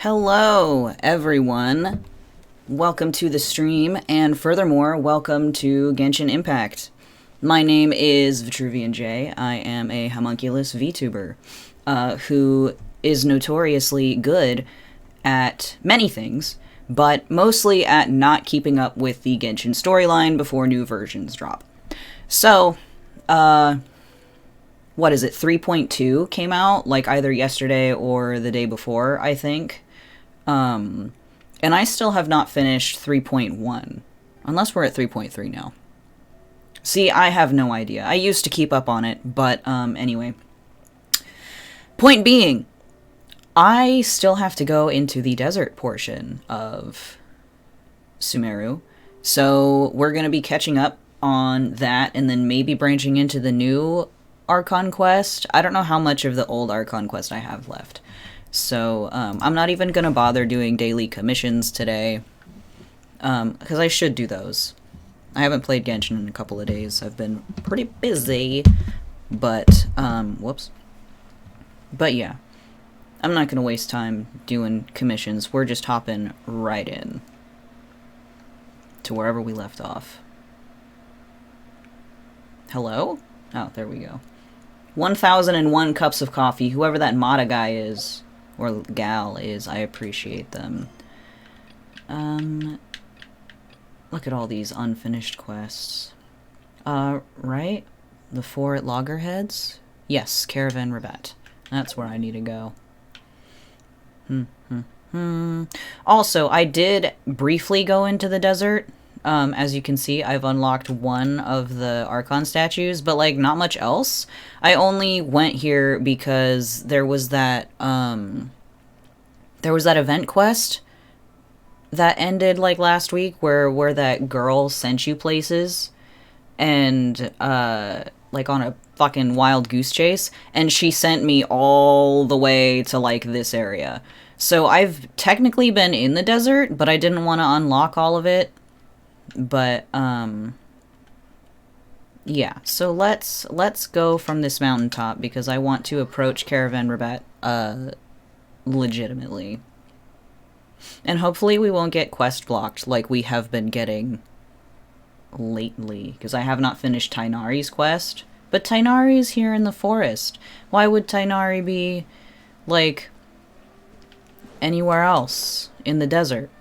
Hello, everyone. Welcome to the stream, and furthermore, welcome to Genshin Impact. My name is Vitruvian Jay. I am a homunculus VTuber who is notoriously good at many things, but mostly at not keeping up with the Genshin storyline before new versions drop. So, what is it, 3.2 came out, like either yesterday or the day before, I think. And I still have not finished 3.1, unless we're at 3.3 now. See, I have no idea. I used to keep up on it, but anyway. Point being, I still have to go into the desert portion of Sumeru, so we're going to be catching up on that and then maybe branching into the new Archon quest. I don't know how much of the old Archon quest I have left. So, I'm not even going to bother doing daily commissions today. Because I should do those. I haven't played Genshin in a couple of days. I've been pretty busy. But, whoops. But yeah. I'm not going to waste time doing commissions. We're just hopping right in to wherever we left off. Hello? Oh, there we go. 1001 cups of coffee. Whoever that Mata guy is, or gal is, I appreciate them. Look at all these unfinished quests. Right? The 4 at Loggerheads? Yes, Caravan Rabat. That's where I need to go. Also, I did briefly go into the desert. As you can see, I've unlocked one of the Archon statues, but, like, not much else. I only went here because there was that event quest that ended, like, last week, where that girl sent you places, and, like, on a fucking wild goose chase, and she sent me all the way to, like, this area. So I've technically been in the desert, but I didn't want to unlock all of it. But, yeah, so let's go from this mountaintop, because I want to approach Caravan Rabat, legitimately. And hopefully we won't get quest blocked like we have been getting lately, because I have not finished Tainari's quest. But Tainari's here in the forest. Why would Tainari be, like, anywhere else in the desert?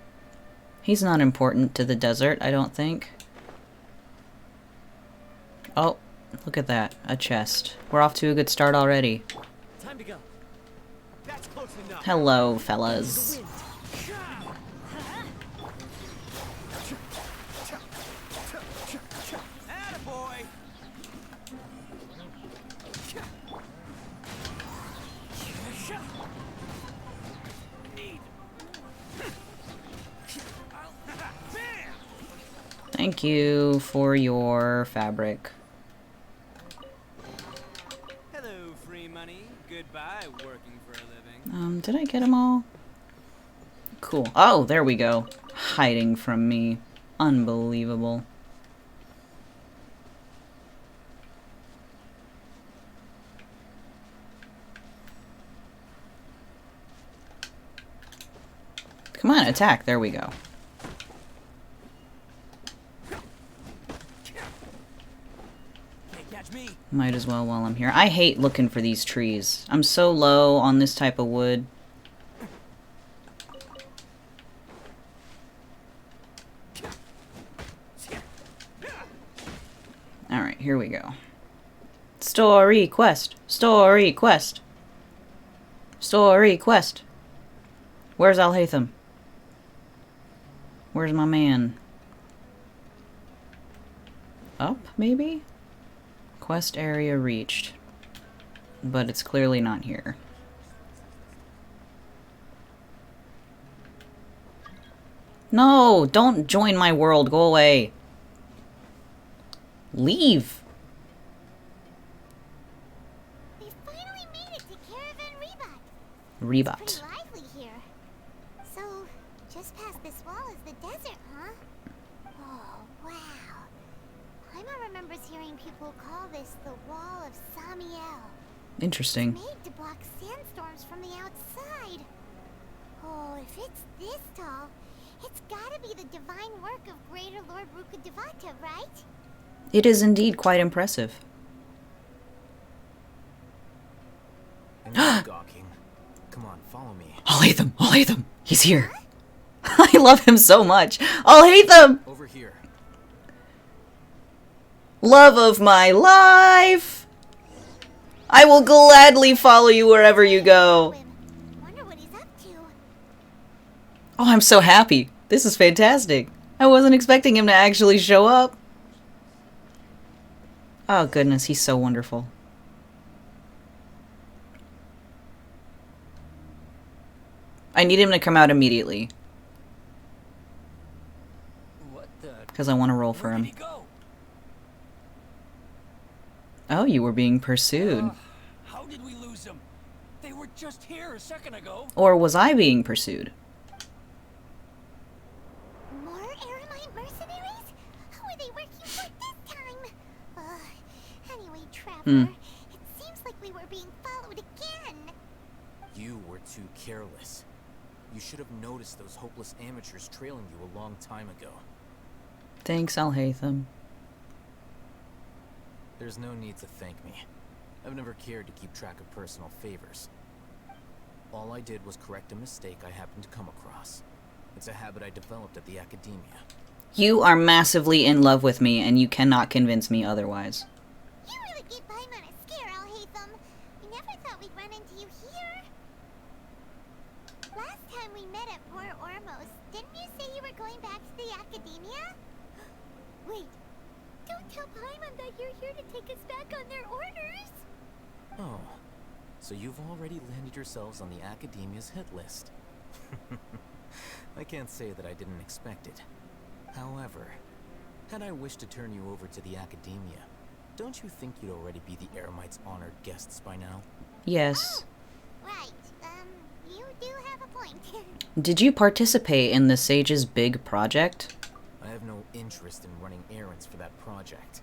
He's not important to the desert, I don't think. Oh, look at that. A chest. We're off to a good start already. Time to go. That's close enough. Hello, fellas. Thank you for your fabric. Hello, free money. Goodbye, working for a living. Did I get them all? Cool. Oh, there we go. Hiding from me. Unbelievable. Come on, attack. There we go. Might as well while I'm here. I hate looking for these trees. I'm so low on this type of wood. Alright, here we go. Story quest! Story quest! Story quest! Where's Alhaitham? Where's my man? Up, maybe? Quest area reached. But it's clearly not here. No! Don't join my world! Go away! Leave! We finally made it to Caravan Rabat. Rabat. It's pretty lively here. So, just past this wall is the desert, huh? Oh, wow. Paimon remembers hearing people call this the Wall of Samiel. Interesting. It's made to block sandstorms from the outside. Oh, if it's this tall, it's gotta be the divine work of Greater Lord Rukkhadevata, right? It is indeed quite impressive. Enough gawking. Come on, follow me. I'll hate them. I'll hate them. He's here. I love him so much. I'll hate them. Over here. Love of my life. I will gladly follow you wherever you go. Wonder what he's up to. Oh, I'm so happy. This is fantastic. I wasn't expecting him to actually show up. Oh goodness, he's so wonderful. I need him to come out immediately. What the? Because I want to roll for Where did him. he go? Oh, you were being pursued. How did we lose him? They were just here a second ago. Or was I being pursued? More Aramite mercenaries? Who are they working for this time? Anyway, Traveler, it seems like we were being followed again. You were too careless. You should have noticed those hopeless amateurs trailing you a long time ago. Thanks, I'll hate them. There's no need to thank me. I've never cared to keep track of personal favors. All I did was correct a mistake I happened to come across. It's a habit I developed at the academia. You are massively in love with me, and you cannot convince me otherwise. You really gave Paimon a scare, I'll hate them. We never thought we'd run into you here. Last time we met at Port Ormos, didn't you say you were going back to the academia? Wait, don't tell Paimon that you're here to take us back on their orders. Oh, so you've already landed yourselves on the academia's hit list. I can't say that I didn't expect it. However, had I wished to turn you over to the academia, don't you think you'd already be the Eremites' honored guests by now? Yes. Right, you do have a point. Did you participate in the Sage's big project? I have no interest in running errands for that project.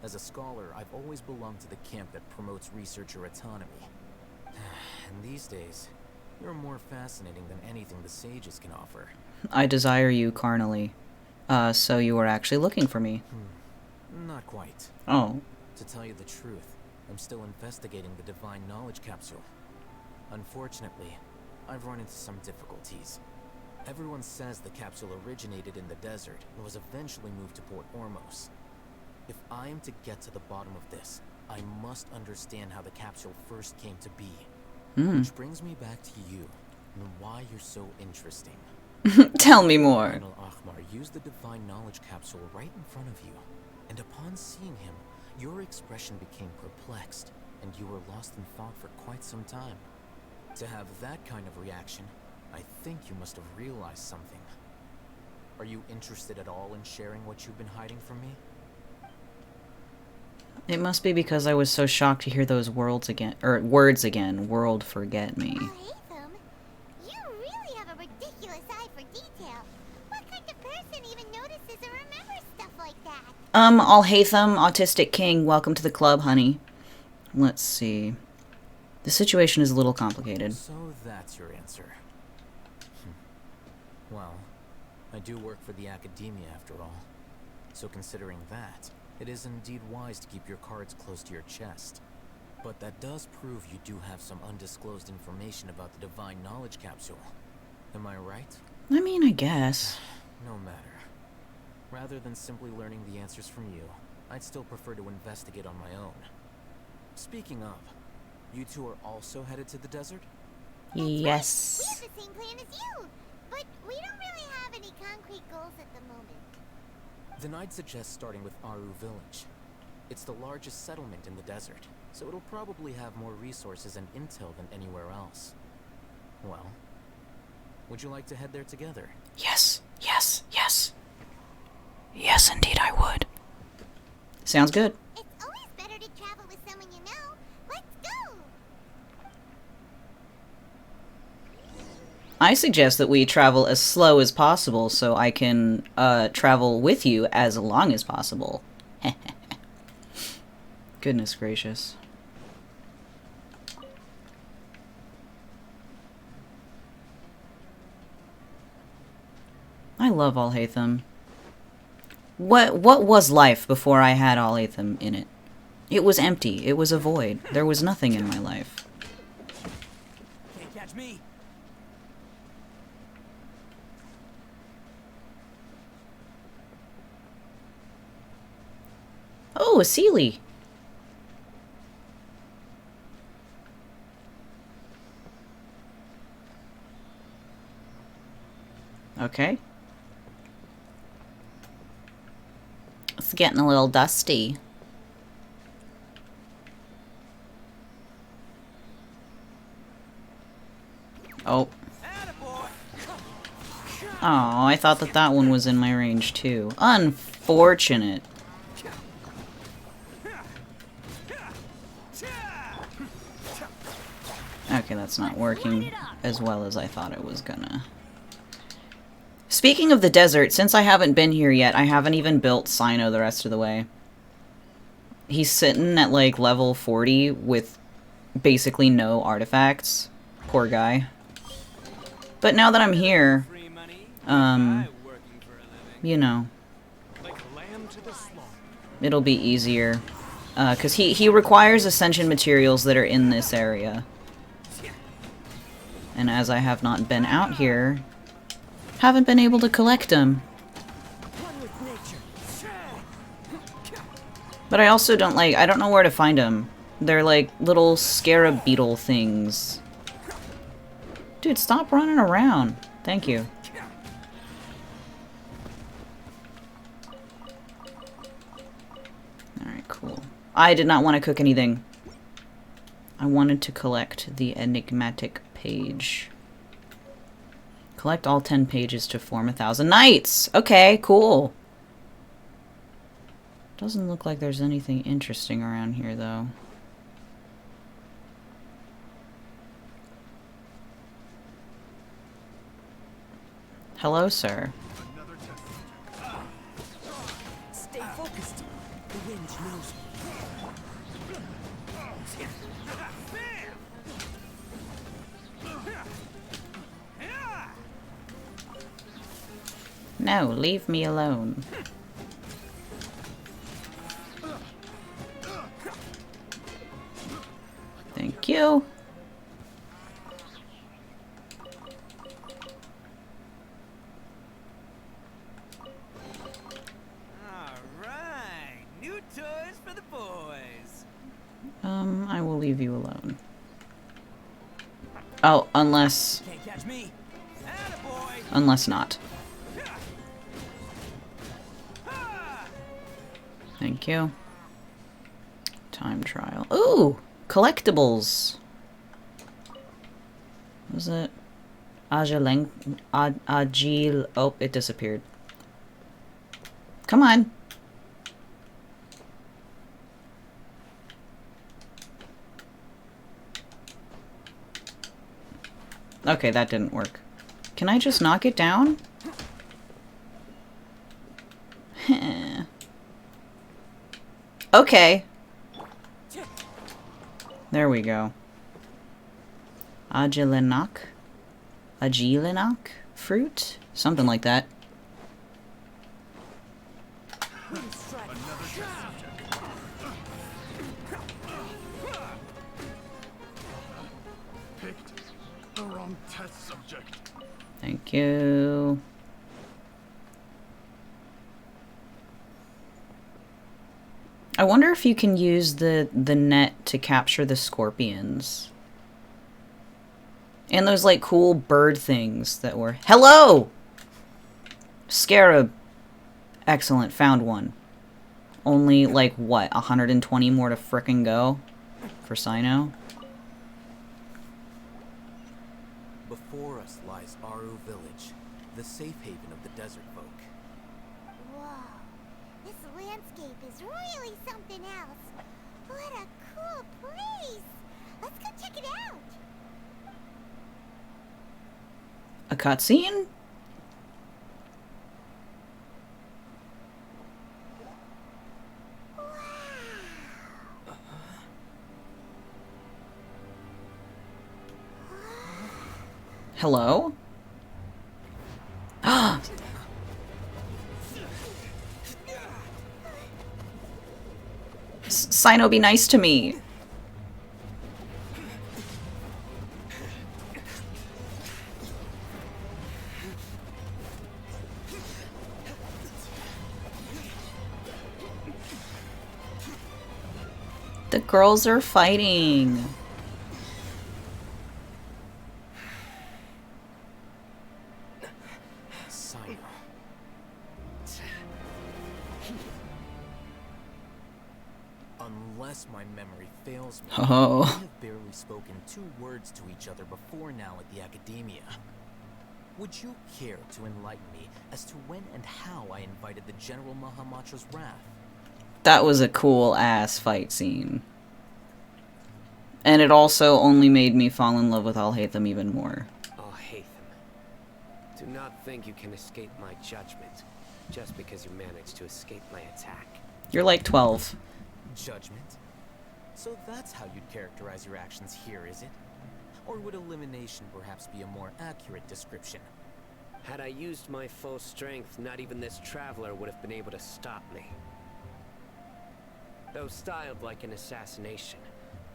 As a scholar, I've always belonged to the camp that promotes researcher autonomy. And these days, you're more fascinating than anything the sages can offer. I desire you carnally. So you were actually looking for me. Not quite. Oh. To tell you the truth, I'm still investigating the Divine Knowledge Capsule. Unfortunately, I've run into some difficulties. Everyone says the capsule originated in the desert and was eventually moved to Port Ormos. If I am to get to the bottom of this, I must understand how the capsule first came to be. Which brings me back to you, and why you're so interesting. Tell me more. Colonel Ahmar used the Divine Knowledge Capsule right in front of you, and upon seeing him, your expression became perplexed, and you were lost in thought for quite some time. To have that kind of reaction, I think you must have realized something. Are you interested at all in sharing what you've been hiding from me? It must be because I was so shocked to hear those words again. World forget me. I'll hate them. You really have a ridiculous eye for detail. What kind of person even notices or remembers stuff like that? I'll hate them. Autistic King, welcome to the club, honey. Let's see. The situation is a little complicated. So that's your answer. Well, I do work for the academia after all. So considering that, it is indeed wise to keep your cards close to your chest. But that does prove you do have some undisclosed information about the Divine Knowledge Capsule. Am I right? I mean, I guess. No matter. Rather than simply learning the answers from you, I'd still prefer to investigate on my own. Speaking of, you two are also headed to the desert? Yes. We have the same plan as you, but we don't really have any concrete goals at the moment. Then I'd suggest starting with Aru Village. It's the largest settlement in the desert, so it'll probably have more resources and intel than anywhere else. Well, would you like to head there together? Yes. Yes. Yes. Yes, indeed I would. Sounds good. It's always better to travel with someone you know. Let's go! I suggest that we travel as slow as possible so I can travel with you as long as possible. Goodness gracious. I love Alhaitham. What was life before I had Alhaitham in it? It was empty. It was a void. There was nothing in my life. Can't catch me. Oh, a Sealy. Okay. It's getting a little dusty. Oh. Oh, I thought that that one was in my range too. Unfortunate. Okay, that's not working as well as I thought it was gonna. Speaking of the desert, since I haven't been here yet, I haven't even built Sino the rest of the way. He's sitting at like level 40 with basically no artifacts. Poor guy. But now that I'm here, you know, it'll be easier. 'Cause he requires ascension materials that are in this area. And as I have not been out here, haven't been able to collect them. But I also don't like, I don't know where to find them. They're like little scarab beetle things. Dude, stop running around. Thank you. Alright, cool. I did not want to cook anything. I wanted to collect the enigmatic page. Collect all 10 pages to form 1,000 knights! Okay, cool. Doesn't look like there's anything interesting around here, though. Hello, sir. Stay focused. The wind knows me. No, leave me alone. Thank you. Alright, new toys for the boys. I will leave you alone. Oh, unless... Can't catch me. Attaboy. Unless not. Thank you. Time trial. Ooh! Collectibles! What was it? Agile... Agile... Oh, it disappeared. Come on! Okay, that didn't work. Can I just knock it down? Okay. There we go. Agilenak? Agilenak? Fruit? Something like that. Picked the wrong test subject. Thank you. I wonder if you can use the net to capture the scorpions. And those, like, cool bird things that were... Hello! Scarab. Excellent, found one. Only, like, what, 120 more to frickin' go? For Sino? Before us lies Aru Village, the safe haven of the desert folk. Whoa. This landscape is really something else. What a cool place. Let's go check it out. A cutscene? Hello? Sino, be nice to me. The girls are fighting. Sino. Unless my memory fails me, Oh. we have barely spoken 2 words to each other before now at the Academia. Would you care to enlighten me as to when and how I invited the General Mahamatra's wrath? That was a cool ass fight scene. And it also only made me fall in love with Alhaitham even more. Alhaitham, do not think you can escape my judgment just because you managed to escape my attack. You're like 12. Judgment? So that's how you'd characterize your actions here, is it? Or would elimination perhaps be a more accurate description? Had I used my full strength, not even this traveler would have been able to stop me. Though styled like an assassination,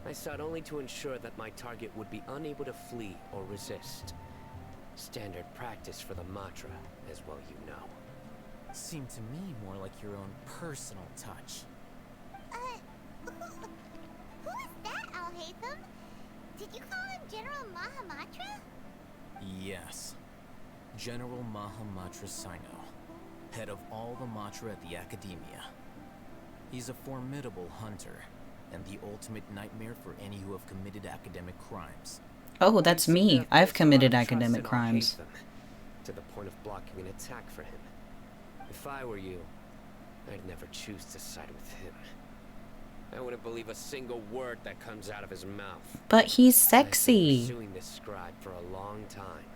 I sought only to ensure that my target would be unable to flee or resist. Standard practice for the Matra, as well you know. Seemed to me more like your own personal touch. Who is that, Alhaitham? Did you call him General Mahamatra? Yes. General Mahamatra Sino, head of all the Matra at the Academia. He's a formidable hunter, and the ultimate nightmare for any who have committed academic crimes. Oh, that's me. I've committed academic crimes. To the point of blocking an attack for him. If I were you, I'd never choose to side with him. I wouldn't believe a single word that comes out of his mouth. But he's I've been sexy. pursuing this scribe for a long time.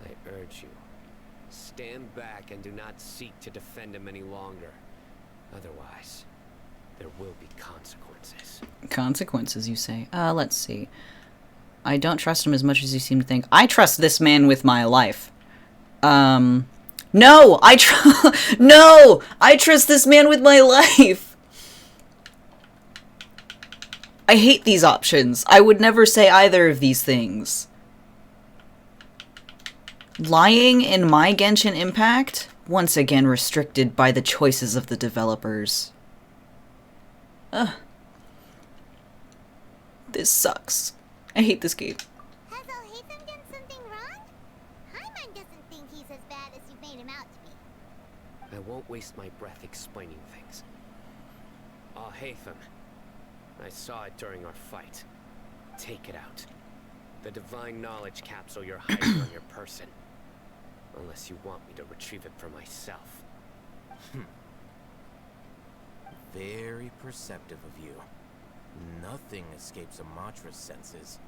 I urge you, stand back and do not seek to defend him any longer. Otherwise, there will be consequences. Consequences, you say? Let's see. I don't trust him as much as you seem to think. I trust this man with my life. No! No! I trust this man with my life! I hate these options. I would never say either of these things. Lying in my Genshin Impact? Once again restricted by the choices of the developers. Ugh. This sucks. I hate this game. Has Alhaitham done something wrong? Hyman doesn't think he's as bad as you made him out to be. I won't waste my breath explaining things. Alhaitham, I saw it during our fight. Take it out. The divine knowledge capsule you're hiding on your person. Unless you want me to retrieve it for myself. Very perceptive of you. Nothing escapes a Matra's senses.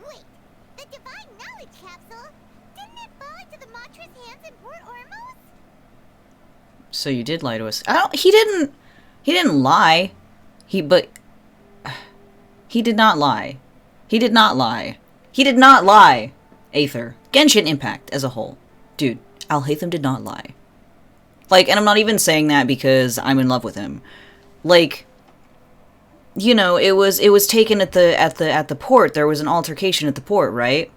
Wait, the divine knowledge capsule? Didn't it fall into the Matra's hands in Port Ormos? So you did lie to us. He didn't lie. He did not lie. He did not lie. He did not lie. Aether. Genshin Impact as a whole. Dude, Alhaitham did not lie. Like, and I'm not even saying that because I'm in love with him. Like, you know, it was taken at the port. There was an altercation at the port, right?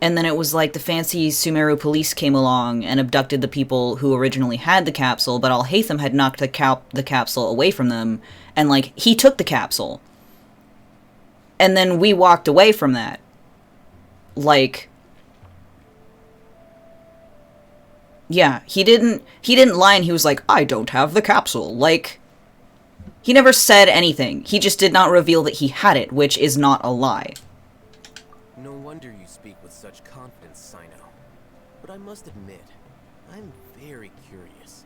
And then it was like the fancy Sumeru police came along and abducted the people who originally had the capsule, but Alhaitham had knocked the capsule away from them, and like he took the capsule. And then we walked away from that. Like, yeah, he didn't lie, and he was like, I don't have the capsule. Like, he never said anything. He just did not reveal that he had it, which is not a lie. No wonder you speak with such confidence, Sino. But I must admit, I'm very curious.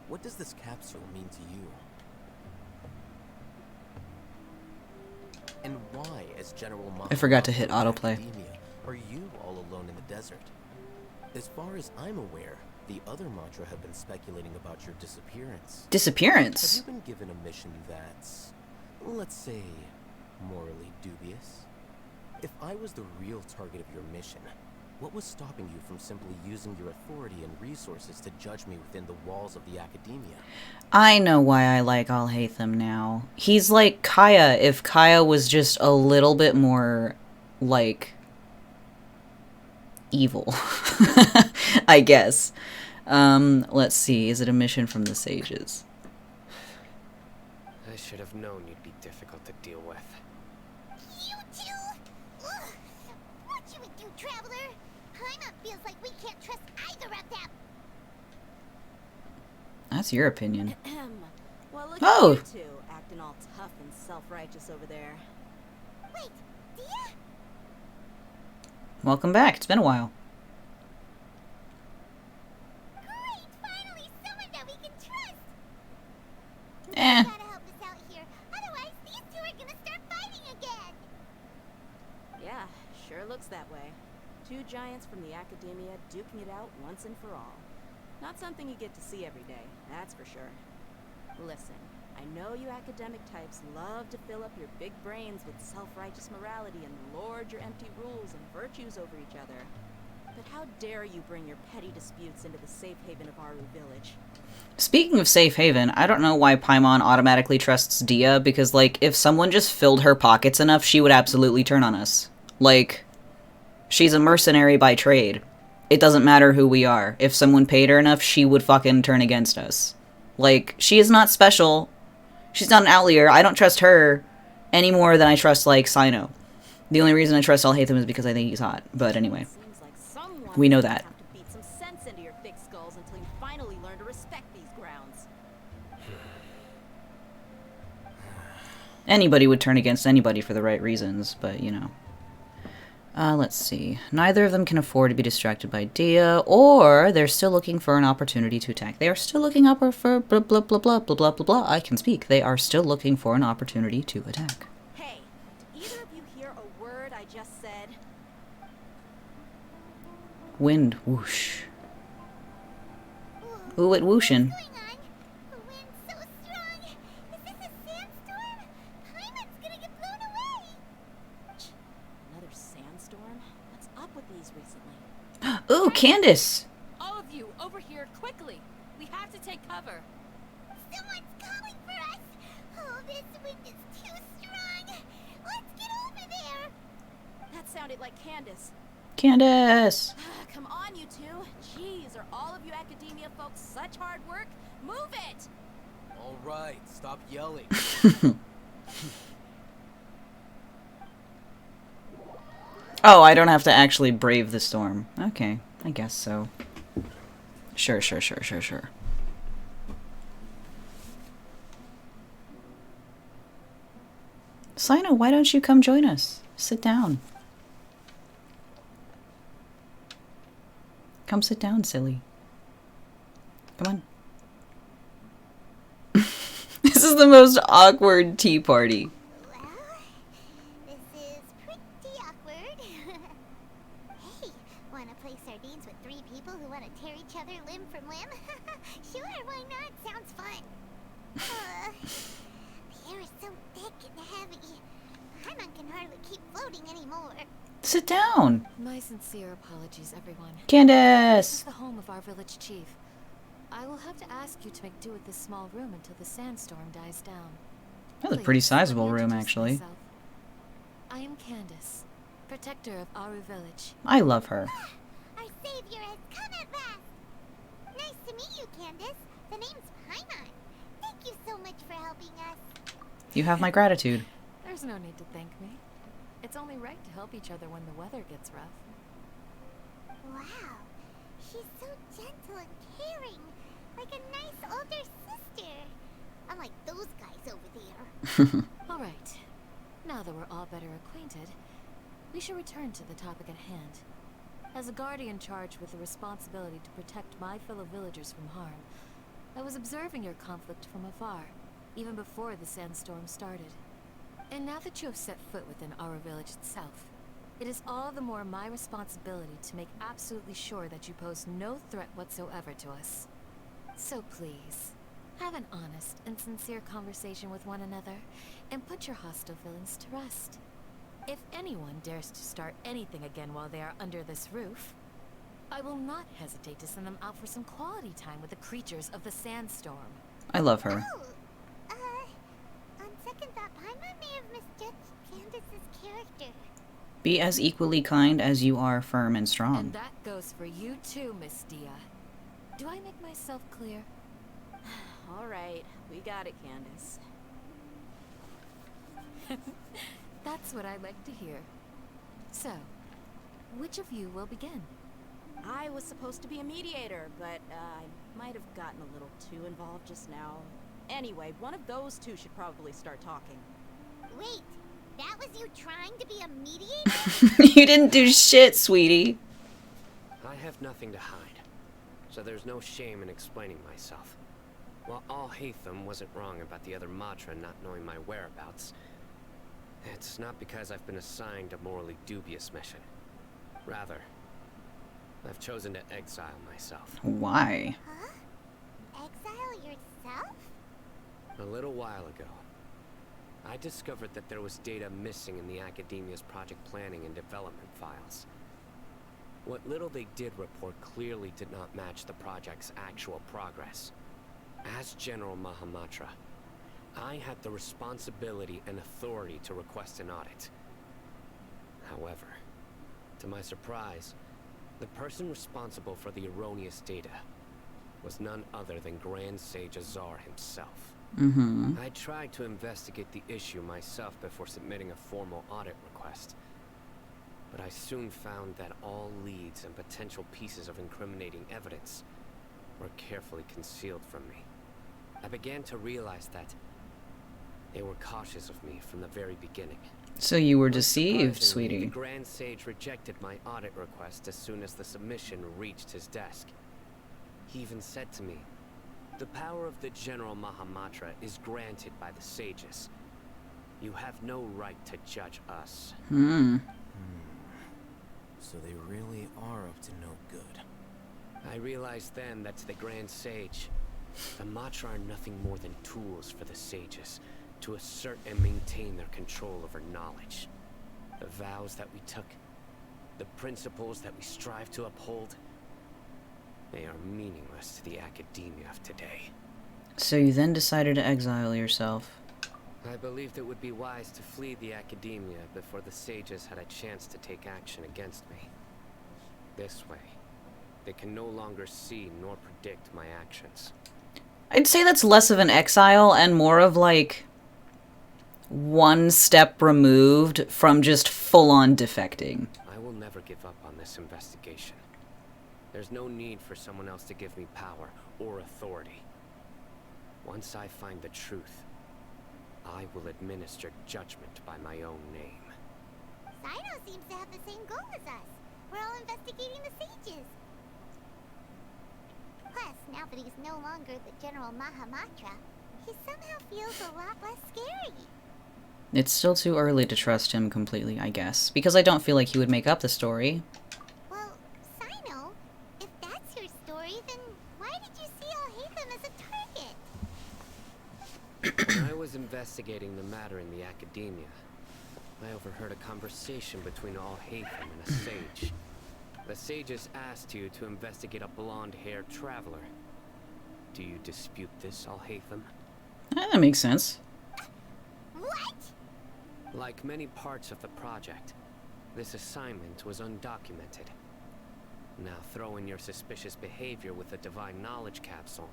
What does this capsule mean to you? And why, as General I forgot to hit Mahamatra of autoplay. Academia, are you all alone in the desert? As far as I'm aware, the other Matra have been speculating about your disappearance. Disappearance? Have you been given a mission that's, let's say, morally dubious? If I was the real target of your mission, What was stopping you from simply using your authority and resources to judge me within the walls of the academia? I know why I like Alhaitham now. He's like Kaya if Kaya was just a little bit more, like, evil. I guess. Let's see. Is it a mission from the sages? I should have known you'd be difficult to deal with. You two? Ugh. What you would do, Traveler? Paimon feels like we can't trust either of them. That's your opinion. Well, look Oh. at you two, acting all tough and self-righteous over there. Wait, Dia? Welcome back. It's been a while. Great! Finally, someone that we can trust! Eh. You gotta help us out here, otherwise these two are gonna start fighting again! Yeah, sure looks that way. Two giants from the academia duking it out once and for all. Not something you get to see every day, that's for sure. Listen, I know you academic types love to fill up your big brains with self-righteous morality and lord your empty rules and virtues over each other. But how dare you bring your petty disputes into the safe haven of Aru Village? Speaking of safe haven, I don't know why Paimon automatically trusts Dia, because, like, if someone just filled her pockets enough, she would absolutely turn on us. Like, she's a mercenary by trade. It doesn't matter who we are. If someone paid her enough, she would fucking turn against us. Like, she is not special. She's not an outlier. I don't trust her any more than I trust, like, Sino. The only reason I trust Alhaitham is because I think he's hot. But anyway, Seems like someone we know will that. have to beat some sense into your thick skulls until you finally learn to respect these grounds. Anybody would turn against anybody for the right reasons, but, you know. Let's see. Neither of them can afford to be distracted by Dia, or they're still looking for an opportunity to attack. They are still looking up for blah blah blah blah blah blah blah blah. I can speak. They are still looking for an opportunity to attack. Hey, did either of you hear a word I just said? Wind whoosh. Ooh, it whooshin'. What's going on? The wind's so strong! Is this a sandstorm? Paimon's gonna get blown away! Another sandstorm? What's up with these recently? Ooh, Candace! All of you, over here, quickly! We have to take cover. Someone's calling for us! Oh, this wind is too strong! Let's get over there! That sounded like Candace. Candace! Come on, you two. Jeez, are all of you academia folks such hard work? Move it! All right, stop yelling. Oh, I don't have to actually brave the storm. Okay, I guess so. Sure. Sino, why don't you come join us? Sit down. Come sit down, silly. Come on. This is the most awkward tea party. Well, this is pretty awkward. Hey, wanna play sardines with three people who wanna tear each other limb from limb? Sure, why not? Sounds fun. The air is so thick and heavy. Paimon can hardly keep floating anymore. Sit down. My sincere apologies, everyone. This is Candace! the home of our village chief. I will have to ask you to make do with this small room until the sandstorm dies down. That's a pretty Please, let me sizable room, introduce actually. myself. I am Candace, protector of Aru Village. I love her. Our savior has come at last. Nice to meet you, Candace. The name's Paimon. Thank you so much for helping us. You have my gratitude. There's no need to thank me. It's only right to help each other when the weather gets rough. Wow, she's so gentle and caring, like a nice older sister. Unlike those guys over there. All right. Now that we're all better acquainted, we should return to the topic at hand. As a guardian charged with the responsibility to protect my fellow villagers from harm, I was observing your conflict from afar, even before the sandstorm started. And now that you have set foot within our village itself, it is all the more my responsibility to make absolutely sure that you pose no threat whatsoever to us. So please, have an honest and sincere conversation with one another, and put your hostile feelings to rest. If anyone dares to start anything again while they are under this roof, I will not hesitate to send them out for some quality time with the creatures of the sandstorm. I love her. Oh, on second thought, Paimon may have misjudged Candace's character. Be as equally kind as you are firm and strong. And that goes for you too, Miss Dia. Do I make myself clear? All right, we got it, Candace. That's what I like to hear. So, which of you will begin? I was supposed to be a mediator, but I might have gotten a little too involved just now. Anyway, one of those two should probably start talking. Wait, that was you trying to be a mediator? You didn't do shit, sweetie. I have nothing to hide, so there's no shame in explaining myself. While Al-Haytham wasn't wrong about the other Matra not knowing my whereabouts, it's not because I've been assigned a morally dubious mission. Rather, I've chosen to exile myself. Why? Huh? Exile yourself? A little while ago, I discovered that there was data missing in the Academia's project planning and development files. What little they did report clearly did not match the project's actual progress. As General Mahamatra, I had the responsibility and authority to request an audit. However, to my surprise, the person responsible for the erroneous data was none other than Grand Sage Azar himself. Mm-hmm. I tried to investigate the issue myself before submitting a formal audit request, but I soon found that all leads and potential pieces of incriminating evidence were carefully concealed from me. I began to realize that they were cautious of me from the very beginning. So you were deceived, Surprisingly, sweetie. The Grand Sage rejected my audit request as soon as the submission reached his desk. He even said to me, "The power of the General Mahamatra is granted by the sages. You have no right to judge us." So they really are up to no good. I realized then that to the Grand Sage, the Matra are nothing more than tools for the sages to assert and maintain their control over knowledge. The vows that we took, the principles that we strive to uphold, they are meaningless to the academia of today. So you then decided to exile yourself. I believed it would be wise to flee the academia before the sages had a chance to take action against me. This way, they can no longer see nor predict my actions. I'd say that's less of an exile and more of like one step removed from just full-on defecting. I will never give up on this investigation. There's no need for someone else to give me power or authority. Once I find the truth, I will administer judgment by my own name. Sino seems to have the same goal as us. We're all investigating the sages. Plus, now that he's no longer the General Mahamatra, he somehow feels a lot less scary. It's still too early to trust him completely, I guess, because I don't feel like he would make up the story. Well, Sino, if that's your story, then why did you see Al-Haytham as a target? When I was investigating the matter in the academia, I overheard a conversation between Al-Haytham and a sage. The sages asked you to investigate a blonde-haired traveler. Do you dispute this, Al-Haytham? That makes sense. What? Like many parts of the project, this assignment was undocumented. Now throw in your suspicious behavior with the divine knowledge capsule,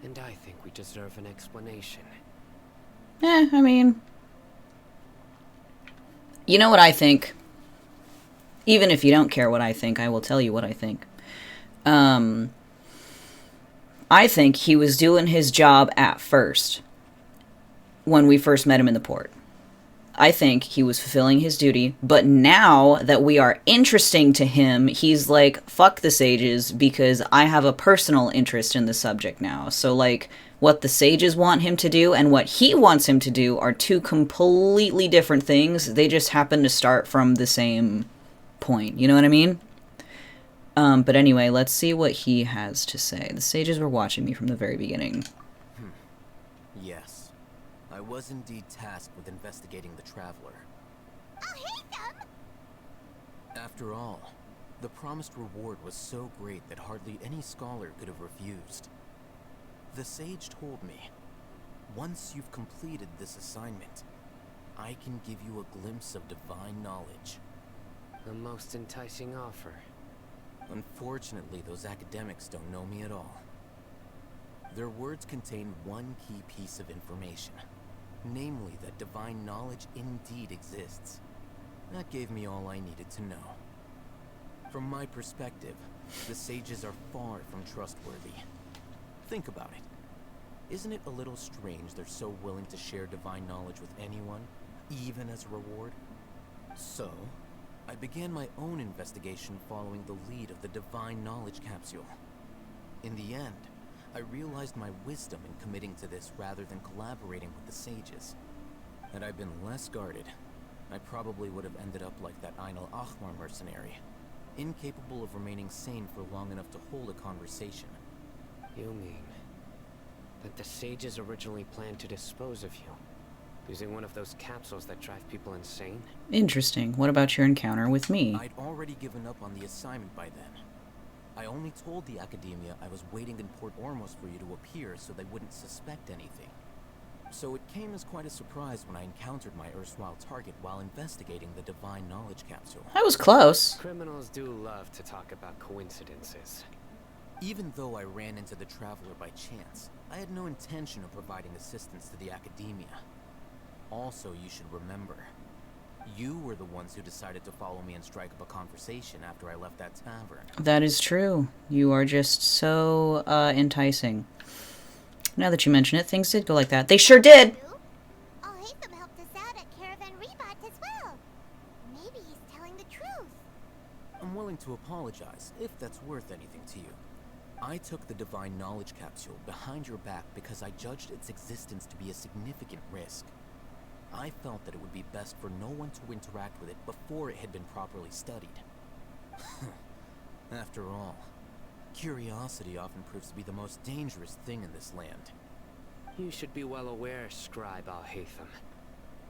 and I think we deserve an explanation. I mean... You know what I think? Even if you don't care what I think, I will tell you what I think. I think he was doing his job at first, when we first met him in the port. I think he was fulfilling his duty, but now that we are interesting to him, he's like, fuck the sages, because I have a personal interest in the subject now. So, like, what the sages want him to do and what he wants him to do are two completely different things. They just happen to start from the same point. You know what I mean? But anyway, let's see what he has to say. The sages were watching me from the very beginning. Yes. I was indeed tasked with investigating the Traveler. Oh, After all, the promised reward was so great that hardly any scholar could have refused. The sage told me, once you've completed this assignment, I can give you a glimpse of divine knowledge. The most enticing offer. Unfortunately, those academics don't know me at all. Their words contain one key piece of information, namely that divine knowledge indeed exists. That gave me all I needed to know. From my perspective, the sages are far from trustworthy. Think about it. Isn't it a little strange they're so willing to share divine knowledge with anyone, even as a reward? So, I began my own investigation following the lead of the divine knowledge capsule. In the end, I realized my wisdom in committing to this rather than collaborating with the sages. Had I been less guarded, I probably would have ended up like that Ainul Ahmar mercenary, incapable of remaining sane for long enough to hold a conversation. You mean that the sages originally planned to dispose of you, using one of those capsules that drive people insane? Interesting. What about your encounter with me? I'd already given up on the assignment by then. I only told the Academia I was waiting in Port Ormos for you to appear so they wouldn't suspect anything. So it came as quite a surprise when I encountered my erstwhile target while investigating the Divine Knowledge Capsule. I was close. Criminals do love to talk about coincidences. Even though I ran into the Traveler by chance, I had no intention of providing assistance to the Academia. Also, you should remember, you were the ones who decided to follow me and strike up a conversation after I left that tavern. That is true. You are just so enticing. Now that you mention it, things did go like that. They sure did! I'll hate them helped us out at Caravan Rebot as well. Maybe he's telling the truth. I'm willing to apologize, if that's worth anything to you. I took the Divine Knowledge Capsule behind your back because I judged its existence to be a significant risk. I felt that it would be best for no one to interact with it before it had been properly studied. After all, curiosity often proves to be the most dangerous thing in this land. You should be well aware, Scribe Al-Haytham,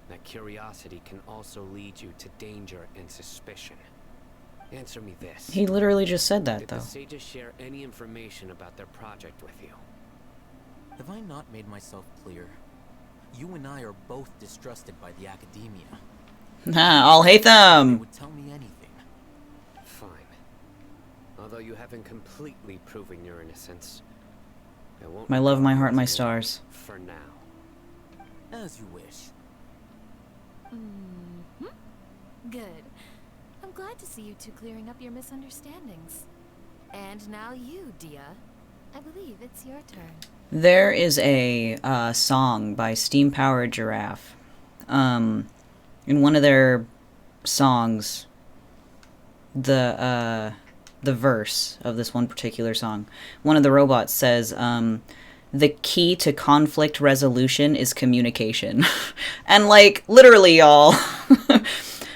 that curiosity can also lead you to danger and suspicion. Answer me this. He literally just said that, Did though. the sages share any information about their project with you? Have I not made myself clear? You and I are both distrusted by the Academia. I'll hate They them! would tell me anything. Fine. Although you haven't completely proven your innocence, I won't My love, my heart, my regard you stars. for now. As you wish. Mm-hmm. Good. I'm glad to see you two clearing up your misunderstandings. And now you, Dia. I believe it's your turn. There is a song by Steam Powered Giraffe. In one of their songs, the verse of this one particular song, one of the robots says, the key to conflict resolution is communication. And, like, literally, y'all,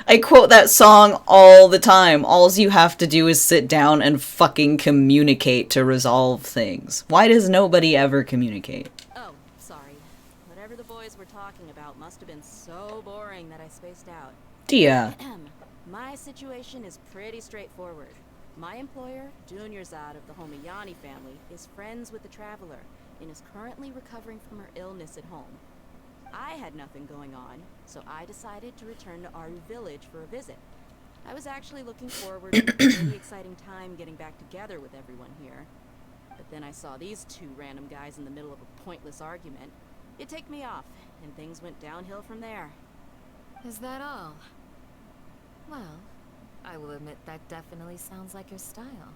I quote that song all the time. All you have to do is sit down and fucking communicate to resolve things. Why does nobody ever communicate? Oh, sorry. Whatever the boys were talking about must have been so boring that I spaced out. Dia. My situation is pretty straightforward. My employer, Dunyarzad of the Homayani family, is friends with the Traveler and is currently recovering from her illness at home. I had nothing going on, so I decided to return to Aru village for a visit. I was actually looking forward to a really exciting time getting back together with everyone here. But then I saw these two random guys in the middle of a pointless argument. It ticked me off, and things went downhill from there. Is that all? Well, I will admit that definitely sounds like your style.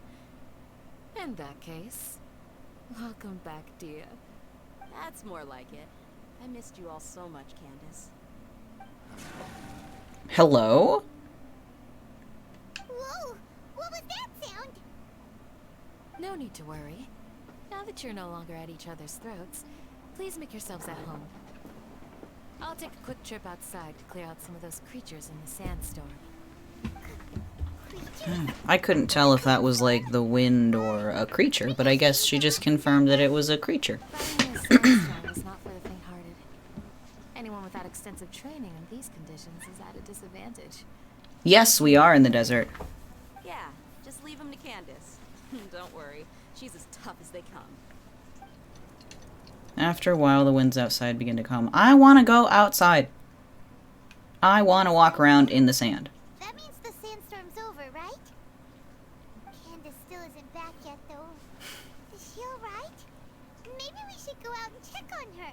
In that case, welcome back, Dia. That's more like it. I missed you all so much, Candace. Hello? Whoa! What was that sound? No need to worry. Now that you're no longer at each other's throats, please make yourselves at home. I'll take a quick trip outside to clear out some of those creatures in the sandstorm. I couldn't tell if that was like the wind or a creature, but I guess she just confirmed that it was a creature. Fighting in a sandstorm is not for the faint-hearted. Anyone without extensive training in these conditions is at a disadvantage. Yes, we are in the desert. Yeah, just leave him to Candace. Don't worry, she's as tough as they come. After a while, the winds outside begin to come. I want to go outside. I want to walk around in the sand. That means the sandstorm's over, right? Candace still isn't back yet, though. Is she alright? Maybe we should go out and check on her.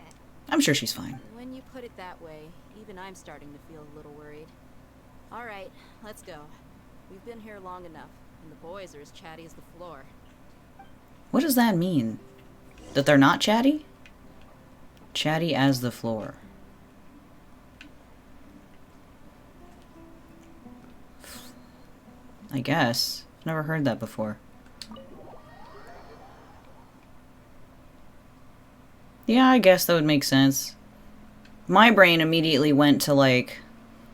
I'm sure she's fine. When you put it that way, even I'm starting to feel a little worried. Alright, let's go. We've been here long enough, and the boys are as chatty as the floor. What does that mean? That they're not chatty? Chatty as the floor. I guess. Never heard that before. Yeah, I guess that would make sense. My brain immediately went to, like,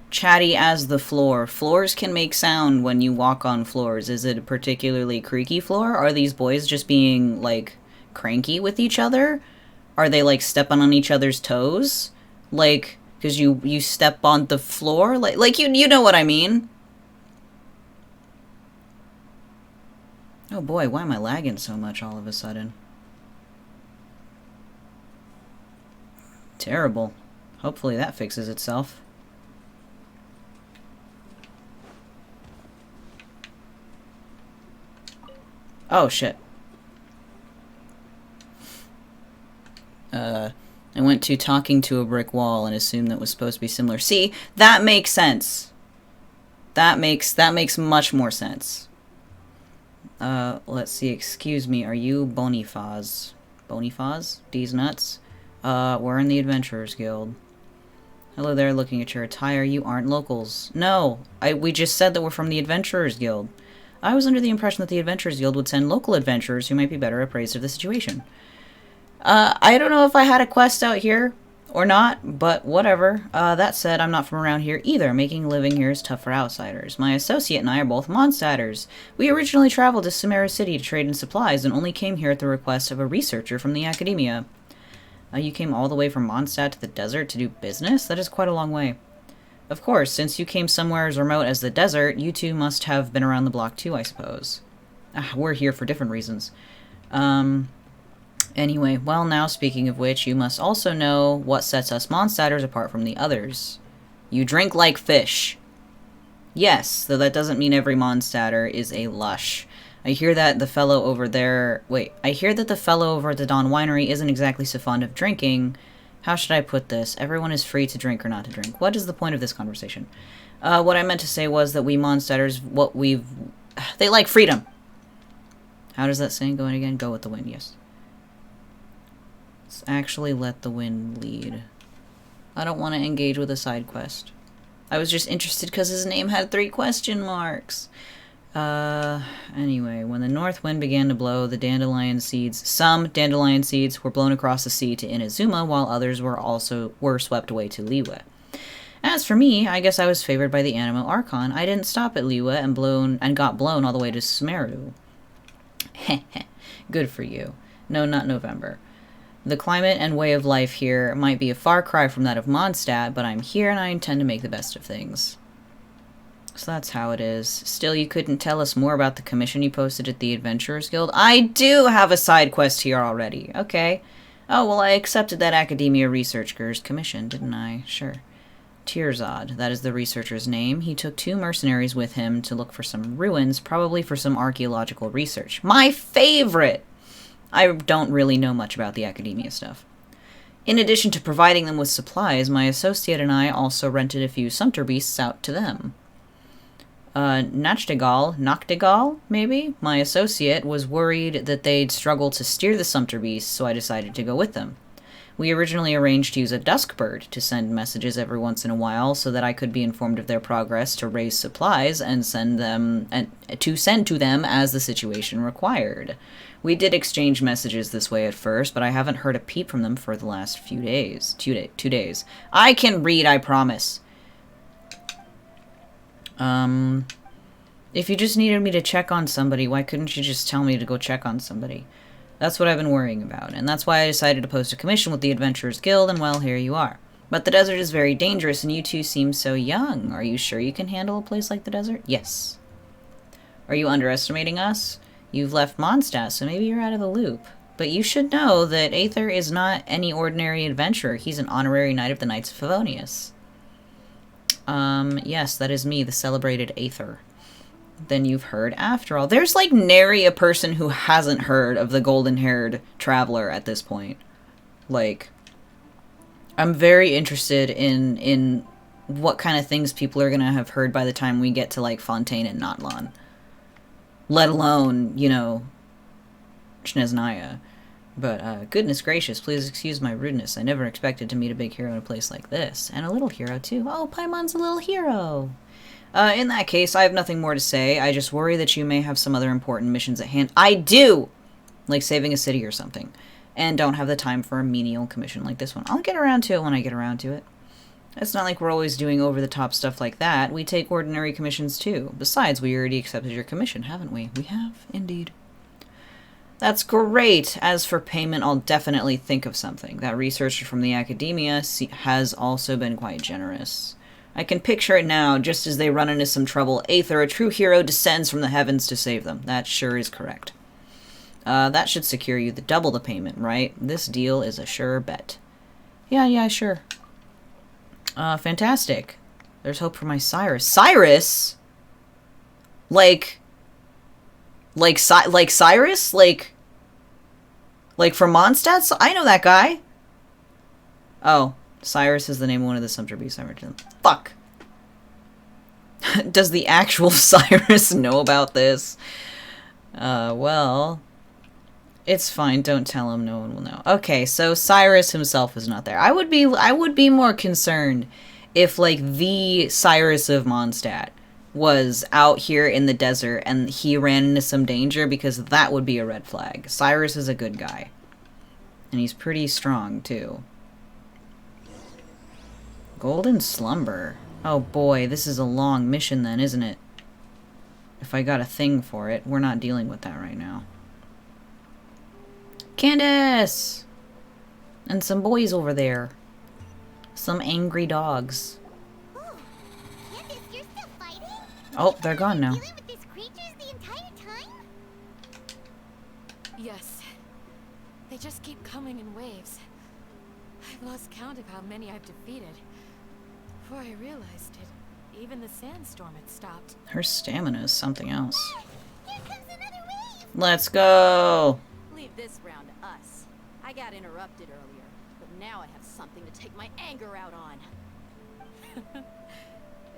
chatty as the floor. Floors can make sound when you walk on floors. Is it a particularly creaky floor? Are these boys just being, like, cranky with each other? Are they, like, stepping on each other's toes? Like, because you step on the floor? Like you know what I mean? Oh boy, why am I lagging so much all of a sudden? Terrible. Hopefully that fixes itself. Oh shit. I went to talking to a brick wall and assumed that was supposed to be similar. See, that makes sense. That makes much more sense. Let's see, excuse me, are you Bonifaz? Bonifaz? D's nuts? We're in the Adventurers Guild. Hello there, looking at your attire, you aren't locals. No, we just said that we're from the Adventurers Guild. I was under the impression that the Adventurers Guild would send local adventurers who might be better appraised of the situation. I don't know if I had a quest out here or not, but whatever. That said, I'm not from around here either. Making a living here is tough for outsiders. My associate and I are both Mondstadters. We originally traveled to Sumeru City to trade in supplies and only came here at the request of a researcher from the Academia. You came all the way from Mondstadt to the desert to do business? That is quite a long way. Of course, since you came somewhere as remote as the desert, you two must have been around the block too, I suppose. We're here for different reasons. Anyway, well now, speaking of which, you must also know what sets us Mondstadters apart from the others. You drink like fish. Yes, though that doesn't mean every Mondstadter is a lush. I hear that the fellow over there... Wait, I hear that the fellow over at the Dawn Winery isn't exactly so fond of drinking. How should I put this? Everyone is free to drink or not to drink. What is the point of this conversation? What I meant to say was that we Mondstadters, they like freedom. How does that saying go again? Go with the wind, yes. Let's actually let the wind lead. I don't want to engage with a side quest. I was just interested because his name had 3 question marks. Anyway, when the north wind began to blow, some dandelion seeds were blown across the sea to Inazuma, while others were swept away to Liyue. As for me, I guess I was favored by the Sumeru Archon. I didn't stop at Liyue and got blown all the way to Sumeru. Heh. Good for you. No, not November. The climate and way of life here might be a far cry from that of Mondstadt, but I'm here and I intend to make the best of things. So that's how it is. Still, you couldn't tell us more about the commission you posted at the Adventurers Guild? I do have a side quest here already. Okay. Oh, well, I accepted that Academia Researcher's commission, didn't I? Sure. Tirzad, that is the researcher's name. He took 2 mercenaries with him to look for some ruins, probably for some archaeological research. My favorite! I don't really know much about the Academia stuff. In addition to providing them with supplies, my associate and I also rented a few sumpter beasts out to them. Nachtigal, maybe? My associate was worried that they'd struggle to steer the sumpter beasts, so I decided to go with them. We originally arranged to use a dusk bird to send messages every once in a while so that I could be informed of their progress to raise supplies and send to them as the situation required. We did exchange messages this way at first, but I haven't heard a peep from them for the last few days. 2 days. I can read, I promise. If you just needed me to check on somebody, why couldn't you just tell me to go check on somebody? That's what I've been worrying about, and that's why I decided to post a commission with the Adventurers Guild, and well, here you are. But the desert is very dangerous, and you two seem so young. Are you sure you can handle a place like the desert? Yes. Are you underestimating us? You've left Mondstadt, so maybe you're out of the loop. But you should know that Aether is not any ordinary adventurer. He's an honorary knight of the Knights of Favonius. Yes, that is me, the celebrated Aether. Then you've heard after all. There's like nary a person who hasn't heard of the golden-haired traveler at this point. Like, I'm very interested in what kind of things people are gonna have heard by the time we get to like Fontaine and Notlon. Let alone, you know, Shneznaya. But, goodness gracious, please excuse my rudeness. I never expected to meet a big hero in a place like this. And a little hero, too. Oh, Paimon's a little hero! In that case, I have nothing more to say. I just worry that you may have some other important missions at hand. I do! Like saving a city or something. And don't have the time for a menial commission like this one. I'll get around to it when I get around to it. It's not like we're always doing over-the-top stuff like that. We take ordinary commissions, too. Besides, we already accepted your commission, haven't we? We have, indeed. That's great. As for payment, I'll definitely think of something. That researcher from the academia has also been quite generous. I can picture it now, just as they run into some trouble. Aether, a true hero, descends from the heavens to save them. That sure is correct. That should secure you double the payment, right? This deal is a sure bet. Yeah, sure. Fantastic. There's hope for my Cyrus. Cyrus? Like Cyrus? Like from Mondstadt? I know that guy. Oh, Cyrus is the name of one of the Sumter beasts I mentioned. Fuck. Does the actual Cyrus know about this? Well, it's fine. Don't tell him. No one will know. Okay, so Cyrus himself is not there. I would be more concerned if like the Cyrus of Mondstadt was out here in the desert and he ran into some danger, because that would be a red flag. Cyrus is a good guy. And he's pretty strong, too. Golden Slumber. Oh boy, this is a long mission then, isn't it? If I got a thing for it. We're not dealing with that right now. Candace! And some boys over there. Some angry dogs. Oh, they're gone now. Dealing with these creatures the entire time? Yes. They just keep coming in waves. I've lost count of how many I've defeated. Before I realized it, even the sandstorm had stopped. Her stamina is something else. Here comes another wave! Let's go! Leave this round to us. I got interrupted earlier, but now I have something to take my anger out on.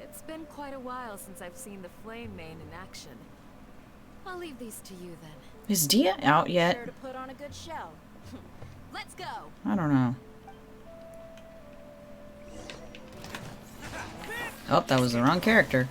It's been quite a while since I've seen the Flame Mane in action. I'll leave these to you then. Is Dia out yet? Sure to put on a good show. Let's go. I don't know. Oh, that was the wrong character.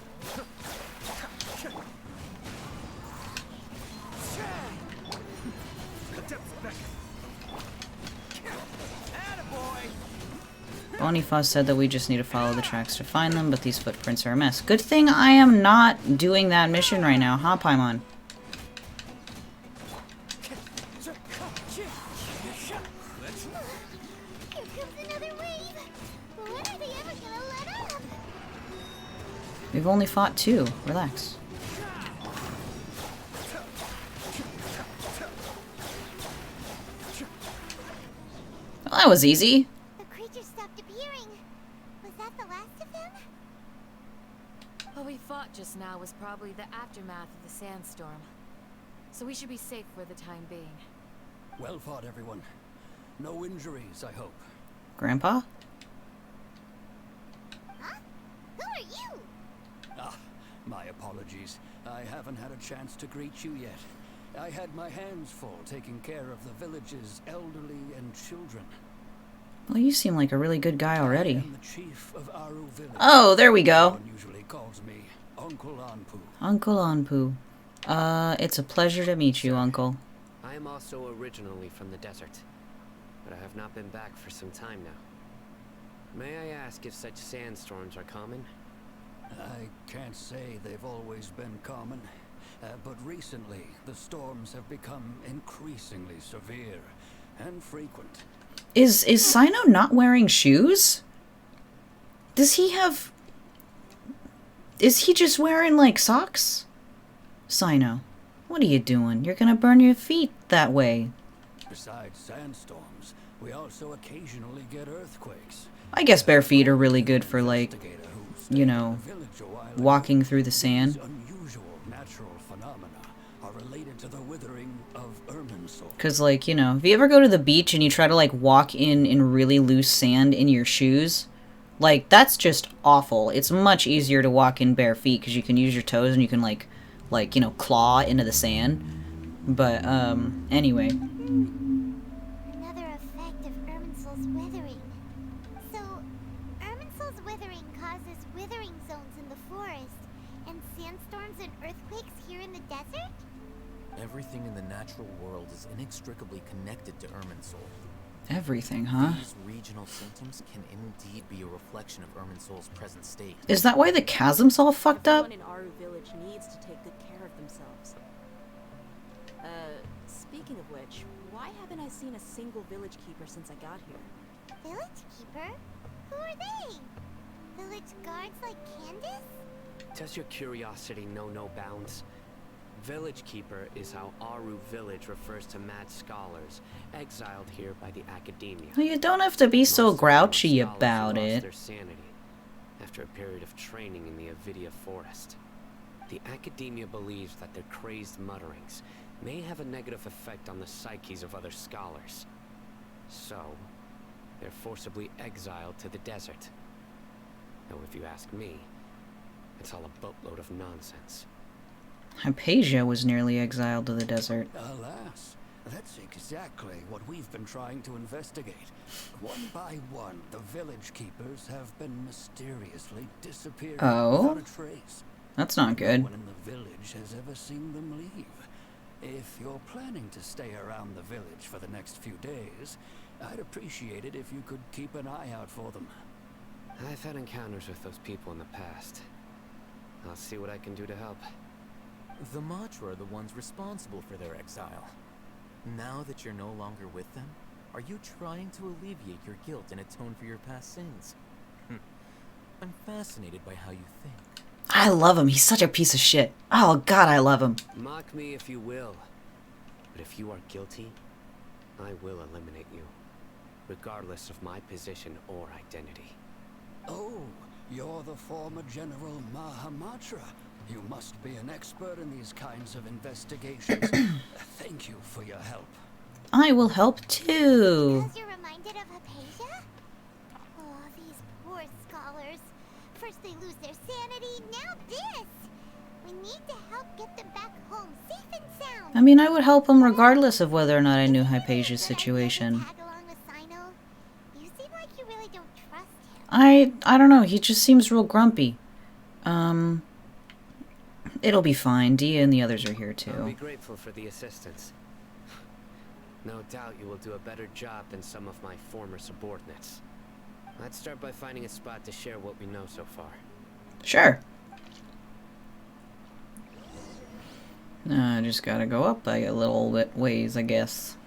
Boniface said that we just need to follow the tracks to find them, but these footprints are a mess. Good thing I am not doing that mission right now, huh, Paimon? Here comes another wave! When are they ever gonna let up? We've only fought 2. Relax. Well, that was easy. The creatures stopped appearing. Was that the last of them? What we fought just now was probably the aftermath of the sandstorm. So we should be safe for the time being. Well fought, everyone. No injuries, I hope. Grandpa? Huh? Who are you? Ah, my apologies. I haven't had a chance to greet you yet. I had my hands full taking care of the village's elderly and children. Well, you seem like a really good guy I already. am the chief of Aru village. Oh, there we go. Everyone usually calls me Uncle Anpu. Uncle Anpu. It's a pleasure to meet you, Uncle. I am also originally from the desert, but I have not been back for some time now. May I ask if such sandstorms are common? I can't say they've always been common, but recently the storms have become increasingly severe and frequent. Is Sino not wearing shoes? Does he have... Is he just wearing, like, socks? Sino, what are you doing? You're gonna burn your feet that way. Besides sandstorms, we also occasionally get earthquakes. I guess bare feet are really good for, like, Investigator who you stayed in know, the village a while walking ago. through the sand. These unusual natural phenomena are related to the withering of Irminsul. Because, like, you know, if you ever go to the beach and you try to, like, walk in really loose sand in your shoes, like, that's just awful. It's much easier to walk in bare feet because you can use your toes and you can, like, you know, claw into the sand. But, anyway. Another effect of Irminsul's withering. So, Irminsul's withering causes withering zones in the forest, and sandstorms and earthquakes here in the desert? Everything in the natural world is inextricably connected to Irminsul. Everything, huh? These regional symptoms can indeed be a reflection of Irminsul's present state. Is that why the chasm's all fucked up? Everyone in Aru village needs to take good care of themselves. Speaking of which, why haven't I seen a single village keeper since I got here? Village keeper? Who are they? Village guards like Candace? Does your curiosity know no bounds? Village Keeper is how Aru Village refers to mad scholars, exiled here by the academia. Well, you don't have to be so Most grouchy scholars about lost it. their sanity after a period of training in the Avidia forest. The academia believes that their crazed mutterings may have a negative effect on the psyches of other scholars. So, they're forcibly exiled to the desert. Though if you ask me, it's all a boatload of nonsense. Hypatia was nearly exiled to the desert. Alas, that's exactly what we've been trying to investigate. One by one, the village keepers have been mysteriously disappearing Oh? without a trace. That's not No good. one in the village has ever seen them leave. If you're planning to stay around the village for the next few days, I'd appreciate it if you could keep an eye out for them. I've had encounters with those people in the past. I'll see what I can do to help. The Matra are the ones responsible for their exile. Now that you're no longer with them, are you trying to alleviate your guilt and atone for your past sins? I'm fascinated by how you think. I love him. He's such a piece of shit. Oh, God, I love him. Mock me if you will, but if you are guilty, I will eliminate you, regardless of my position or identity. Oh, you're the former General Mahamatra. You must be an expert in these kinds of investigations. Thank you for your help. I will help too. Because you're reminded of Hypatia? Oh, these poor scholars. First they lose their sanity, now this! We need to help get them back home, safe and sound. I mean, I would help him regardless of whether or not I knew Hypatia's situation. Tag along with Sino. You seem like you really don't trust him. I don't know. He just seems real grumpy. It'll be fine. Dia and the others are here I'll be too. grateful for the assistance. No doubt you will do a better job than some of my former subordinates. Let's start by finding a spot to share what we know so far. Sure. I just gotta go up a little bit ways, I guess.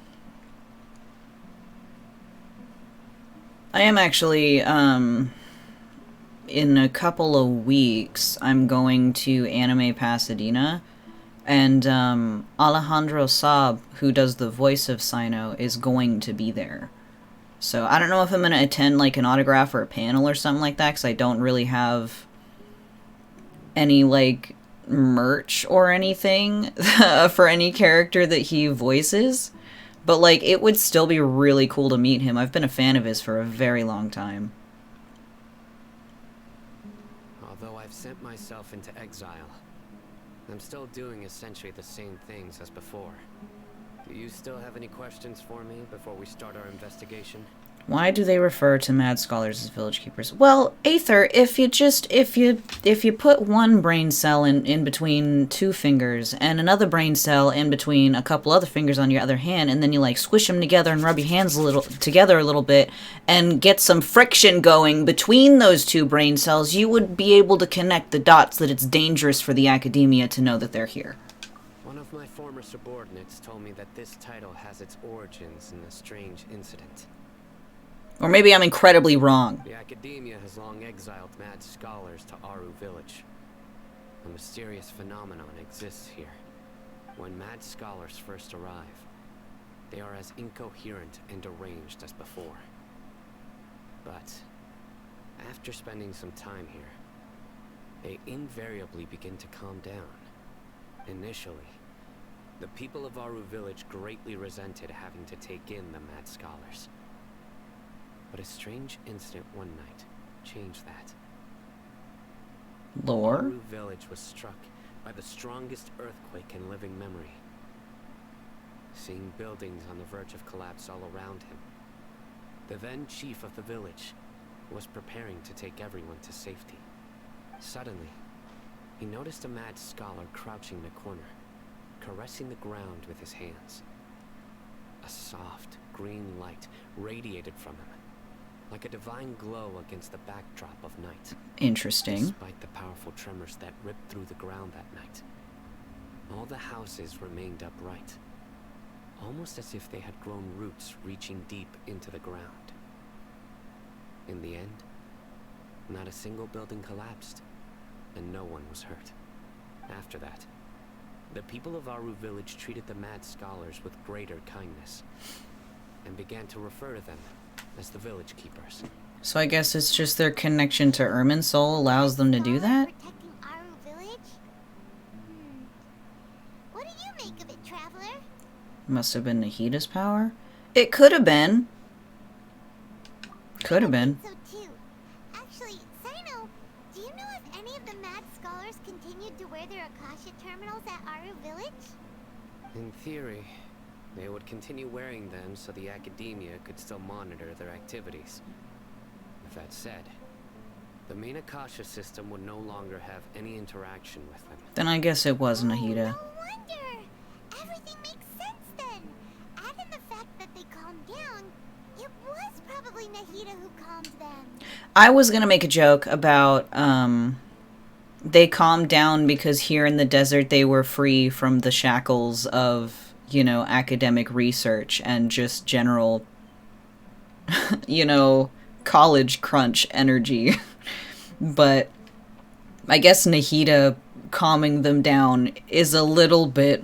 I am actually, in a couple of weeks, I'm going to Anime Pasadena, and Alejandro Saab, who does the voice of Sino, is going to be there. So I don't know if I'm going to attend like an autograph or a panel or something like that, because I don't really have any like merch or anything for any character that he voices. But like it would still be really cool to meet him. I've been a fan of his for a very long time. Although I've sent myself into exile, I'm still doing essentially the same things as before. Do you still have any questions for me before we start our investigation? Why do they refer to mad scholars as village keepers? Well, Aether, if you put one brain cell in between two fingers and another brain cell in between a couple other fingers on your other hand, and then you like squish them together and rub your hands together a little bit and get some friction going between those two brain cells, you would be able to connect the dots that it's dangerous for the academia to know that they're here. One of my former subordinates told me that this title has its origins in a strange incident. Or maybe I'm incredibly wrong. The academia has long exiled mad scholars to Aru village. And mysterious phenomenon exists here. When mad scholars first arrive, they are as incoherent and deranged as before. But after spending some time here, they invariably begin to calm down. Initially, the people of Aru village greatly resented having to take in the mad scholars. But a strange incident one night changed that. Lore? Aru village was struck by the strongest earthquake in living memory. Seeing buildings on the verge of collapse all around him, the then chief of the village was preparing to take everyone to safety. Suddenly, he noticed a mad scholar crouching in a corner, caressing the ground with his hands. A soft, green light radiated from him, like a divine glow against the backdrop of night. Interesting. Despite the powerful tremors that ripped through the ground that night, all the houses remained upright, almost as if they had grown roots reaching deep into the ground. In the end, not a single building collapsed, and no one was hurt. After that, the people of Aru village treated the mad scholars with greater kindness, and began to refer to them as the village keepers. So I guess it's just their connection to Irminsul allows them to do that? Protecting Aru village? What do you make of it, traveler? Must have been Nahida's power? It could have been. Could have been. So too. Actually, Sino, do you know if any of the mad scholars continued to wear their Akasha terminals at Aru village? In theory, they would continue wearing them so the academia could still monitor their activities. With that said, the main Akasha system would no longer have any interaction with them. Then I guess it was Nahida. No wonder! Everything makes sense then! Add in the fact that they calmed down, it was probably Nahida who calmed them. I was gonna make a joke about, they calmed down because here in the desert they were free from the shackles of, you know, academic research and just general, you know, college crunch energy. But I guess Nahida calming them down is a little bit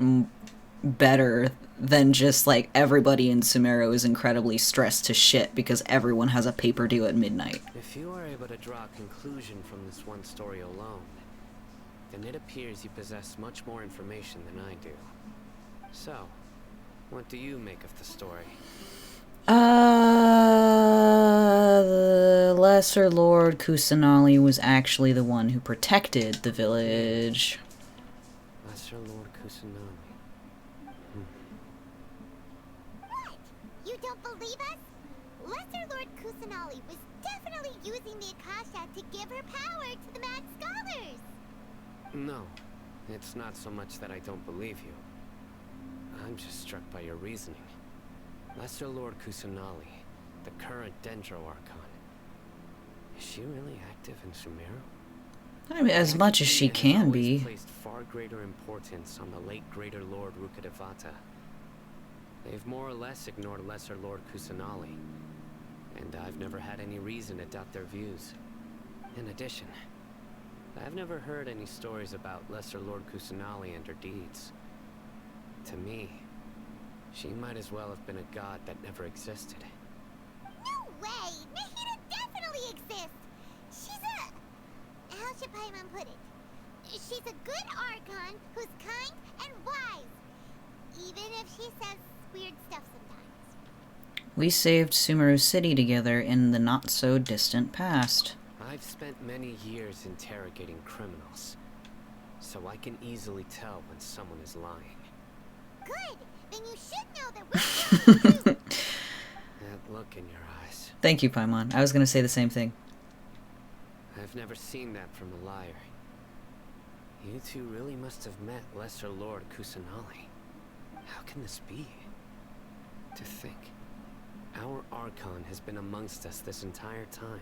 better than just like everybody in Sumeru is incredibly stressed to shit because everyone has a paper due at midnight. If you are able to draw a conclusion from this one story alone, then it appears you possess much more information than I do. So, what do you make of the story? The Lesser Lord Kusanali was actually the one who protected the village. Lesser Lord Kusanami. What? You don't believe us? Lesser Lord Kusanali was definitely using the Akasha to give her power to the mad scholars! No, it's not so much that I don't believe you. I'm just struck by your reasoning. Lesser Lord Kusanali, the current Dendro Archon. Is she really active in Sumeru? I mean, as much as she can be. Placed far greater importance on the late Greater Lord Rukkhadevata. They've more or less ignored Lesser Lord Kusanali, and I've never had any reason to doubt their views. In addition, I've never heard any stories about Lesser Lord Kusanali and her deeds. To me, she might as well have been a god that never existed. No way! Nahida definitely exists! She's a... how should Paimon put it? She's a good Archon who's kind and wise. Even if she says weird stuff sometimes. We saved Sumeru City together in the not-so-distant past. I've spent many years interrogating criminals, so I can easily tell when someone is lying. Good! Then you should know that we're telling the truth. That look in your eyes. Thank you, Paimon. I was gonna say the same thing. I've never seen that from a liar. You two really must have met Lesser Lord Kusanali. How can this be? To think, our Archon has been amongst us this entire time.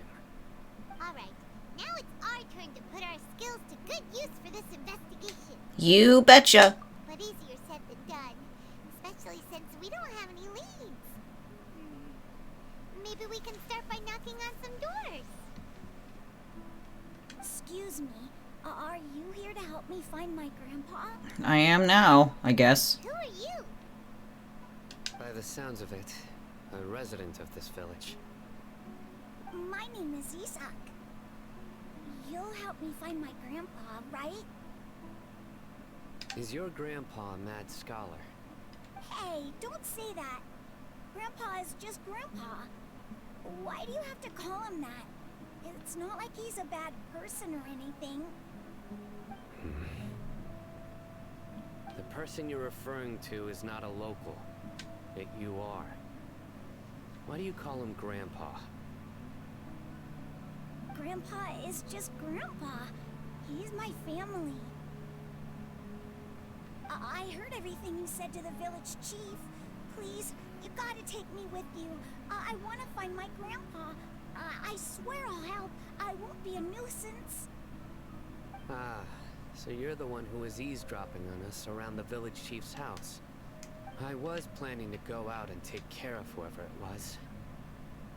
Alright, now it's our turn to put our skills to good use for this investigation. You betcha! But easier said than done, especially since we don't have any leads. Maybe we can start by knocking on some doors. Excuse me, are you here to help me find my grandpa? I am now, I guess. Who are you? By the sounds of it, a resident of this village. My name is Isak. You'll help me find my grandpa, right? Is your grandpa a mad scholar? Hey, don't say that. Grandpa is just Grandpa. Why do you have to call him that? It's not like he's a bad person or anything. The person you're referring to is not a local. Yet you are. Why do you call him Grandpa? Grandpa is just Grandpa. He's my family. I heard everything you said to the village chief. Please, you gotta take me with you. I want to find my grandpa. I swear I'll help. I won't be a nuisance. Ah, so you're the one who was eavesdropping on us around the village chief's house. I was planning to go out and take care of whoever it was.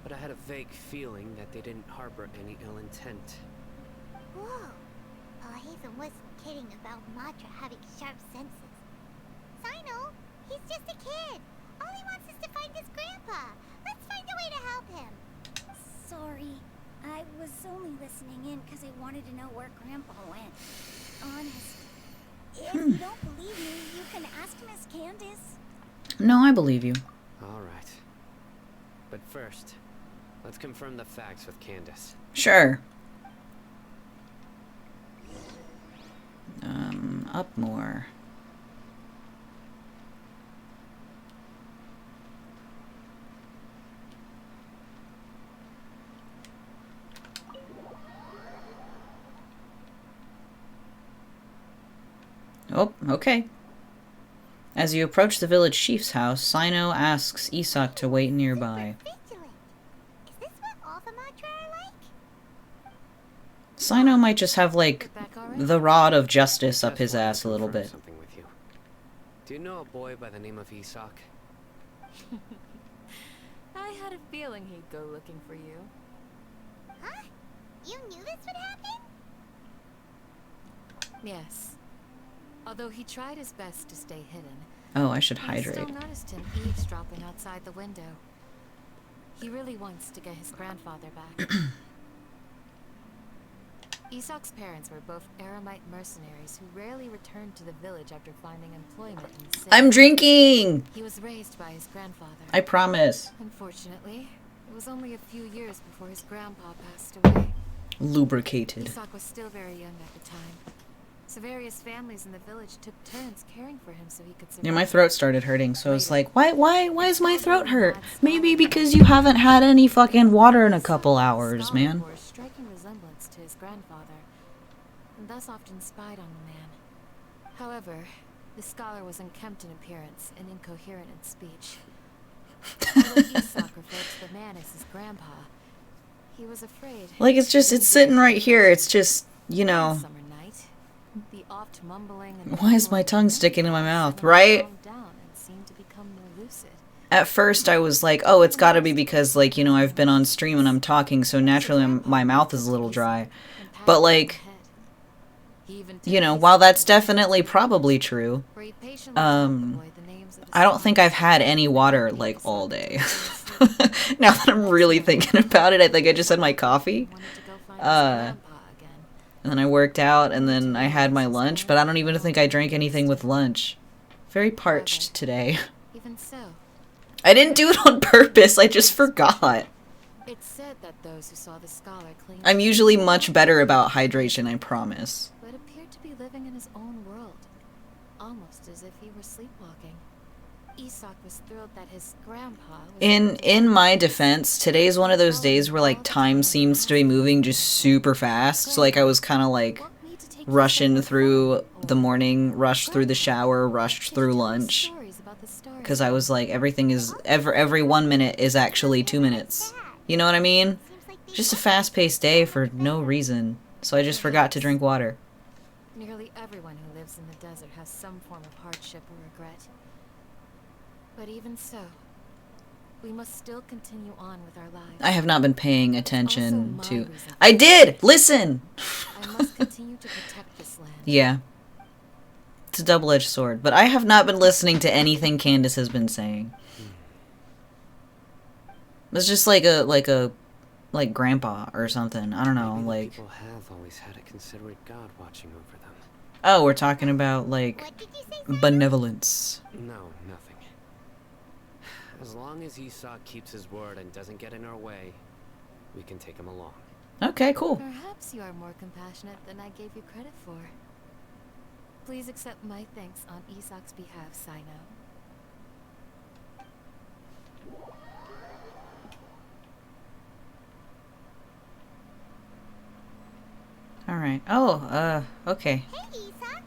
But I had a vague feeling that they didn't harbor any ill intent. Whoa. Hazen wasn't kidding about Matra having sharp senses. Sino, he's just a kid. All he wants is to find his grandpa. Let's find a way to help him. Sorry. I was only listening in because I wanted to know where Grandpa went. Honest. If you don't believe me, you can ask Miss Candace. No, I believe you. All right. But first, let's confirm the facts with Candace. Sure. Up more. Oh, okay. As you approach the village chief's house, Sino asks Isak to wait nearby. Is this what all the Matra are like? Sino might just have, like, the rod of justice up his ass a little bit. Something with you. Do you know a boy by the name of Isak? I had a feeling he'd go looking for you. Huh? You knew this would happen? Yes. Although he tried his best to stay hidden. Oh, I should I hydrate. still noticed him eavesdropping outside the window. He really wants to get his grandfather back. Isak's parents were both Aramite mercenaries who rarely returned to the village after finding employment in the city. I'm drinking! He was raised by his grandfather. I promise. Unfortunately, it was only a few years before his grandpa passed away. Lubricated. Isak was still very young at the time. So various families in the village took turns caring for him so he could survive. Yeah, my throat started hurting, so I was like, why is my throat hurt? Maybe because you haven't had any fucking water in a couple hours, man. Bore a striking resemblance to his grandfather, and thus often spied on the man. However, the scholar was unkempt in appearance and incoherent in speech. Although Isak referred to the man as his grandpa, he was afraid. Like, it's sitting right here, it's just, you know. Summer night, the oft mumbling and Why is my tongue sticking in my mouth, right? down and seemed to become more lucid. At first I was like, oh, it's gotta be because, like, you know, I've been on stream and I'm talking, so naturally my mouth is a little dry. But, like, you know, while that's definitely probably true, I don't think I've had any water, like, all day. Now that I'm really thinking about it, I think I just had my coffee. And then I worked out, and then I had my lunch, but I don't even think I drank anything with lunch. Very parched today. Even so, I didn't do it on purpose, I just forgot. it's said that those who saw the scholar clean I'm usually much better about hydration, I promise. but appeared to be living in his own world, almost as if he were sleepwalking. Isak was thrilled that his grandpa was In my defense, today's one of those days where, like, time seems to be moving just super fast. So, like, I was kind of, like, rushing through the morning, rushed through the shower, rushed through lunch. stories about the stars. Because I was like, everything is, every 1 minute is actually 2 minutes. You know what I mean? Just a fast-paced day for no reason. So I just forgot to drink water. Nearly everyone who lives in the desert has some form of hardship or regret. But even so, we must still continue on with our lives. I have not been paying attention to... I did! Listen! I must continue to protect this land. Yeah. It's a double-edged sword. But I have not been listening to anything Candace has been saying. It's just like grandpa or something. I don't know, Maybe the like... people have always had a considerate God watching over them. Oh, we're talking about, like, What did you say, Sarah? benevolence. No, nothing. As long as Esau keeps his word and doesn't get in our way, we can take him along. Okay, cool. Perhaps you are more compassionate than I gave you credit for. Please accept my thanks on Isak's behalf, Sino. Alright. Oh, okay. Hey, Isak.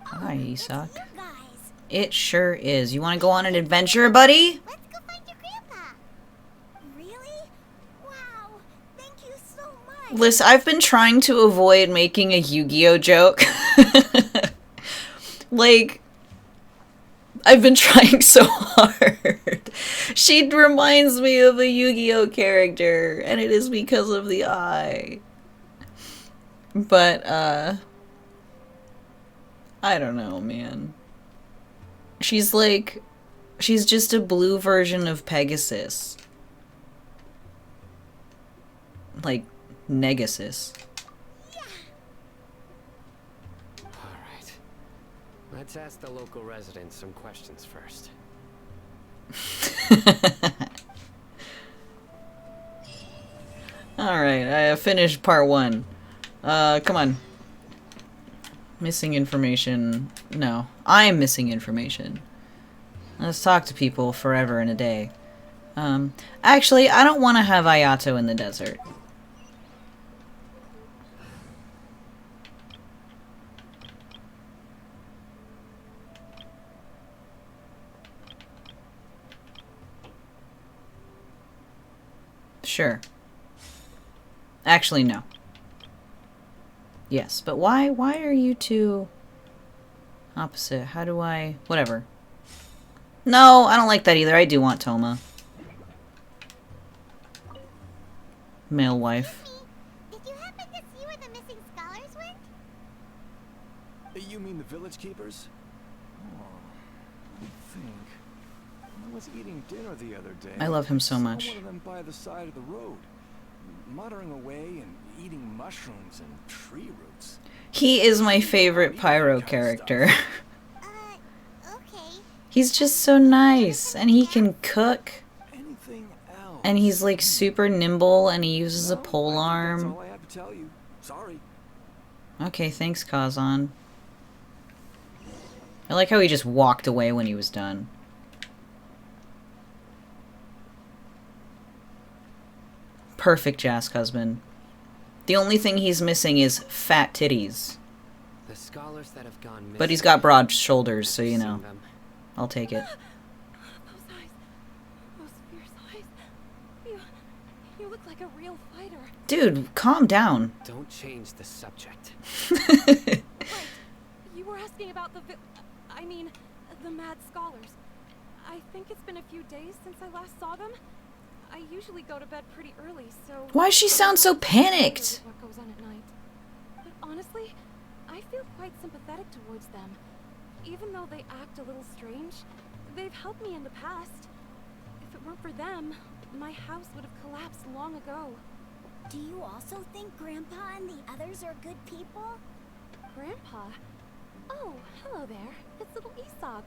Hi, Isak. It's you guys. It sure is. You want to go on an adventure, buddy? Let's go find your grandpa. Really? Wow. Thank you so much. Listen, I've been trying to avoid making a Yu-Gi-Oh joke. Like, I've been trying so hard. She reminds me of a Yu-Gi-Oh character, and it is because of the eye. But, I don't know, man. She's like, she's just a blue version of Pegasus. Like, Negasus. Alright. Let's ask the local residents some questions first. Alright, I finished part 1. Come on. Missing information. No, I'm missing information. Let's talk to people forever and a day. Actually, I don't want to have Ayato in the desert. Sure. Actually, no. Yes, but why are you two opposite? How do I... Whatever. No, I don't like that either. I do want Toma. Male wife. Did you happen to see where the missing scholars went? You mean the village keepers? Oh, I think. I was eating dinner the other day. I love him so Saw much. one of them by the side of the road, muttering away and eating mushrooms and tree roots. He is my favorite Pyro character. Okay. He's just so nice, and he can cook, Anything else? and he's like super nimble, and he uses a No, pole I think arm. that's all I have to tell you. Sorry. Okay, thanks, Kazan. I like how he just walked away when he was done. Perfect Jask husband. The only thing he's missing is fat titties. The scholars that have gone missing. But he's got broad shoulders, so you Seen know. them. I'll take it. Those eyes. Those fierce eyes. You look like a real fighter. Dude, calm down. Don't change the subject. Right. You were asking about the the mad scholars. I think it's been a few days since I last saw them. I usually go to bed pretty early, so... Why does she sound so panicked? What goes on at night. But honestly, I feel quite sympathetic towards them. Even though they act a little strange, they've helped me in the past. If it weren't for them, my house would have collapsed long ago. Do you also think Grandpa and the others are good people? Grandpa? Oh, hello there. It's little Isak.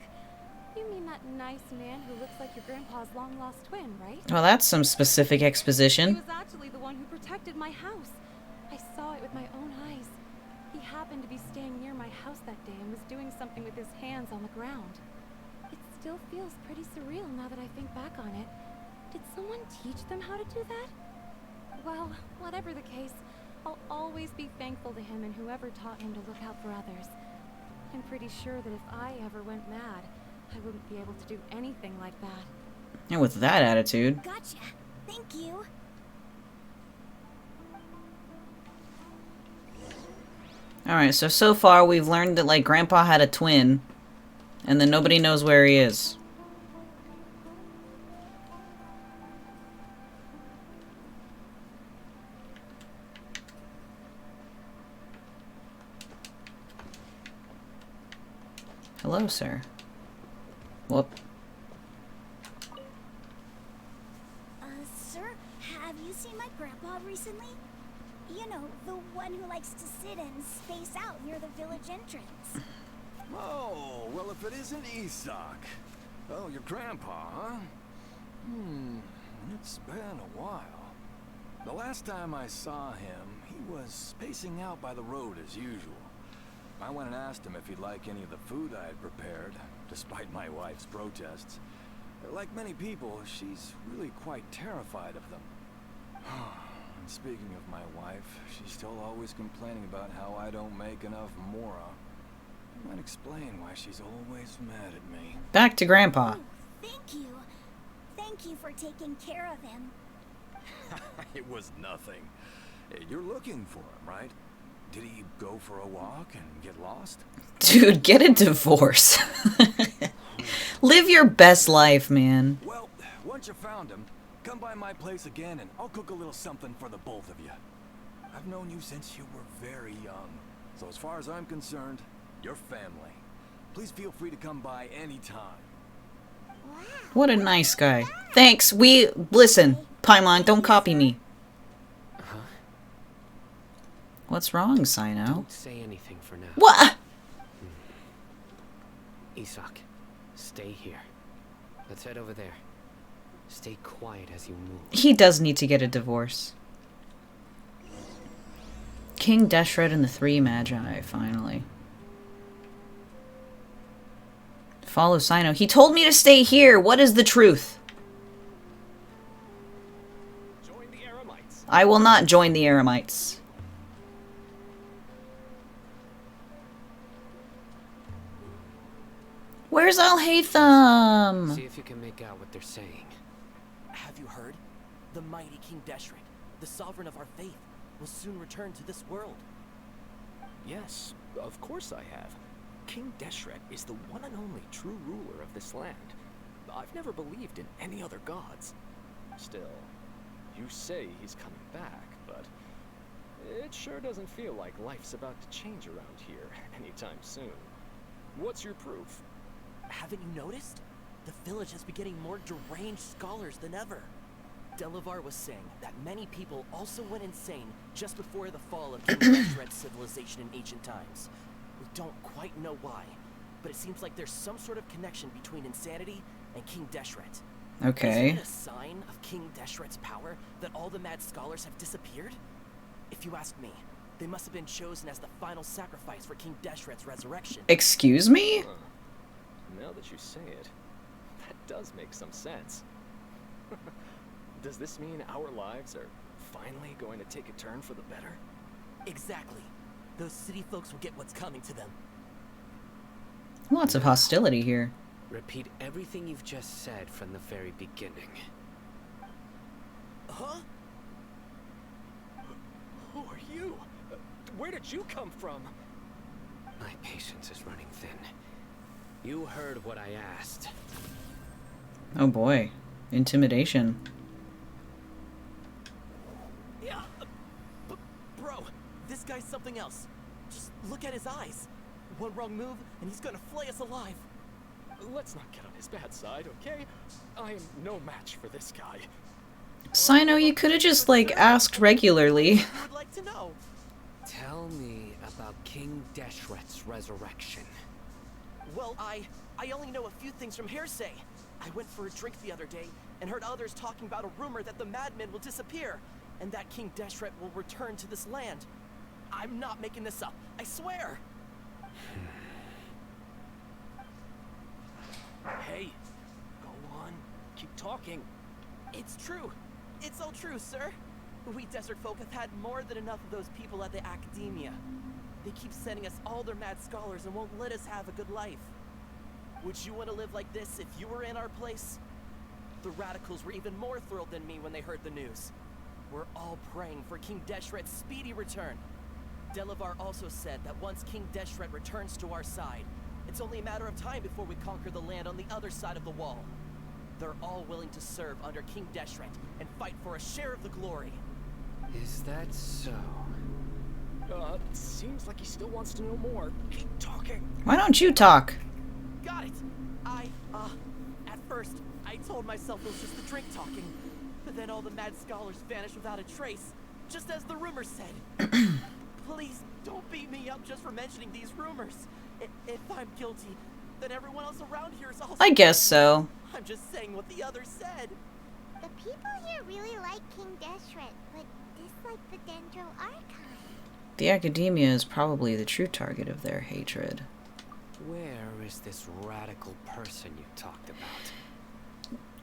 You mean that nice man who looks like your grandpa's long-lost twin, right? Well, that's some specific He exposition. was actually the one who protected my house. I saw it with my own eyes. He happened to be staying near my house that day and was doing something with his hands on the ground. It still feels pretty surreal now that I think back on it. Did someone teach them how to do that? Well, whatever the case, I'll always be thankful to him and whoever taught him to look out for others. I'm pretty sure that if I ever went mad, I wouldn't be able to do anything like that. And with that attitude. Gotcha. Thank you. Alright, so far we've learned that, like, Grandpa had a twin, and then nobody knows where he is. Hello, sir. Whoop. Sir, have you seen my grandpa recently? You know, the one who likes to sit and space out near the village entrance. Oh, well, if it isn't Isak. Oh, your grandpa, huh? It's been a while. The last time I saw him, he was spacing out by the road as usual. I went and asked him if he'd like any of the food I had prepared, despite my wife's protests. Like many people, she's really quite terrified of them. And speaking of my wife, she's still always complaining about how I don't make enough mora. Might explain why she's always mad at me. Back to Grandpa. Oh, thank you. Thank you for taking care of him. It was nothing. You're looking for him, right? Did he go for a walk and get lost? Dude, get a divorce. Live your best life, man. Well, once you found him, come by my place again and I'll cook a little something for the both of you. I've known you since you were very young. So as far as I'm concerned, you're family. Please feel free to come by anytime. Wow. What a nice guy. Thanks. Listen, Paimon, don't copy me. Huh? What's wrong, Sino? Don't say anything for now. What? Isak, stay here. Let's head over there. Stay quiet as you move. He does need to get a divorce. King Deshret and the Three Magi, finally. Follow Sino. He told me to stay here. What is the truth? Join the Eremites. I will not join the Eremites. Where's Al-Haytham? See if you can make out what they're saying. Have you heard? The mighty King Deshret, the sovereign of our faith, will soon return to this world. Yes, of course I have. King Deshret is the one and only true ruler of this land. I've never believed in any other gods. Still, you say he's coming back, but it sure doesn't feel like life's about to change around here anytime soon. What's your proof? Haven't you noticed? The village has been getting more deranged scholars than ever. Delavar was saying that many people also went insane just before the fall of King Deshret's civilization in ancient times. We don't quite know why, but it seems like there's some sort of connection between insanity and King Deshret. Okay. Isn't it a sign of King Deshret's power that all the mad scholars have disappeared? If you ask me, they must have been chosen as the final sacrifice for King Deshret's resurrection. Excuse me? Now that you say it, that does make some sense. Does this mean our lives are finally going to take a turn for the better? Exactly. Those city folks will get what's coming to them. Lots of hostility here. Repeat everything you've just said from the very beginning. Huh? Who are you? Where did you come from? My patience is running thin. You heard what I asked. Oh boy. Intimidation. Yeah, bro, this guy's something else. Just look at his eyes. One wrong move, and he's gonna flay us alive. Let's not get on his bad side, okay? I am no match for this guy. Sino, you could have just, like, asked regularly. Who would like to know? Tell me about King Deshret's resurrection. Well, I only know a few things from hearsay. I went for a drink the other day and heard others talking about a rumor that the madmen will disappear and that King Deshret will return to this land. I'm not making this up, I swear. Hey, go on. Keep talking. It's true. It's all true, sir. We desert folk have had more than enough of those people at the academia. They keep sending us all their mad scholars and won't let us have a good life. Would you want to live like this if you were in our place? The radicals were even more thrilled than me when they heard the news. We're all praying for King Deshret's speedy return. Delavar also said that once King Deshret returns to our side, it's only a matter of time before we conquer the land on the other side of the wall. They're all willing to serve under King Deshret and fight for a share of the glory. Is that so? Seems like he still wants to know more. Keep talking. Why don't you talk? Told myself it was just the drink talking, but then all the mad scholars vanished without a trace, just as the rumors said. Please don't beat me up just for mentioning these rumors. If I'm guilty, then everyone else around here is also... I guess so. I'm just saying what the others said. The people here really like King Deshret, but dislike the Dendro Archon. The Academia is probably the true target of their hatred. Where is this radical person you talked about?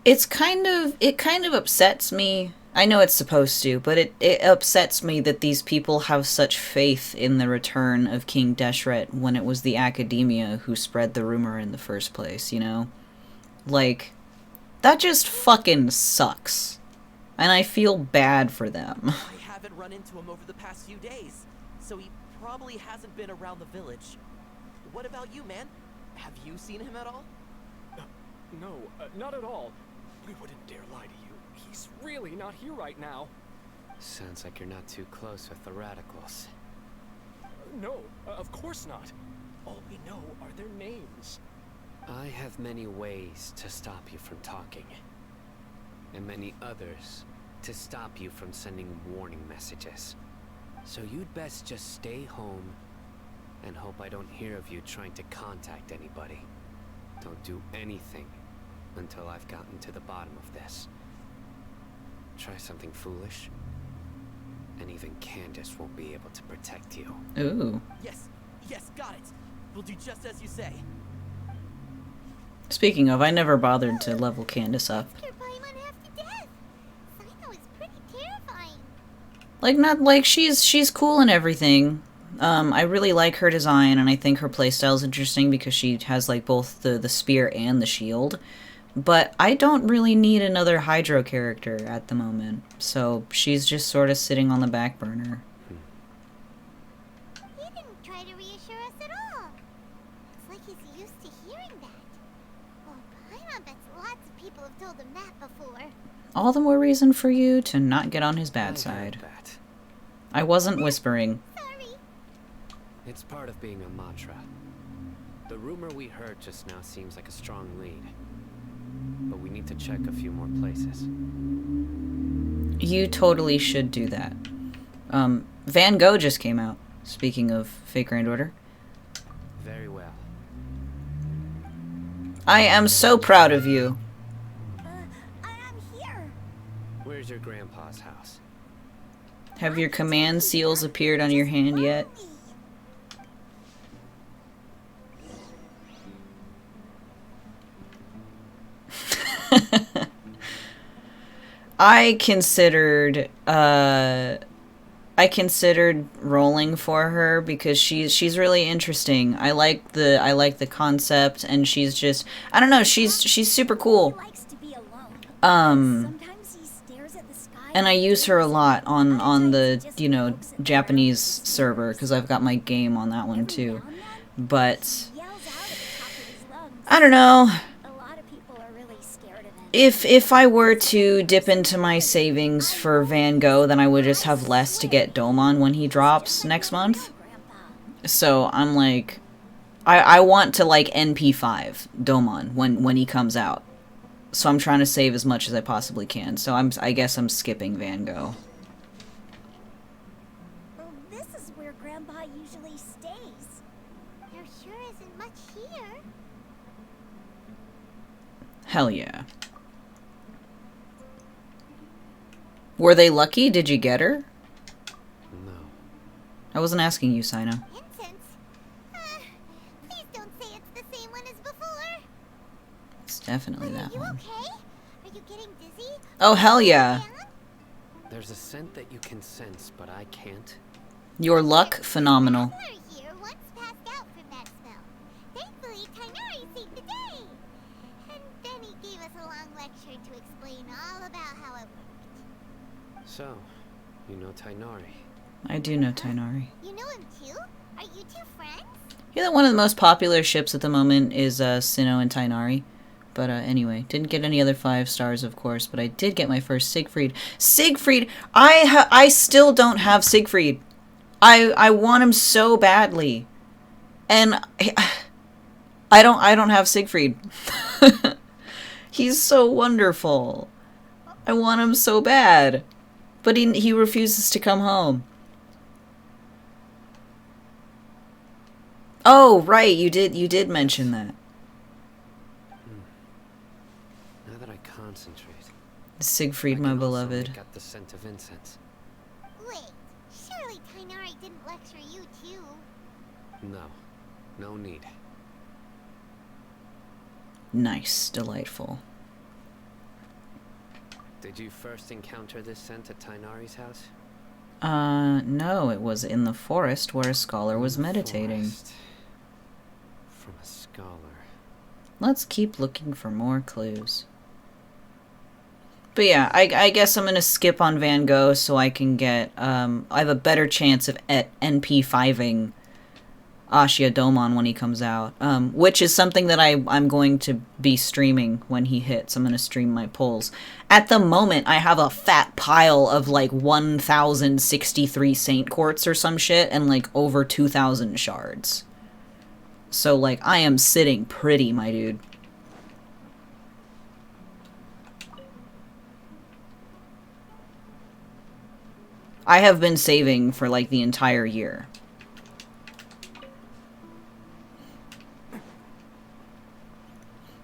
It kind of upsets me. I know it's supposed to, but it upsets me that these people have such faith in the return of King Deshret when it was the Academia who spread the rumor in the first place, you know? Like, that just fucking sucks. And I feel bad for them. I haven't run into him over the past few days, so he probably hasn't been around the village. What about you, man? Have you seen him at all? No, not at all. We wouldn't dare lie to you. He's really not here right now. Sounds like you're not too close with the radicals. No, of course not. All we know are their names. I have many ways to stop you from talking. And many others to stop you from sending warning messages. So you'd best just stay home and hope I don't hear of you trying to contact anybody. Don't do anything until I've gotten to the bottom of this. Try something foolish, and even Candace won't be able to protect you. Ooh. Yes, got it. We'll do just as you say. Speaking of, I never bothered to level Candace up. Like, not like she's cool and everything. I really like her design, and I think her playstyle is interesting because she has like both the spear and the shield. But I don't really need another Hydro character at the moment, so she's just sort of sitting on the back burner. He didn't try to reassure us at all. It's like he's used to hearing that. Well, Paimon bets lots of people have told him that before. All the more reason for you to not get on his bad side. I wasn't whispering. Sorry. It's part of being a mantra. The rumor we heard just now seems like a strong lead. But we need to check a few more places. You totally should do that. Van Gogh just came out. Speaking of Fake Grand Order. Very well. I am so proud of you. I'm here. Where's your grandpa's house? Have your command seals appeared on your hand yet? I considered rolling for her because she's really interesting. I like the concept, and she's just, I don't know, she's super cool. And I use her a lot on the, you know, Japanese server because I've got my game on that one too. But I don't know. If I were to dip into my savings for Van Gogh, then I would just have less to get Domon when he drops next month. So I'm like, I want to like NP5 Domon when he comes out. So I'm trying to save as much as I possibly can. So I guess I'm skipping Van Gogh. Well, this is where Grandpa usually stays. There sure isn't much here. Hell yeah. Were they lucky? Did you get her? No. I wasn't asking you, Sino. Incense? Please don't say it's the same one as before. It's definitely that Are you one. okay? Are you getting dizzy? Oh, hell yeah. There's a scent that you can sense, but I can't. Your luck, phenomenal. Traveler here once passed out from that smell. Thankfully, Tainari saved the day. And then he gave us a long lecture to explain all about how it worked. So, you know Tainari. I do know Tainari. You know him too? Are you two friends? Yeah, that one of the most popular ships at the moment is Sinnoh and Tainari. But anyway, didn't get any other 5 stars, of course, but I did get my first Siegfried. Siegfried! I still don't have Siegfried. I want him so badly. And I don't have Siegfried. He's so wonderful. I want him so bad. But he refuses to come home. Oh, right, you did mention that. Now that I concentrate, Siegfried, I my can also beloved. make out the scent of incense. Wait, surely Tainari didn't lecture you too. No, no need. Nice, delightful. Did you first encounter this scent at Tainari's house? No, it was in the forest where a scholar was meditating. Forest. From a scholar. Let's keep looking for more clues. But yeah, I guess I'm gonna skip on Van Gogh so I can get, I have a better chance of NP5ing Ashia Domon when he comes out. Which is something that I'm going to be streaming when he hits. I'm gonna stream my pulls. At the moment, I have a fat pile of like 1,063 Saint Quartz or some shit and like over 2,000 shards. So like, I am sitting pretty, my dude. I have been saving for like the entire year.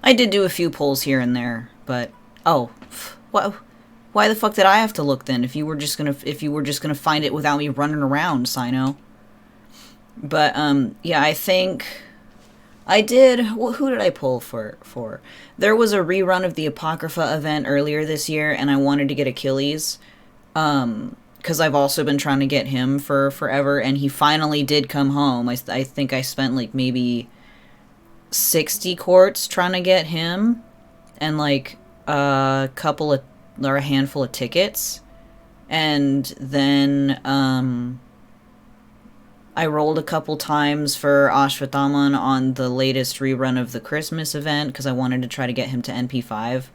I did do a few pulls here and there, but oh, why the fuck did I have to look then? If you were just gonna find it without me running around, Sino. But yeah, I think I did. Well, who did I pull for? There was a rerun of the Apocrypha event earlier this year, and I wanted to get Achilles. Because I've also been trying to get him for forever, and he finally did come home. I think I spent like maybe 60 quartz trying to get him, and like a couple of, or a handful of tickets. And then I rolled a couple times for Ashwathaman on the latest rerun of the Christmas event, because I wanted to try to get him to NP5.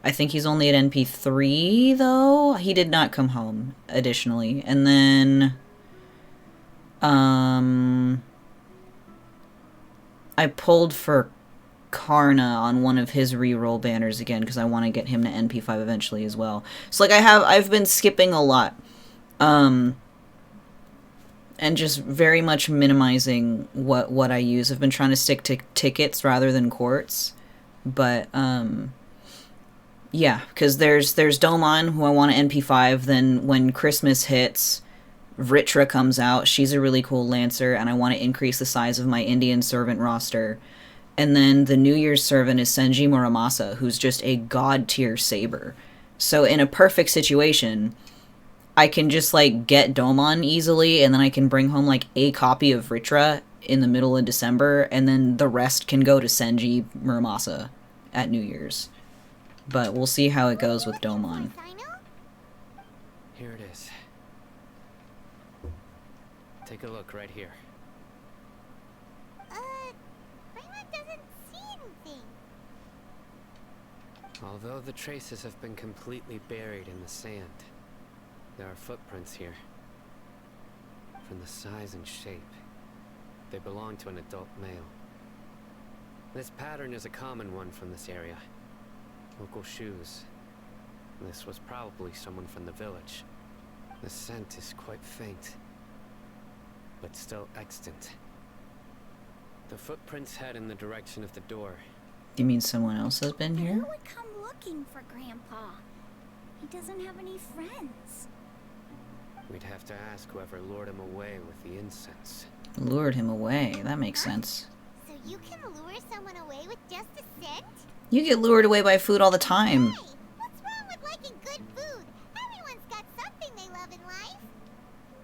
I think he's only at NP3, though. He did not come home, additionally. And then I pulled for Karna on one of his reroll banners again, because I want to get him to NP5 eventually as well. So, like, I've been skipping a lot. And just very much minimizing what I use. I've been trying to stick to tickets rather than quartz. But, yeah, because there's Domon, who I want to NP5, then when Christmas hits, Vritra comes out. She's a really cool Lancer, and I want to increase the size of my Indian servant roster. And then the New Year's servant is Senji Muramasa, who's just a god-tier saber. So in a perfect situation, I can just, like, get Domon easily, and then I can bring home, like, a copy of Vritra in the middle of December, and then the rest can go to Senji Muramasa at New Year's. But we'll see how it goes with Domon. Here it is. Take a look right here. Paimon doesn't see anything. Although the traces have been completely buried in the sand, there are footprints here. From the size and shape, they belong to an adult male. This pattern is a common one from this area. Local shoes. This was probably someone from the village. The scent is quite faint, but still extant. The footprints head in the direction of the door. You mean someone else has been here? Who would come looking for Grandpa? He doesn't have any friends. We'd have to ask whoever lured him away with the incense. Lured him away. That makes sense. So you can lure someone away with just a scent? You get lured away by food all the time. Hey, what's wrong with liking good food? Everyone's got something they love in life.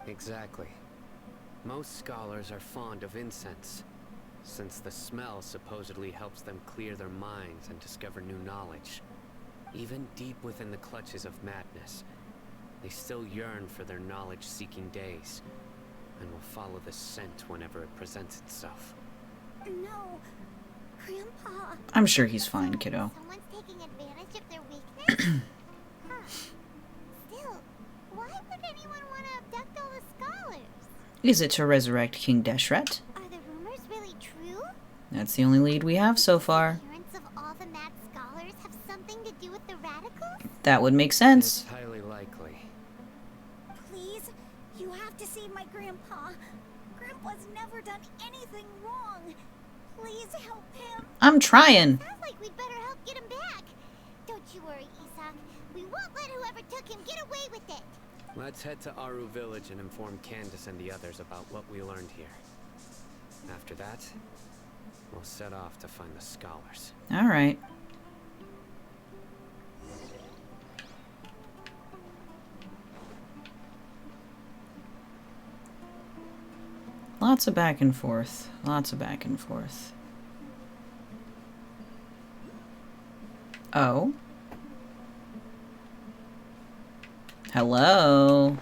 Exactly. Most scholars are fond of incense, since the smell supposedly helps them clear their minds and discover new knowledge. Even deep within the clutches of madness, they still yearn for their knowledge-seeking days, and will follow the scent whenever it presents itself. No, Grandpa. I'm sure he's fine, kiddo. Someone's taking advantage of their weakness? Huh. Still, why would anyone want to abduct all the scholars? Is it to resurrect King Deshret? Are the rumors really true? That's the only lead we have so far. Parents of all the mad scholars have something to do with the radicals? That would make sense. It's highly likely. Please, you have to save my grandpa. Grandpa's never done anything wrong. Please help him. I'm trying. Sounds like we'd better help get him back. Don't you worry, Isak. We won't let whoever took him get away with it. Let's head to Aru Village and inform Candace and the others about what we learned here. After that, we'll set off to find the scholars. All right. Lots of back and forth. Lots of back and forth. Oh. Hello.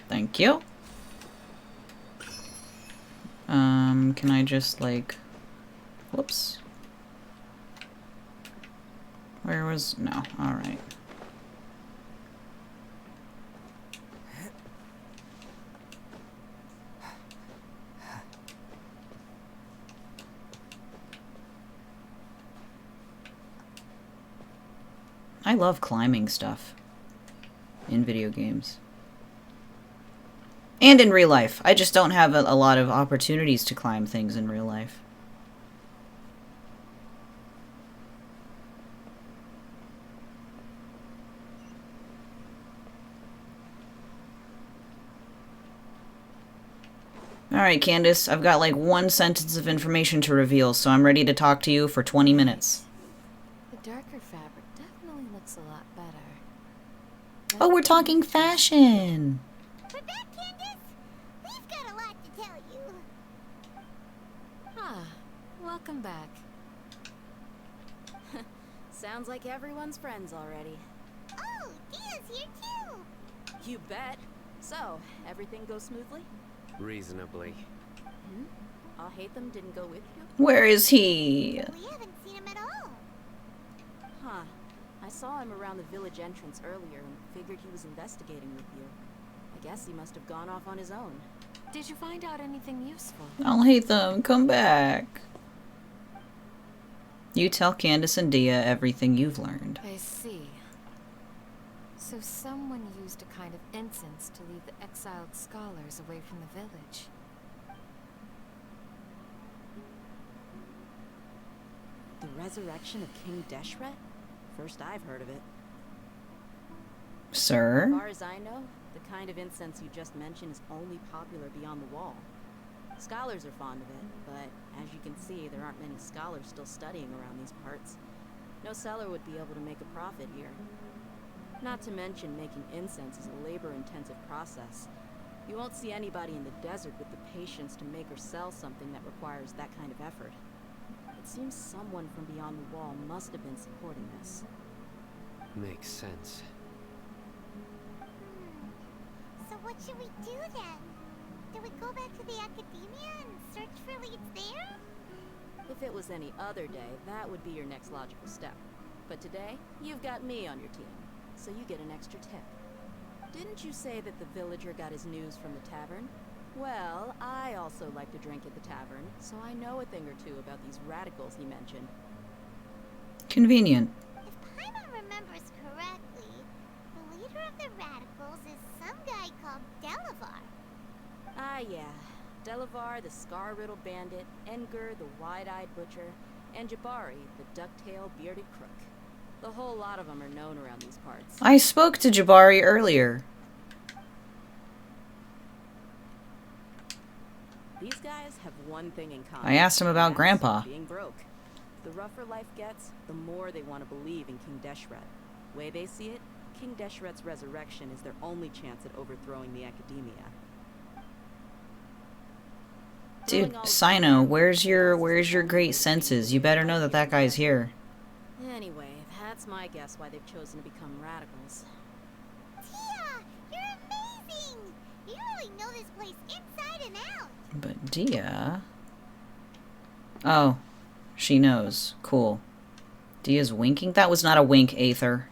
Thank you. Can I just like... Whoops. Where was... No, alright. I love climbing stuff in video games. And in real life. I just don't have a lot of opportunities to climb things in real life. Alright, Candace, I've got like one sentence of information to reveal, so I'm ready to talk to you for 20 minutes. The darker fabric definitely looks a lot better. Oh, we're talking fashion! We're back, Candace! We've got a lot to tell you. Ah, welcome back. Sounds like everyone's friends already. Oh, Dia's here too! You bet. So, everything goes smoothly? Reasonably. I'll hate them didn't go with you? Where is he? We haven't seen him at all. Huh. I saw him around the village entrance earlier and figured he was investigating with you. I guess he must have gone off on his own. Did you find out anything useful? I'll hate them. Come back. You tell Candace and Dia everything you've learned. I see. So someone used a kind of incense to lead the exiled scholars away from the village. The resurrection of King Deshret? First I've heard of it. Sir? As far as I know, the kind of incense you just mentioned is only popular beyond the wall. Scholars are fond of it, but as you can see, there aren't many scholars still studying around these parts. No seller would be able to make a profit here. Not to mention, making incense is a labor-intensive process. You won't see anybody in the desert with the patience to make or sell something that requires that kind of effort. It seems someone from beyond the wall must have been supporting this. Makes sense. So what should we do then? Do we go back to the academia and search for leads there? If it was any other day, that would be your next logical step. But today, you've got me on your team. So you get an extra tip. Didn't you say that the villager got his news from the tavern? Well, I also like to drink at the tavern, so I know a thing or two about these radicals he mentioned. Convenient. If Paimon remembers correctly, the leader of the radicals is some guy called Delavar. Ah, yeah. Delavar, the scar-riddled bandit, Engur, the wide-eyed butcher, and Jabari, the duck-tailed bearded crook. The whole lot of them are known around these parts. I spoke to Jabari earlier. These guys have one thing in common. I asked him about That's Grandpa. being broke. The rougher life gets, the more they want to believe in King Deshret. Way they see it, King Deshret's resurrection is their only chance at overthrowing the academia. Dude, Sino, where's your great senses? You better know that that guy's here. Anyway, that's my guess why they've chosen to become radicals. Tia, you're amazing! You really know this place inside and out. But Dia... Oh, she knows. Cool. Dia's winking? That was not a wink, Aether.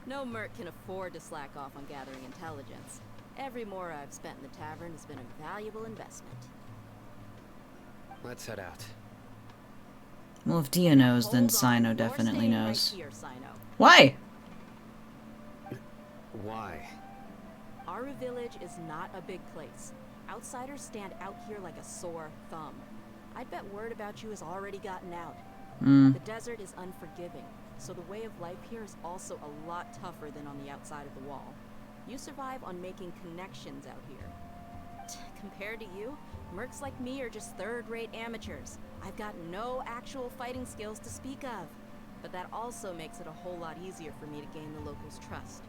No merc can afford to slack off on gathering intelligence. Every more I've spent in the tavern has been a valuable investment. Let's head out. Well, if Dia knows, then Hold on, Sino you're definitely staying knows. Right here, Sino. Why? Why? Aru Village is not a big place. Outsiders stand out here like a sore thumb. I'd bet word about you has already gotten out. The desert is unforgiving, so the way of life here is also a lot tougher than on the outside of the wall. You survive on making connections out here. Compared to you, mercs like me are just third-rate amateurs. I've got no actual fighting skills to speak of, but that also makes it a whole lot easier for me to gain the locals' trust.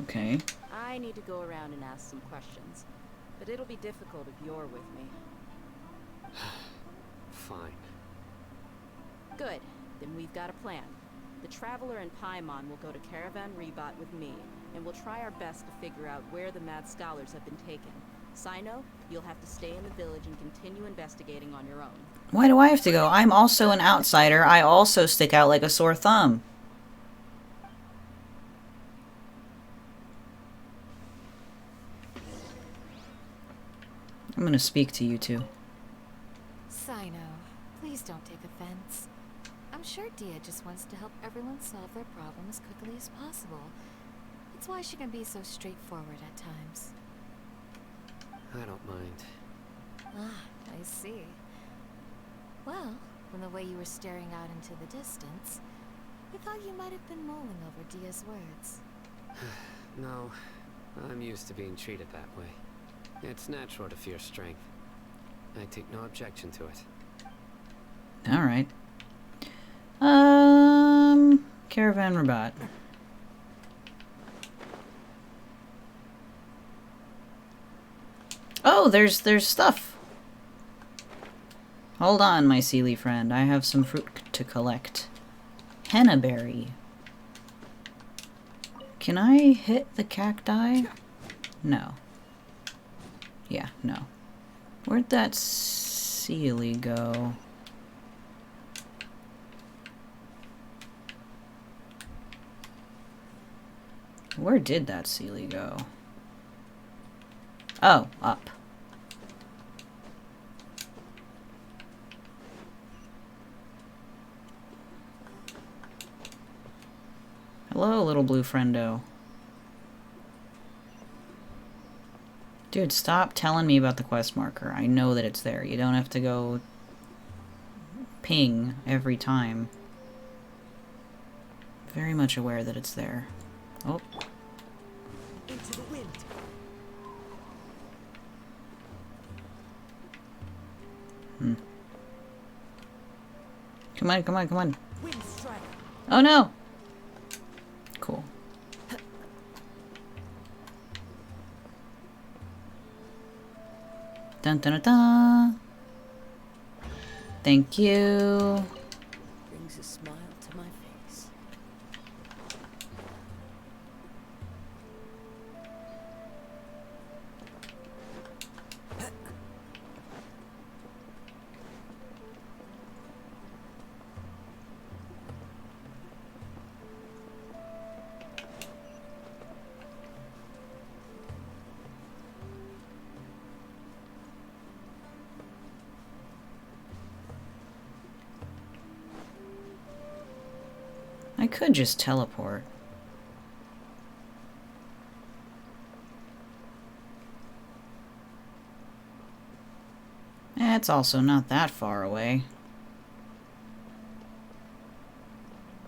Okay. I need to go around and ask some questions, but it'll be difficult if you're with me. Fine. Good. Then we've got a plan. The Traveler and Paimon will go to Caravan Rebot with me, and we'll try our best to figure out where the Mad Scholars have been taken. Sino, you'll have to stay in the village and continue investigating on your own. Why do I have to go? I'm also an outsider. I also stick out like a sore thumb. I'm gonna speak to you two. Sino, please don't take offense. I'm sure Dia just wants to help everyone solve their problem as quickly as possible. That's why she can be so straightforward at times. I don't mind. Ah, I see. Well, from the way you were staring out into the distance, I thought you might have been mulling over Dia's words. No, I'm used to being treated that way. It's natural to fear strength. I take no objection to it. Alright. Caravan Rabat. Oh, there's stuff. Hold on, my Sealy friend. I have some fruit to collect. Henna berry. Can I hit the cacti? No. Yeah, no. Where'd that Sealy go? Where did that Sealy go? Oh, up. Hello, little blue friendo. Dude, stop telling me about the quest marker. I know that it's there. You don't have to go ping every time. Very much aware that it's there. Oh. Into the wind. Come on, come on, come on. Wind strike. Oh no! Cool. Dun dun dun dun. Thank you. Brings a smile to my face. I could just teleport. It's also not that far away.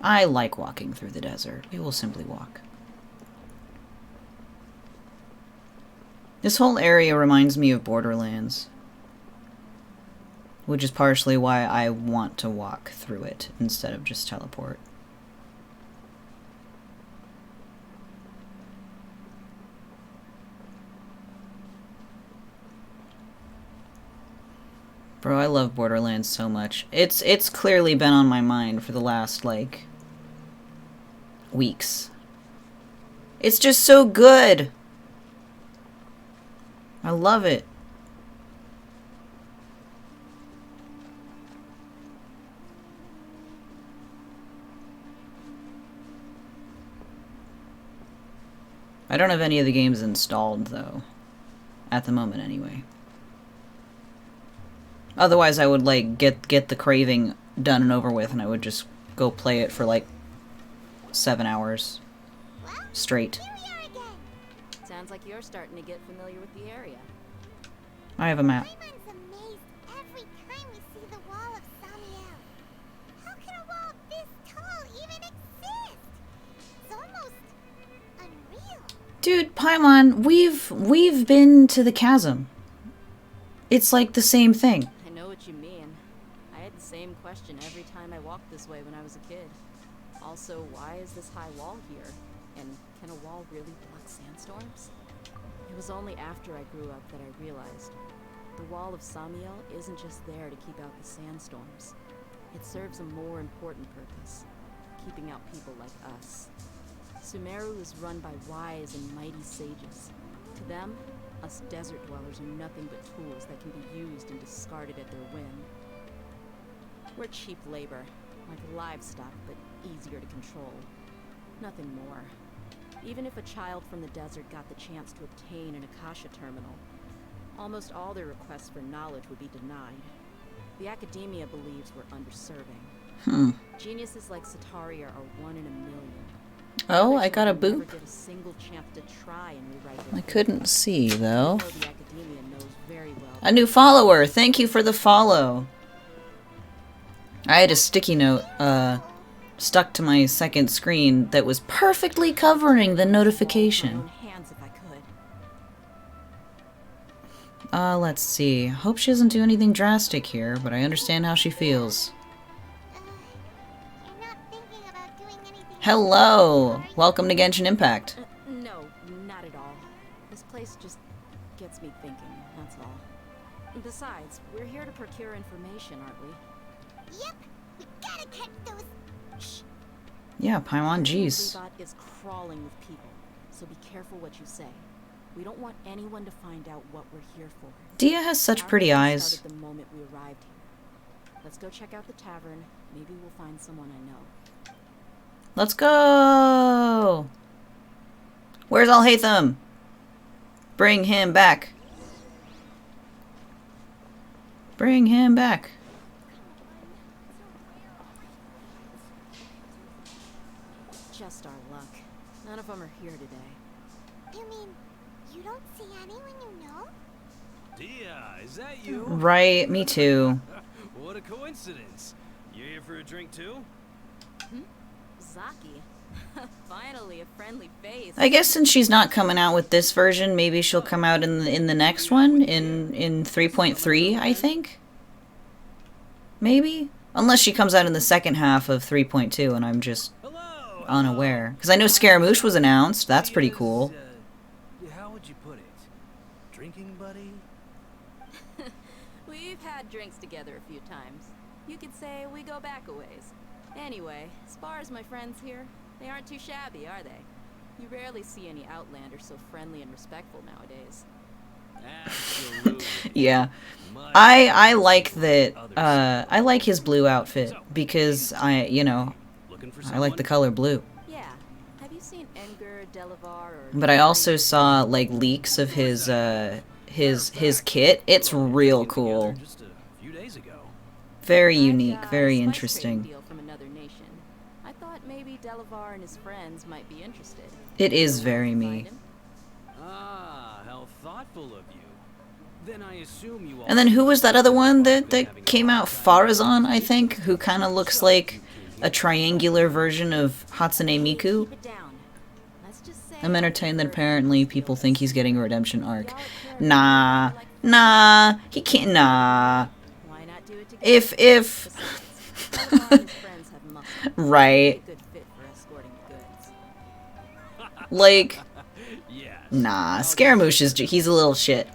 I like walking through the desert. We will simply walk. This whole area reminds me of Borderlands. Which is partially why I want to walk through it instead of just teleport. Bro, I love Borderlands so much. It's clearly been on my mind for the last, like, weeks. It's just so good! I love it. I don't have any of the games installed, though. At the moment, anyway. Otherwise, I would, like, get the craving done and over with, and I would just go play it for, like, 7 hours. Straight. Sounds like you're starting to get familiar with the area. I have a map. Paimon's amazed every time we see the wall of Samiel. How can a wall this tall even exist? It's almost unreal. Dude, Paimon, we've been to the chasm. It's like the same thing. I know what you mean. I had the same question every time I walked this way when I was a kid. Also, why is this high wall here? And can a wall really block sandstorms? It was only after I grew up that I realized the wall of Samiel isn't just there to keep out the sandstorms. It serves a more important purpose, keeping out people like us. Sumeru is run by wise and mighty sages. To them, us desert dwellers are nothing but tools that can be used and discarded at their whim. We're cheap labor, like livestock, but easier to control. Nothing more. Even if a child from the desert got the chance to obtain an Akasha terminal, almost all their requests for knowledge would be denied. The academia believes we're underserving. Geniuses like Sataria are 1 in a million. Oh, I got a boop. Never get a single chance to try and rewrite their I fate. couldn't see, though. Even though the academia knows very well A new follower! Thank you for the follow! I had a sticky note, stuck to my second screen that was perfectly covering the notification. Let's see. Hope she doesn't do anything drastic here, but I understand how she feels. Hello! Welcome to Genshin Impact. No, not at all. This place just gets me thinking, that's all. Besides, we're here to procure information, aren't we? Yep, we gotta catch those. Shh. Yeah, Paimon, jeez. The bot is crawling with people, so be careful what you say. We don't want anyone to find out what we're here for. Dia has such pretty eyes. Started the moment we arrived here. Let's go check out the tavern. Maybe we'll find someone I know. Let's go! Where's Alhaitham? Bring him back. Bring him back. Just our luck. None of them are here today. You mean you don't see anyone you know? Dia, is that you? Right, me too. What a coincidence. You here for a drink too? Zaki. Finally, a friendly face. I guess since she's not coming out with this version, maybe she'll come out in the next one, in 3.3, I think? Maybe? Unless she comes out in the second half of 3.2 and I'm just unaware. Because I know Scaramouche was announced. That's pretty cool. How would you put it? Drinking buddy? We've had drinks together a few times. You could say we go back a ways. Anyway, as far as my friends here, they aren't too shabby, are they? You rarely see any Outlanders so friendly and respectful nowadays. Absolutely. Yeah. I like that, I like his blue outfit, because I like the color blue. Yeah. Have you seen Edgar, Delavar, or... But I also saw, like, leaks of his kit. It's real cool. Just a few days ago. Very unique, very interesting. Deal from another nation. I thought maybe Delavar and his friends might be interested. It is very me. Ah, how thoughtful of you. Then I assume you all... And then who was that other one that came out? Farazan, I think, who kind of looks like a triangular version of Hatsune Miku. I'm entertained that apparently people think he's getting a redemption arc. Nah, he can't, nah. If, right. Like, nah, Scaramouche he's a little shit.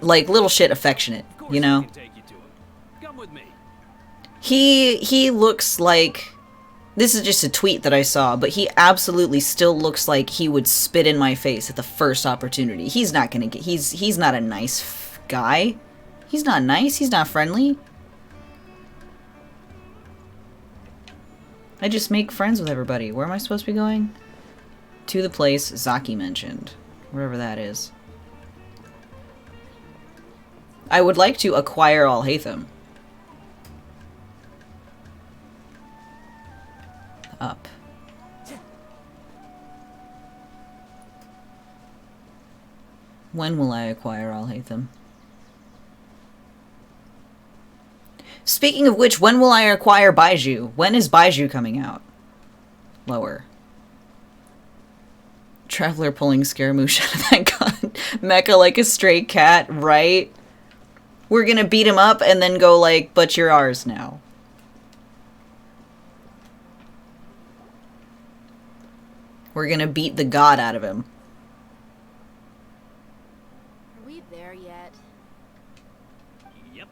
Like, little shit affectionate, you know? He looks like... This is just a tweet that I saw, but he absolutely still looks like he would spit in my face at the first opportunity. He's not gonna get... He's not a nice guy. He's not nice. He's not friendly. I just make friends with everybody. Where am I supposed to be going? To the place Zaki mentioned. Wherever that is. I would like to acquire Alhaitham. Up. When will I acquire Alhaitham? Speaking of which, when will I acquire Baiju? When is Baiju coming out? Lower. Traveler pulling Scaramouche out of that gun. Mecha like a stray cat, right? We're gonna beat him up and then go like, but you're ours now. We're gonna beat the god out of him. Are we there yet? Yep,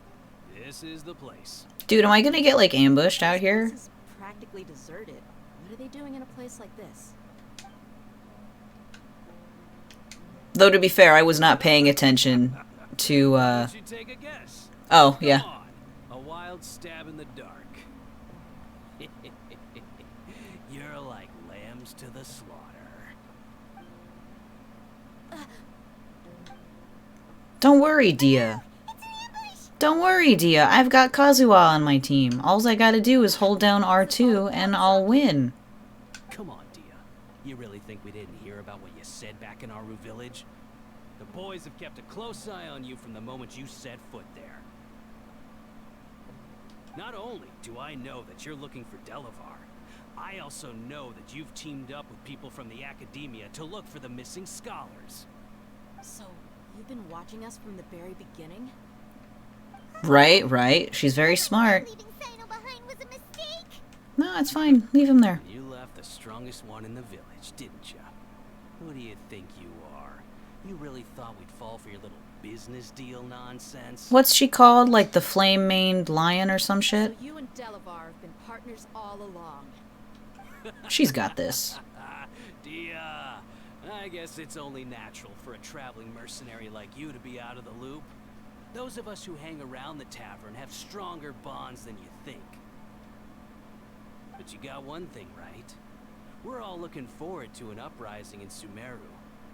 this is the place. Dude, am I gonna get like ambushed out here? This is practically deserted. What are they doing in a place like this? Though to be fair, I was not paying attention to Why don't you take a guess? Oh, yeah. Come on, a wild stab in the dark. You're like lambs to the slaughter. Don't worry, Dia. Don't worry, Dia. I've got Kazuha on my team. All I gotta do is hold down R2 and I'll win. Come on, Dia. You really think we didn't hear about what you said back in Aru Village? The boys have kept a close eye on you from the moment you set foot there. Not only do I know that you're looking for Delavar, I also know that you've teamed up with people from the Academia to look for the missing scholars. So, you've been watching us from the very beginning? Right. She's very smart. No, it's fine. Leave him there. You left the strongest one in the village, didn't you? Who do you think you are? You really thought we'd fall for your little business deal nonsense? What's she called? Like the flame-maned lion or some shit? So you and Delavar have been partners all along. She's got this. Dia, I guess it's only natural for a traveling mercenary like you to be out of the loop. Those of us who hang around the tavern have stronger bonds than you think. But you got one thing right. We're all looking forward to an uprising in Sumeru.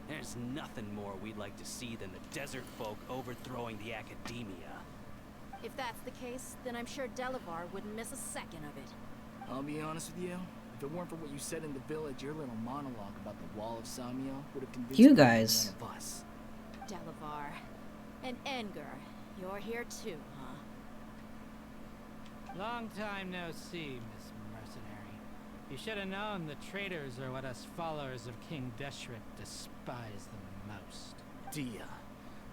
There's nothing more we'd like to see than the desert folk overthrowing the Academia. If that's the case, then I'm sure Delavar wouldn't miss a second of it. I'll be honest with you. If it weren't for what you said in the village, your little monologue about the Wall of Samio would have convinced You me guys. of us. Delavar. And Engar, you're here too, huh? Long time no see, Miss Mercenary. You should have known the traitors are what us followers of King Deshret despise the most. Dia,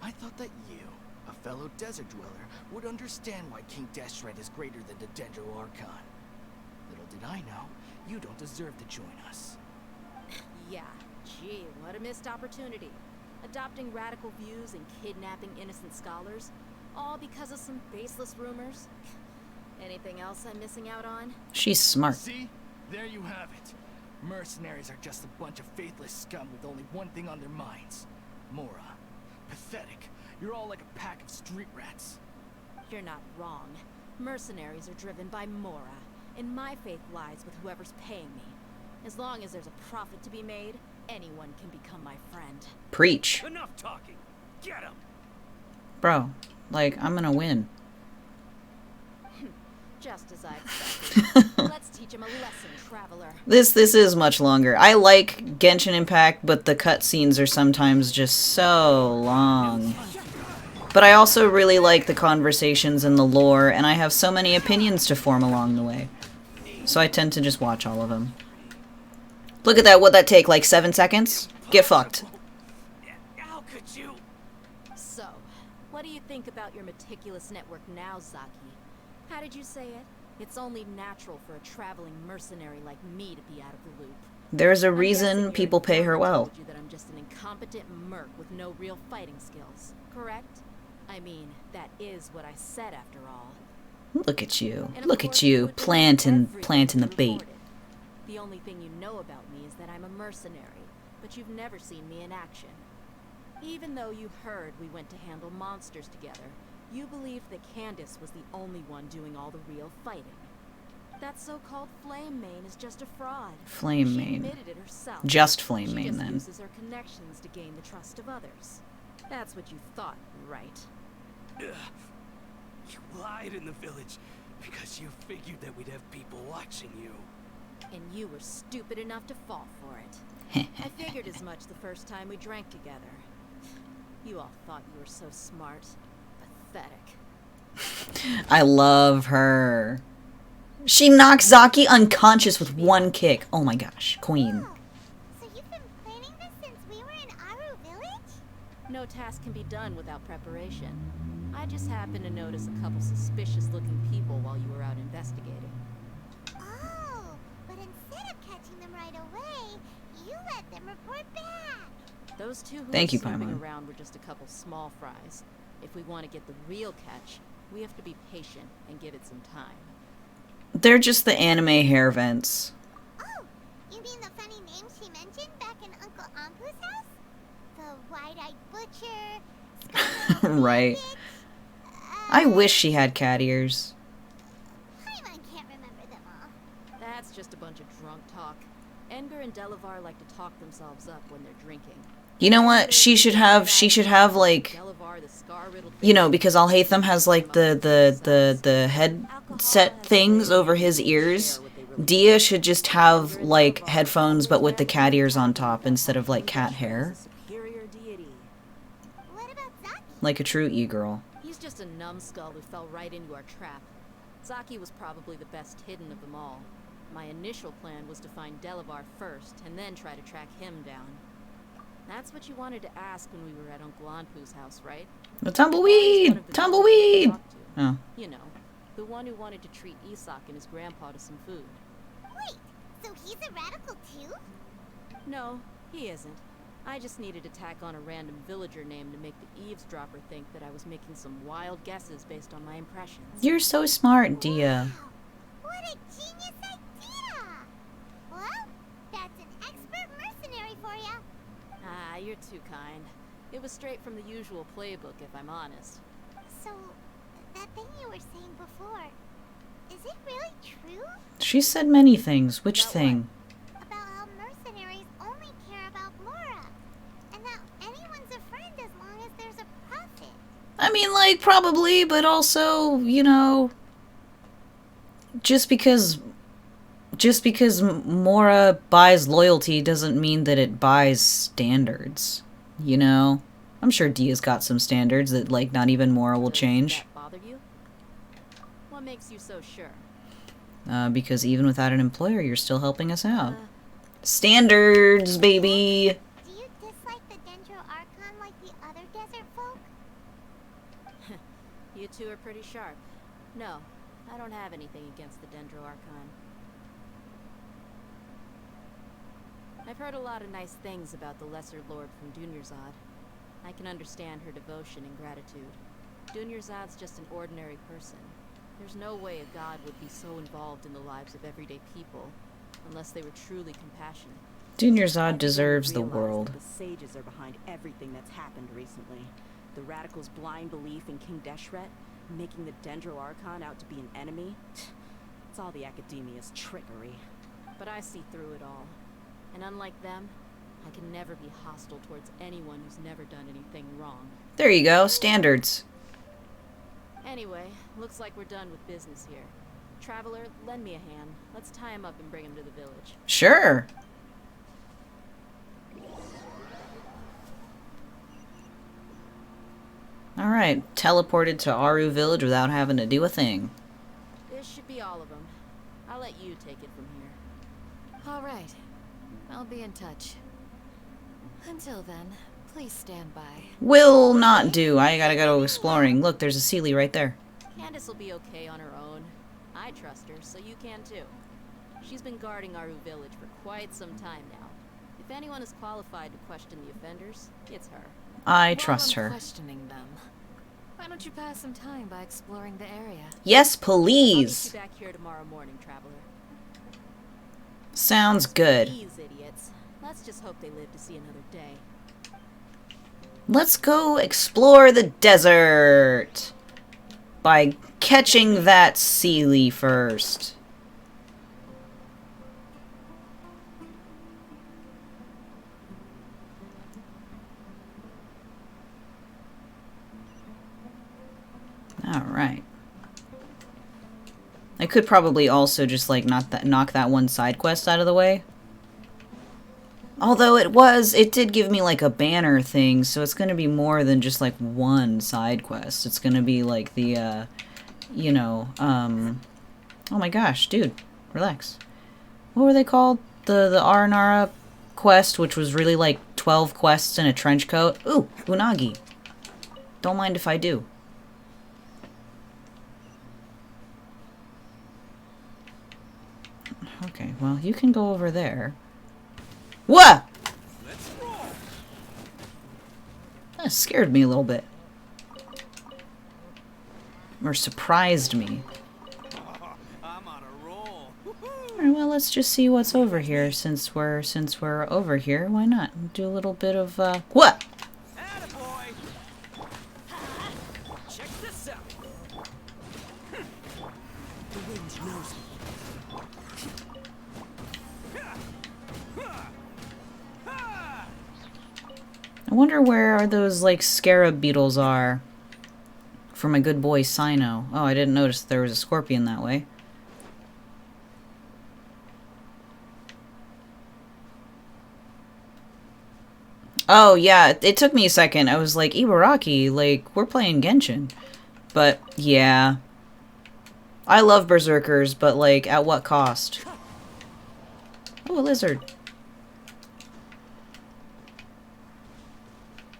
I thought that you, a fellow desert dweller, would understand why King Deshret is greater than the Dendro Archon. Little did I know, you don't deserve to join us. Yeah, gee, what a missed opportunity. Adopting radical views and kidnapping innocent scholars, all because of some baseless rumors. Anything else I'm missing out on? She's smart. See? There you have it. Mercenaries are just a bunch of faithless scum with only one thing on their minds. Mora. Pathetic. You're all like a pack of street rats. You're not wrong. Mercenaries are driven by Mora, and my faith lies with whoever's paying me. As long as there's a profit to be made, anyone can become my friend. Preach. Enough talking. Get him. Bro, like, I'm gonna win. Just as I expected. Let's teach him a lesson, traveler. This is much longer. I like Genshin Impact, but the cutscenes are sometimes just so long. But I also really like the conversations and the lore, and I have so many opinions to form along the way. So I tend to just watch all of them. Look at that, what'd that take, like 7 seconds? Get fucked. How could you? So, what do you think about your meticulous network now, Zaki? How did you say it? It's only natural for a traveling mercenary like me to be out of the loop. There's a reason people pay her well. Told you that I'm just an incompetent merc with no real fighting skills, correct? I mean, that is what I said after all. Look at you. Look at you, planting the bait. The only thing you know about me is that I'm a mercenary, but you've never seen me in action. Even though you heard we went to handle monsters together, you believed that Candace was the only one doing all the real fighting. That so-called Flame Mane is just a fraud. Flame She Mane. admitted it herself. Just Flame Mane, She just then. uses her connections to gain the trust of others. That's what you thought, right? Ugh. You lied in the village because you figured that we'd have people watching you. And you were stupid enough to fall for it. I figured as much the first time we drank together. You all thought you were so smart. Pathetic. I love her. She knocks Zaki unconscious with one kick. Oh my gosh, queen. So you've been planning this since we were in Aru Village? No task can be done without preparation. I just happened to notice a couple suspicious-looking people while you were out investigating. Oh, but instead of catching them right away, you let them report back. Those two who Thank were you, snooping Paimon. around were just a couple small fries. If we want to get the real catch, we have to be patient and give it some time. They're just the anime hair vents. Oh, you mean the funny name she mentioned back in Uncle Ampu's house? The wide-eyed butcher. Right. I wish she had cat ears. Paimon can't remember them all. That's just a bunch of drunk talk. Edgar and Delavar like to talk themselves up when they're drinking. You know what? She should have like, you know, because Alhaitham has like the headset things over his ears. Dia should just have like headphones but with the cat ears on top instead of like cat hair. Like a true e-girl. He's just a numbskull who fell right into our trap. Zaki was probably the best hidden of them all. My initial plan was to find Delavar first, and then try to track him down. That's what you wanted to ask when we were at Uncle Anpu's house, right? The tumbleweed! Tumbleweed! Oh. You know, the one who wanted to treat Isak and his grandpa to some food. Wait, so he's a radical too? No, he isn't. I just needed to tack on a random villager name to make the eavesdropper think that I was making some wild guesses based on my impressions. You're so smart, Dia. What a genius idea! Well, that's an expert mercenary for ya. Ah, you're too kind. It was straight from the usual playbook, if I'm honest. So, that thing you were saying before, is it really true? She said many things. Which thing? About how mercenaries only care about Mora, and that anyone's a friend as long as there's a profit. I mean, like, probably, but also, you know, just because Mora buys loyalty doesn't mean that it buys standards, you know? I'm sure Dia's got some standards that, like, not even Mora will change. Does that bother you? What makes you so sure? Because even without an employer, you're still helping us out. Standards, baby! Do you dislike the Dendro Archon like the other desert folk? You two are pretty sharp. No, I don't have anything against the Dendro Archon. I've heard a lot of nice things about the Lesser Lord from Dunyarzad. I can understand her devotion and gratitude. Dunyarzad's just an ordinary person. There's no way a god would be so involved in the lives of everyday people, unless they were truly compassionate. Dunyarzad deserves the world. The sages are behind everything that's happened recently. The radicals' blind belief in King Deshret, making the Dendro Archon out to be an enemy. It's all the Academia's trickery. But I see through it all. And unlike them, I can never be hostile towards anyone who's never done anything wrong. There you go, standards. Anyway, looks like we're done with business here. Traveler, lend me a hand. Let's tie him up and bring him to the village. Sure. Alright, teleported to Aru Village without having to do a thing. This should be all of them. I'll let you take it from here. All right. I'll be in touch. Until then, please stand by. Will not do. I gotta go exploring. Look, there's a Sealy right there. Candace will be okay on her own. I trust her, so you can too. She's been guarding Aru Village for quite some time now. If anyone is qualified to question the offenders, it's her. I trust her. Questioning them. Why don't you pass some time by exploring the area? Yes, I'll please. meet you back here tomorrow morning, Traveler. Sounds good. These idiots. Let's just hope they live to see another day. Let's go explore the desert by catching that Sealy first. could probably also just, like, knock that one side quest out of the way. Although it did give me, like, a banner thing, so it's gonna be more than just, like, one side quest. It's gonna be, like, the, you know, oh my gosh, dude, relax. What were they called? The Aranara quest, which was really, like, 12 quests in a trench coat. Ooh, Unagi. Don't mind if I do. Okay, well, you can go over there. What? That scared me a little bit. Or surprised me. Alright, well, let's just see what's over here since we're over here. Why not? Do a little bit of what? Check this out. The wind knows me. I wonder where those, like, scarab beetles are for my good boy Sino. Oh, I didn't notice there was a scorpion that way. Oh, yeah, it took me a second. I was like, Ibaraki, like, we're playing Genshin. But, yeah. I love Berserkers, but, like, at what cost? Oh, a lizard.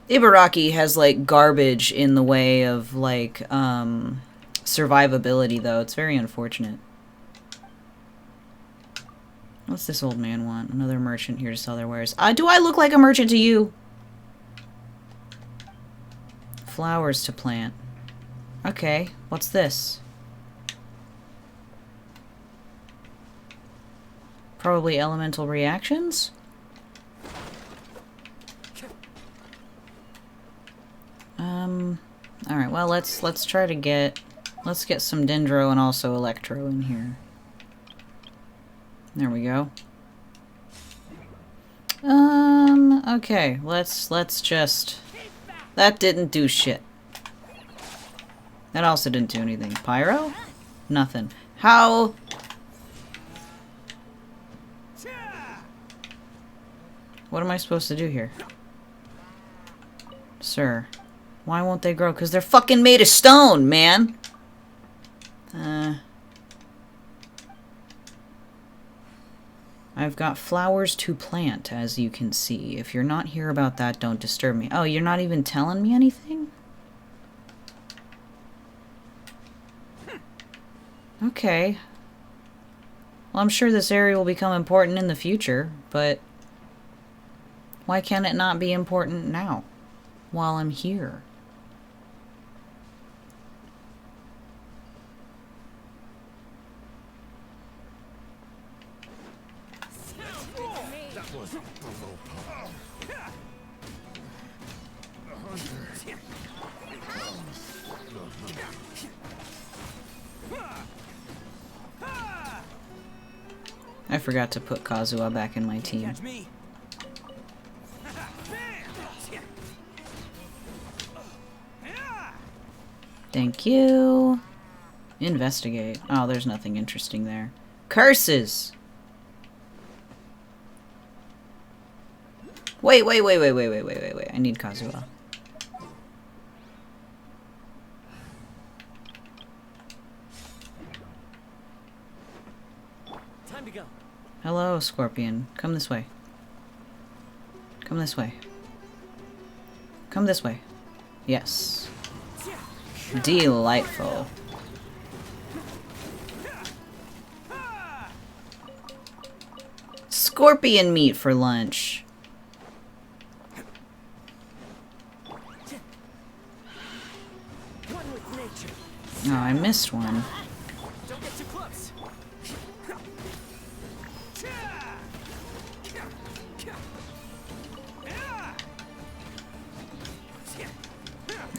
Ibaraki has, like, garbage in the way of, like, survivability, though. It's very unfortunate. What's this old man want? Another merchant here to sell their wares. Do I look like a merchant to you? Flowers to plant. Okay, what's this? Probably elemental reactions? Alright, well, let's try to get some Dendro and also Electro in here. There we go. Okay, let's just... That didn't do shit. That also didn't do anything. Pyro? Nothing. How? What am I supposed to do here? Sir. Why won't they grow? Because they're fucking made of stone, man! I've got flowers to plant, as you can see. If you're not here about that, don't disturb me. Oh, you're not even telling me anything? Okay. Well, I'm sure this area will become important in the future, but... why can't it not be important now? While I'm here? I forgot to put Kazuha back in my team. Thank you. Investigate. Oh, there's nothing interesting there. Curses! Wait. I need Kazuha. Time to go. Hello, Scorpion. Come this way. Come this way. Come this way. Yes. Delightful. Scorpion meat for lunch. Oh, I missed one. Don't get too close.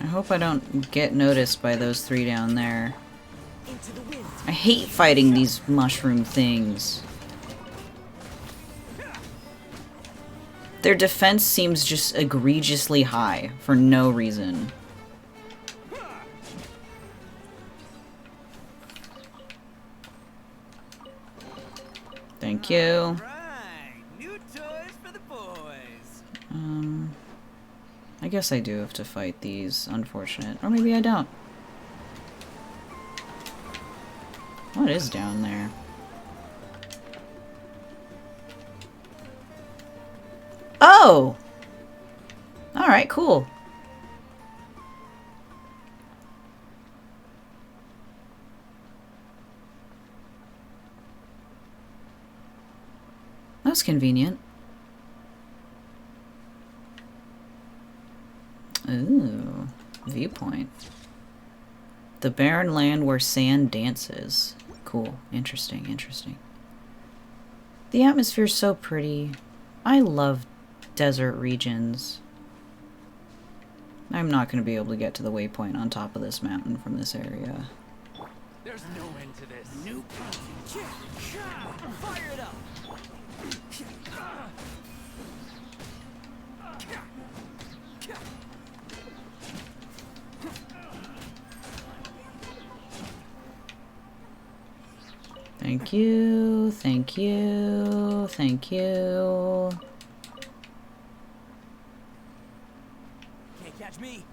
I hope I don't get noticed by those three down there. I hate fighting these mushroom things. Their defense seems just egregiously high for no reason. Thank you. Right, new toys for the boys. I guess I do have to fight these, unfortunate. Or maybe I don't. What is down there? Oh! Alright, cool. That was convenient. Ooh, viewpoint. The barren land where sand dances. Cool. Interesting, interesting. The atmosphere's so pretty. I love desert regions. I'm not going to be able to get to the waypoint on top of this mountain from this area. There's no end to this. New fire it up. Thank you, thank you, thank you. Can't catch me.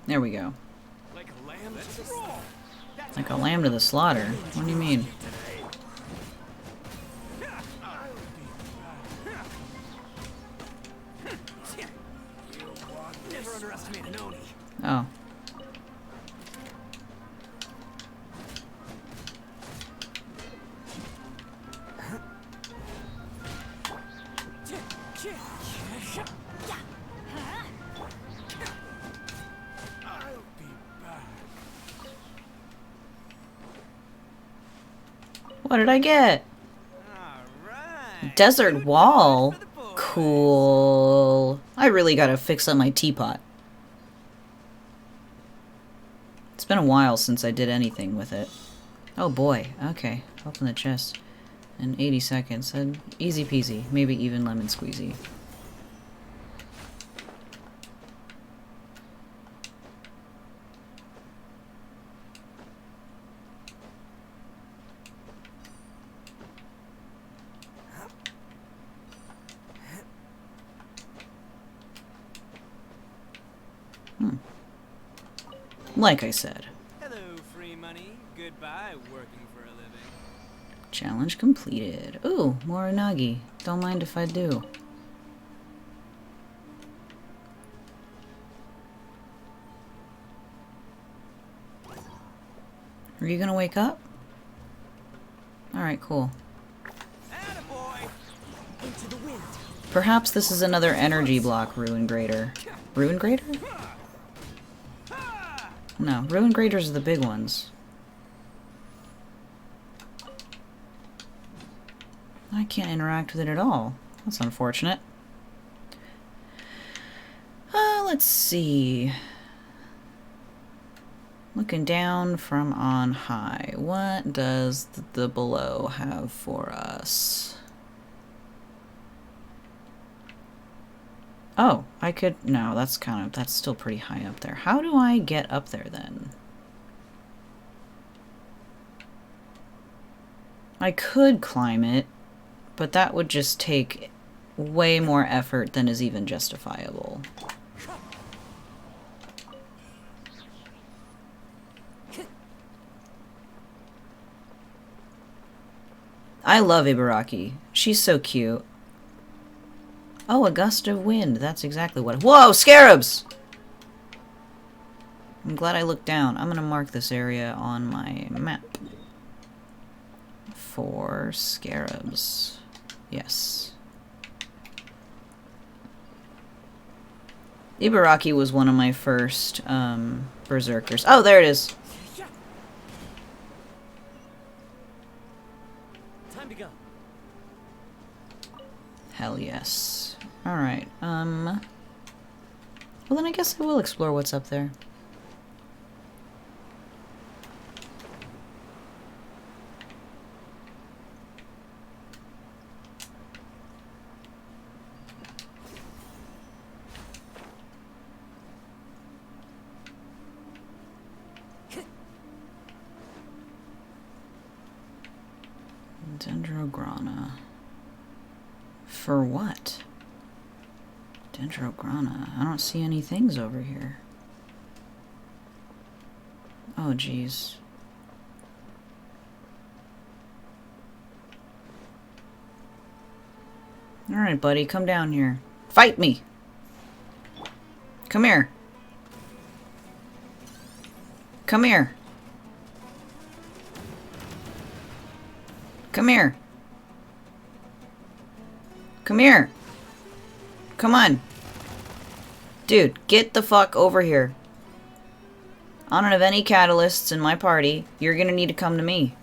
There we go. Like a lamb to the slaughter. Like a lamb to the slaughter? What do you mean? Never underestimate an Oni. Oh. What did I get? Desert wall? Cool. I really gotta fix up my teapot. It's been a while since I did anything with it. Oh boy, okay. Open the chest. In 80 seconds. And easy peasy. Maybe even lemon squeezy. Like I said. Hello, free money. Goodbye, working for a living. Challenge completed. Ooh, more unagi. Don't mind if I do. Are you gonna wake up? Alright, cool. Into the wind. Perhaps this is another energy block Ruin Grader. Ruin Grader? No, Ruin Graders are the big ones. I can't interact with it at all. That's unfortunate. Let's see. Looking down from on high. What does the below have for us? Oh, I could... No, that's still pretty high up there. How do I get up there then? I could climb it, but that would just take way more effort than is even justifiable. I love Ibaraki. She's so cute. Oh, a gust of wind. That's exactly what... Whoa, scarabs! I'm glad I looked down. I'm gonna mark this area on my map. For scarabs. Yes. Ibaraki was one of my first, berserkers. Oh, there it is! Time to go. Hell yes. Alright, well then I guess I will explore what's up there. Dendrograna. For what? Dendrograna. I don't see any things over here. Oh, jeez. Alright, buddy, come down here. Fight me! Come here. Come here. Come here. Come here. Come on. Dude, get the fuck over here. I don't have any catalysts in my party. You're gonna need to come to me.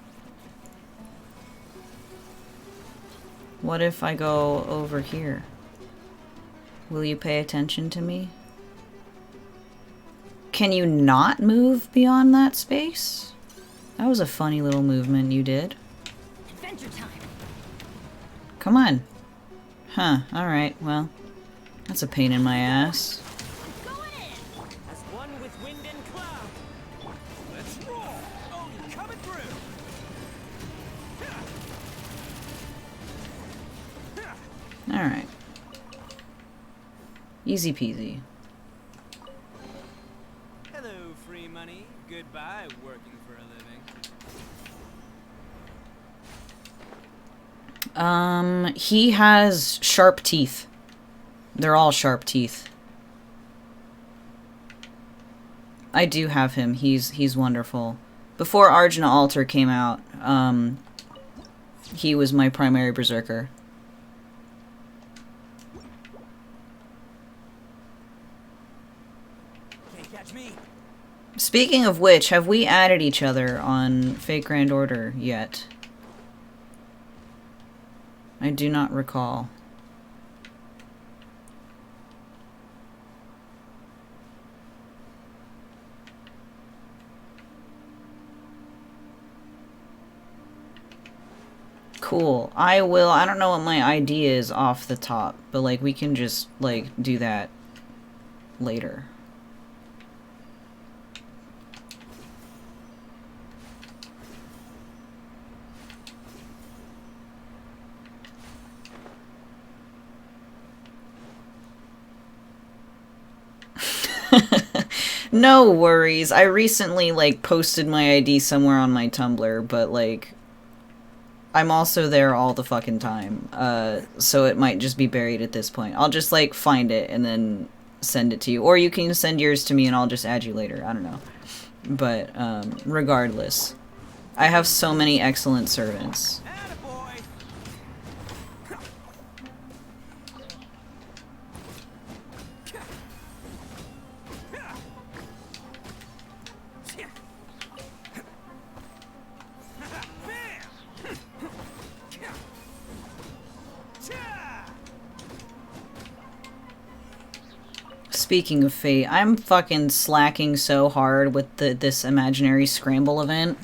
What if I go over here? Will you pay attention to me? Can you not move beyond that space? That was a funny little movement you did. Adventure time. Come on. Huh, alright, well. That's a pain in my ass. As one with wind and cloud. Let's roll. Oh, you're coming through. Alright. Easy peasy. Hello, free money. Goodbye, working for a living. He has sharp teeth. They're all sharp teeth. I do have him. He's wonderful. Before Arjuna Altar came out, he was my primary berserker. Can't catch me. Speaking of which, have we added each other on Fake Grand Order yet? I do not recall. Cool. I will. I don't know what my ID is off the top, but like we can just like do that later. No worries. I recently like posted my ID somewhere on my Tumblr, but like I'm also there all the fucking time. So it might just be buried at this point. I'll just like find it and then send it to you, or you can send yours to me and I'll just add you later. I don't know. But regardless, I have so many excellent servants. Speaking of fate, I'm fucking slacking so hard with this imaginary scramble event.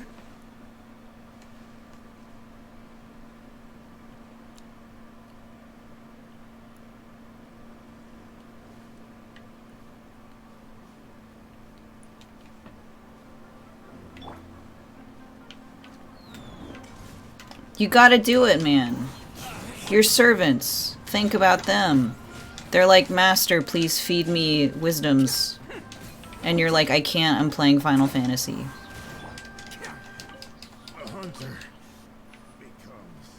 You gotta do it, man. Your servants. Think about them. They're like, Master, please feed me wisdoms. And you're like, I can't, I'm playing Final Fantasy. A hunter becomes...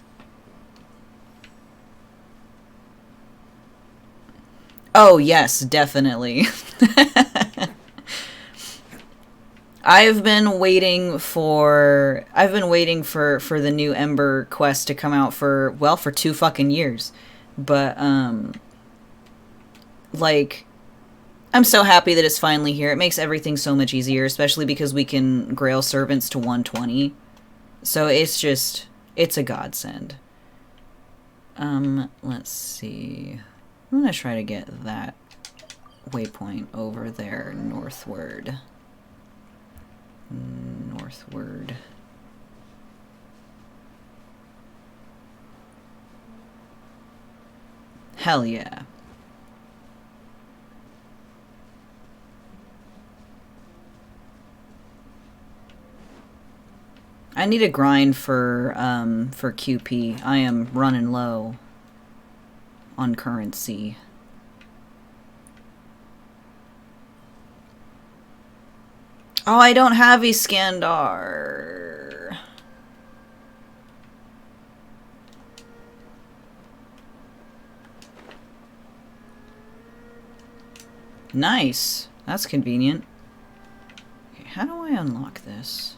Oh, yes, definitely. I've been waiting for the new Ember quest to come out for 2 fucking years. But, like, I'm so happy that it's finally here. It makes everything so much easier, especially because we can grail servants to 120. So it's a godsend. Let's see. I'm gonna try to get that waypoint over there northward. Northward. Hell yeah. I need a grind for QP. I am running low on currency. Oh, I don't have Iskandar. Nice. That's convenient. Okay, how do I unlock this?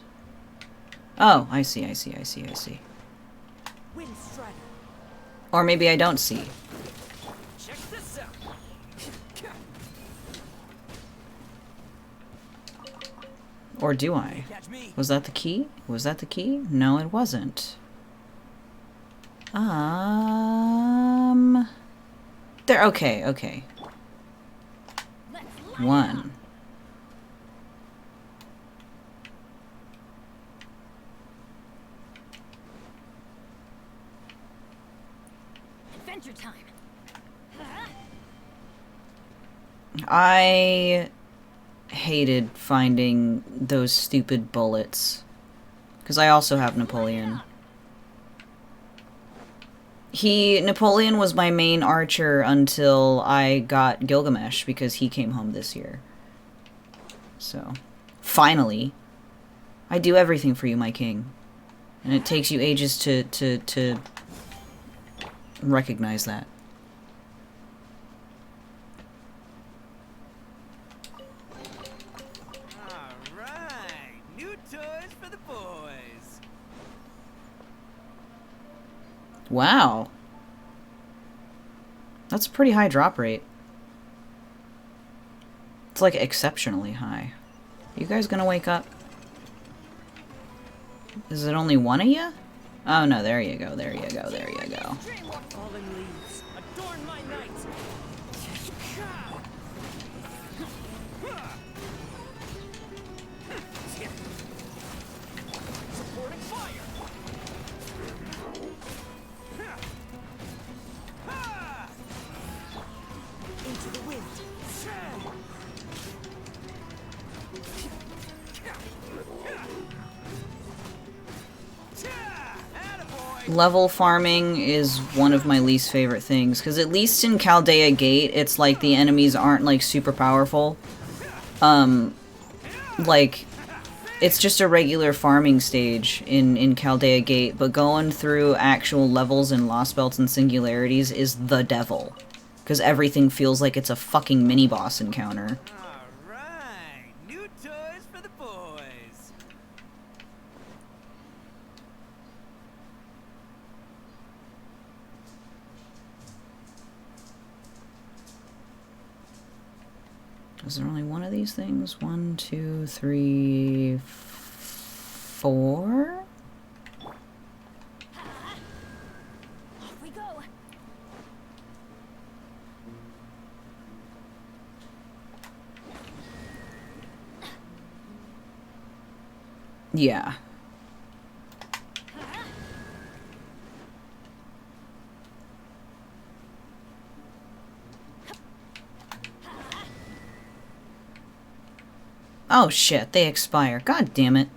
Oh, I see. Or maybe I don't see. Check this out. Or do I? Was that the key? Was that the key? No, it wasn't. There, okay. 1. Adventure time. I hated finding those stupid bullets. Because I also have Napoleon. Napoleon was my main archer until I got Gilgamesh, because he came home this year. So, finally. I do everything for you, my king. And it takes you ages to recognize that. Alright, new toys for the boys. Wow. That's a pretty high drop rate. It's like exceptionally high. You guys gonna wake up? Is it only one of you? Oh no, there you go. Fallen leaves, adorn my night. Supporting fire. Into the wind. Level farming is one of my least favorite things, because at least in Chaldea Gate, it's like the enemies aren't like super powerful. Like, it's just a regular farming stage in Chaldea Gate, but going through actual levels in Lost Belts and Singularities is the devil. Because everything feels like it's a fucking mini-boss encounter. Alright, new toys for the boys. Is there only one of these things? 1, 2, 3, 4? Off we go. Yeah. Oh shit, they expire. God damn it.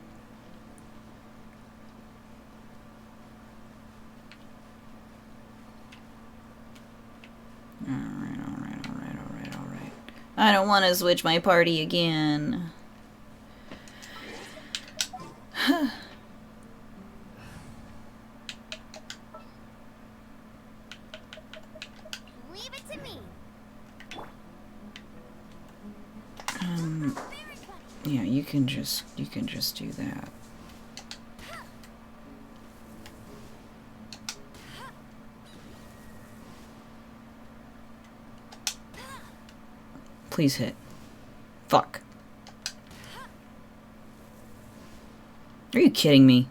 Alright. I don't want to switch my party again. Leave it to me. Yeah, you can just do that. Please hit. Fuck. Are you kidding me?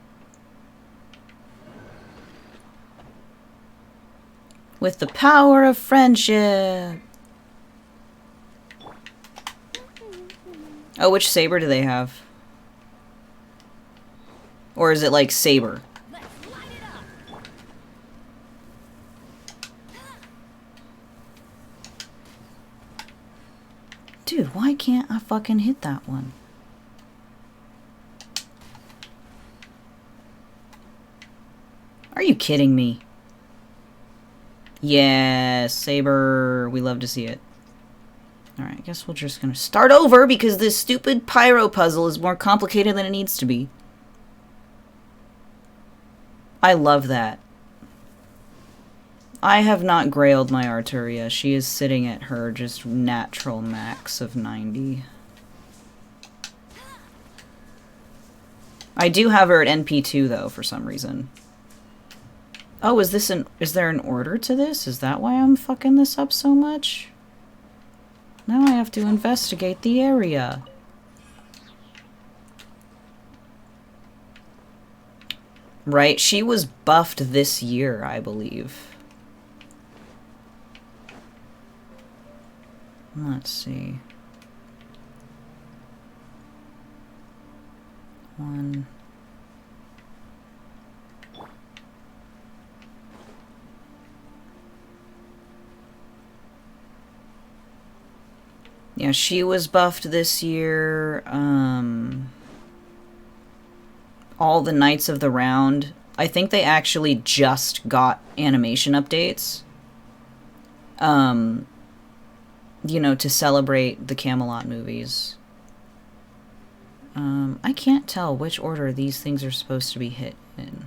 With the power of friendship. Oh, which saber do they have? Or is it like saber? Dude, why can't I fucking hit that one? Are you kidding me? Yes, Saber. We love to see it. Alright, I guess we're just gonna start over because this stupid pyro puzzle is more complicated than it needs to be. I love that. I have not grailed my Arturia. She is sitting at her just natural max of 90. I do have her at NP2 though, for some reason. Oh, is there an order to this? Is that why I'm fucking this up so much? Now I have to investigate the area. Right, she was buffed this year, I believe. Let's see. 1. Yeah, she was buffed this year. All the Knights of the Round. I think they actually just got animation updates. You know, to celebrate the Camelot movies. I can't tell which order these things are supposed to be hit in.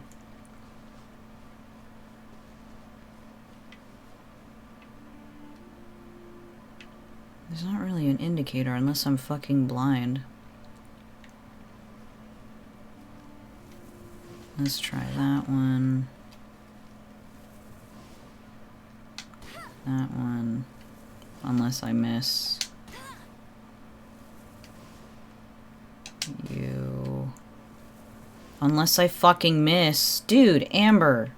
There's not really an indicator unless I'm fucking blind. Let's try that one. That one. Unless I miss. You. Unless I fucking miss. Dude, Amber.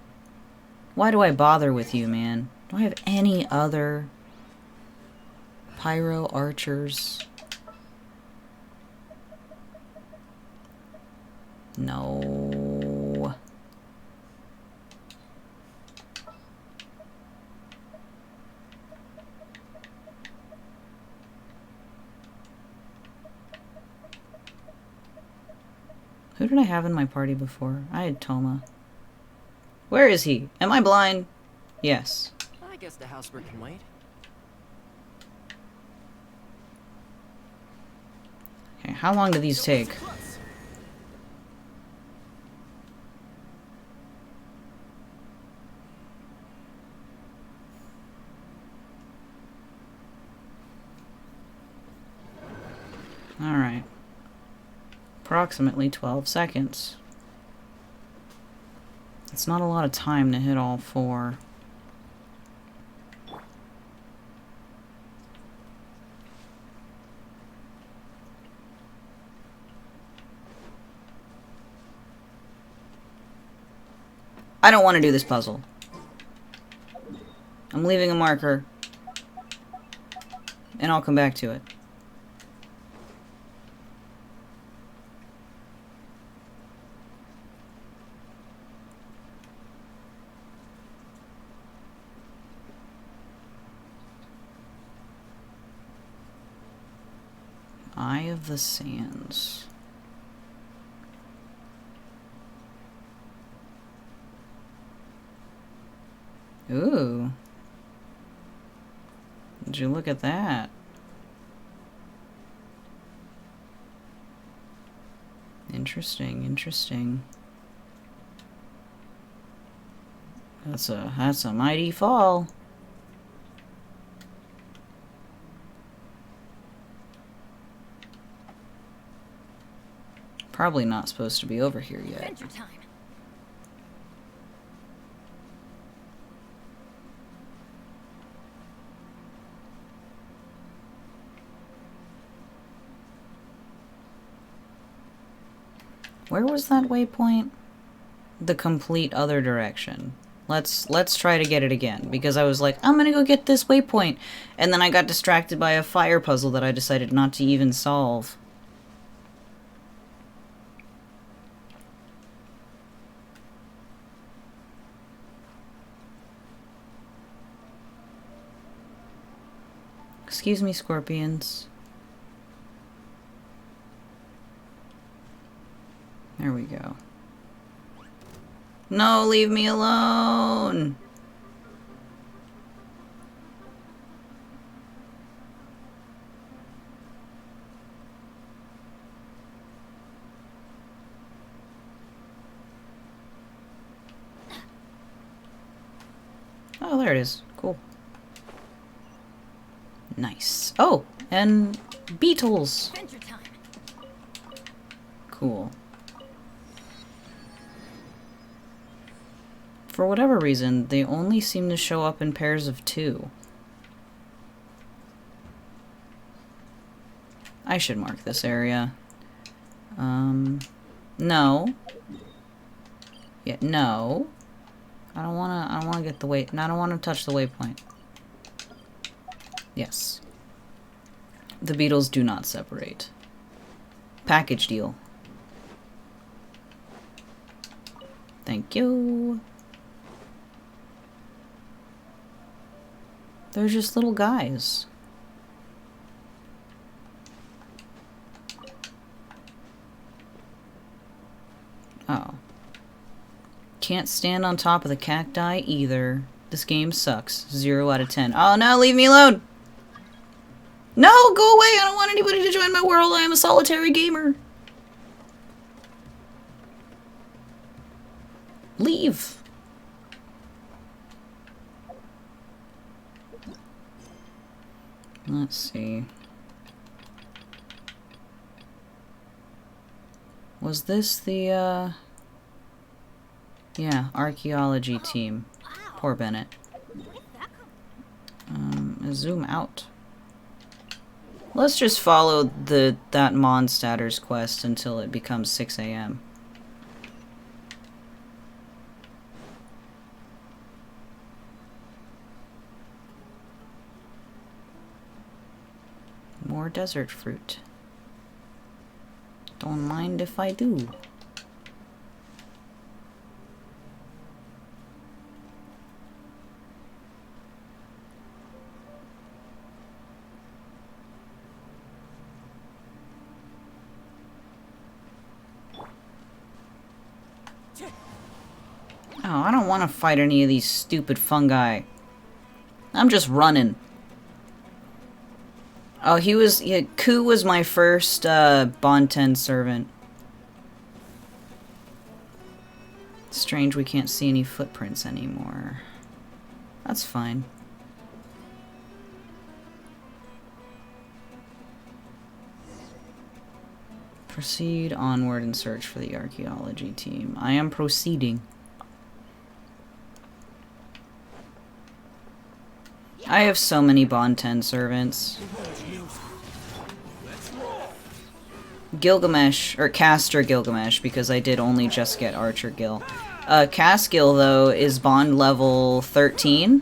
Why do I bother with you, man? Do I have any other pyro archers? No. Who did I have in my party before? I had Toma. Where is he? Am I blind? Yes. I guess the housework can wait. Okay, how long do these take? Alright. Approximately 12 seconds. It's not a lot of time to hit all 4. I don't want to do this puzzle. I'm leaving a marker. And I'll come back to it. Eye of the Sands. Ooh. Did you look at that? Interesting, interesting. That's a mighty fall. Probably not supposed to be over here yet. Adventure time. Where was that waypoint? The complete other direction. Let's try to get it again, because I was like, I'm gonna go get this waypoint, and then I got distracted by a fire puzzle that I decided not to even solve. Excuse me, scorpions. There we go. No, leave me alone. Oh, there it is. Cool. Nice. Oh, and beetles. Cool. For whatever reason, they only seem to show up in pairs of 2. I should mark this area. No. Yeah, no. I don't wanna get the I don't wanna touch the waypoint. Yes. The beetles do not separate. Package deal. Thank you. They're just little guys. Oh. Can't stand on top of the cacti either. This game sucks. 0 out of 10. Oh no, leave me alone! No, go away! I don't want anybody to join my world. I am a solitary gamer. Leave. Let's see. Was this the, yeah, archaeology team. Poor Bennett. Zoom out. Let's just follow that Mondstadter's quest until it becomes 6 a.m. More desert fruit. Don't mind if I do. Oh, I don't want to fight any of these stupid fungi. I'm just running. Oh, yeah, Ku was my first, Bond 10 servant. Strange we can't see any footprints anymore. That's fine. Proceed onward and search for the archaeology team. I am proceeding. I have so many Bond 10 servants. Gilgamesh, or Caster Gilgamesh, because I did only just get Archer Gil. Caskill, though, is Bond level 13.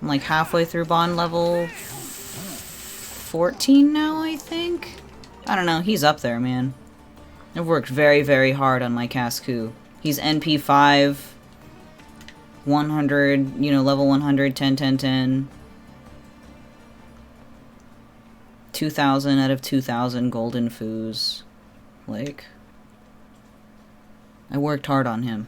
I'm like halfway through Bond level 14 now, I think? I don't know, he's up there, man. I've worked very, very hard on my Casku. He's NP5, 100, you know, level 100, 10, 10, 10. 2,000 out of 2,000 golden foos. Like, I worked hard on him.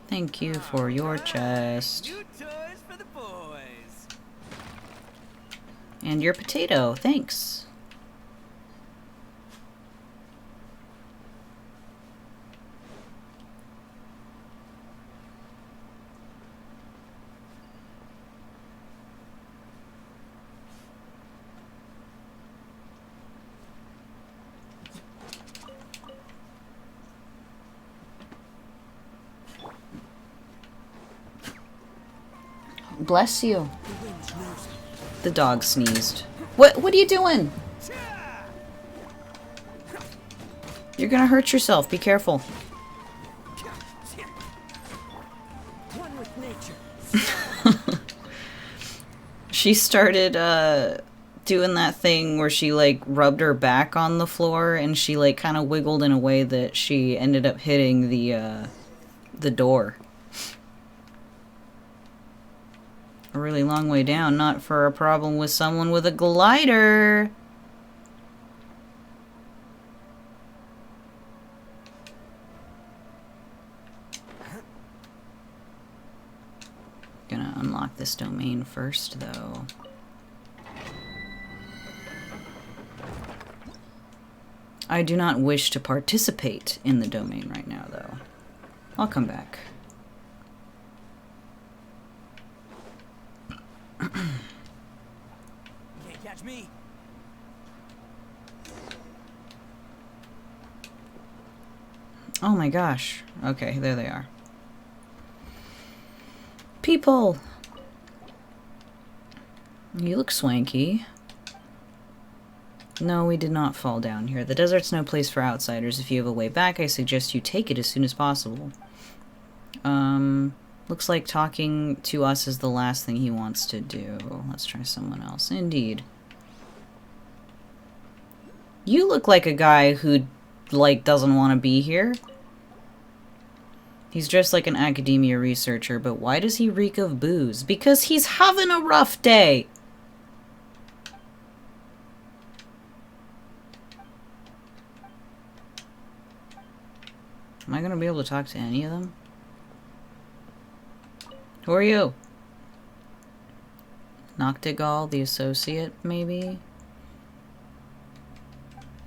Thank you for your chest. And your potato, thanks. Bless you. The dog sneezed. What are you doing? You're gonna hurt yourself. Be careful. She started doing that thing where she, like, rubbed her back on the floor and she, like, kind of wiggled in a way that she ended up hitting the door. A really long way down, not for a problem with someone with a glider. Gonna unlock this domain first, though. I do not wish to participate in the domain right now, though. I'll come back. Can't catch me. Oh my gosh. Okay, there they are. People! You look swanky. No, we did not fall down here. The desert's no place for outsiders. If you have a way back, I suggest you take it as soon as possible. Looks like talking to us is the last thing he wants to do. Let's try someone else. Indeed. You look like a guy who, like, doesn't want to be here. He's dressed like an academia researcher, but why does he reek of booze? Because he's having a rough day! Am I gonna be able to talk to any of them? Who are you? Noctigal, the associate, maybe?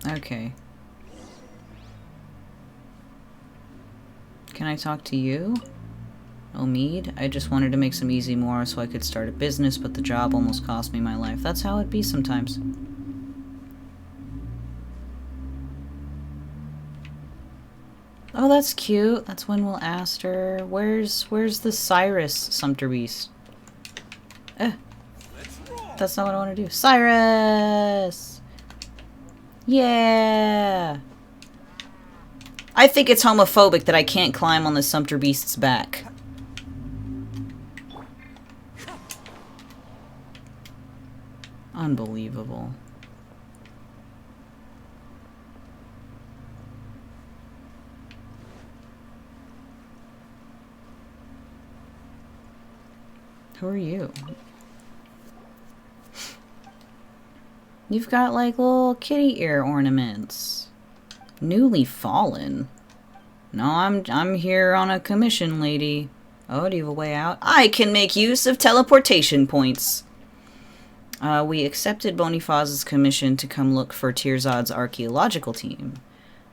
Okay. Can I talk to you? Omid? I just wanted to make some easy more so I could start a business, but the job almost cost me my life. That's how it be sometimes. Oh, that's cute. That's when we'll ask her. Where's the Cyrus Sumpter Beast? That's not what I want to do. Cyrus! Yeah! I think it's homophobic that I can't climb on the Sumpter Beast's back. Unbelievable. Who are you? You've got like little kitty ear ornaments. Newly fallen. No, I'm here on a commission, lady. Oh, do you have a way out? I can make use of teleportation points. We accepted Bonifaz's commission to come look for Tirzad's archaeological team.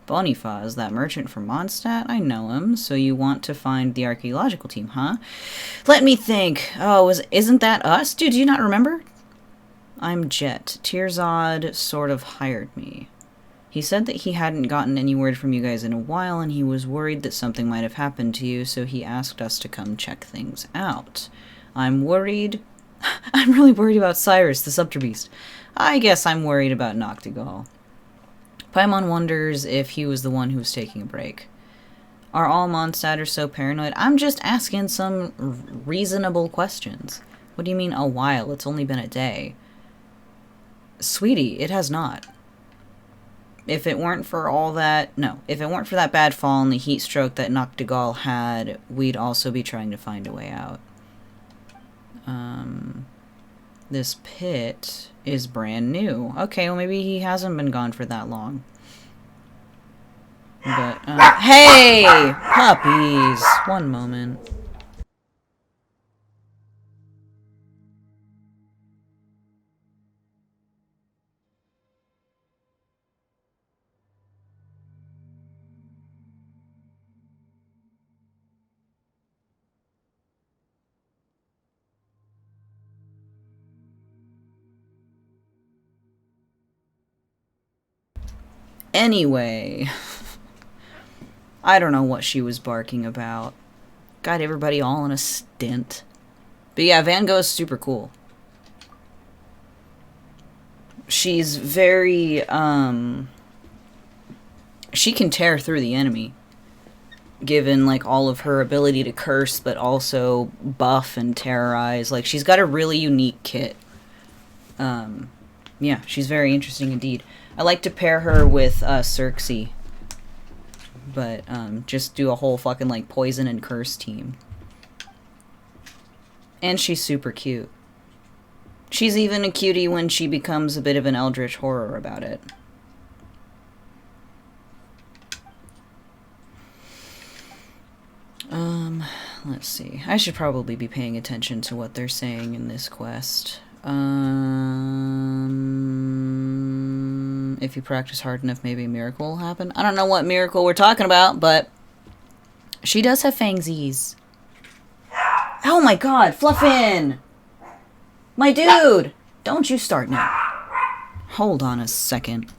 Bonifaz, that merchant from Mondstadt? I know him. So you want to find the archaeological team, huh? Let me think. Oh, isn't that us? Dude, do you not remember? I'm Jet. Tirzad sort of hired me. He said that he hadn't gotten any word from you guys in a while, and he was worried that something might have happened to you, so he asked us to come check things out. I'm worried. I'm really worried about Cyrus, the Sumpter Beast. I guess I'm worried about Noctigal. Paimon wonders if he was the one who was taking a break. Are all Mondstadters so paranoid? I'm just asking some reasonable questions. What do you mean a while? It's only been a day. Sweetie, it has not. If it weren't for all that... No. If it weren't for that bad fall and the heat stroke that Noctigal had, we'd also be trying to find a way out. This pit is brand new. Okay, well maybe he hasn't been gone for that long. But, hey! Puppies! One moment. Anyway, I don't know what she was barking about. Got everybody all in a stint. But yeah, Van Gogh's super cool. She's very, she can tear through the enemy. Given, like, all of her ability to curse, but also buff and terrorize. Like, she's got a really unique kit. Yeah, she's very interesting indeed. I like to pair her with Circe, but just do a whole fucking like poison and curse team. And she's super cute. She's even a cutie when she becomes a bit of an eldritch horror about it. Let's see. I should probably be paying attention to what they're saying in this quest. If you practice hard enough, maybe a miracle will happen. I don't know what miracle we're talking about, but she does have fangsies. Oh my god, Fluffin! My dude! Don't you start now. Hold on a second.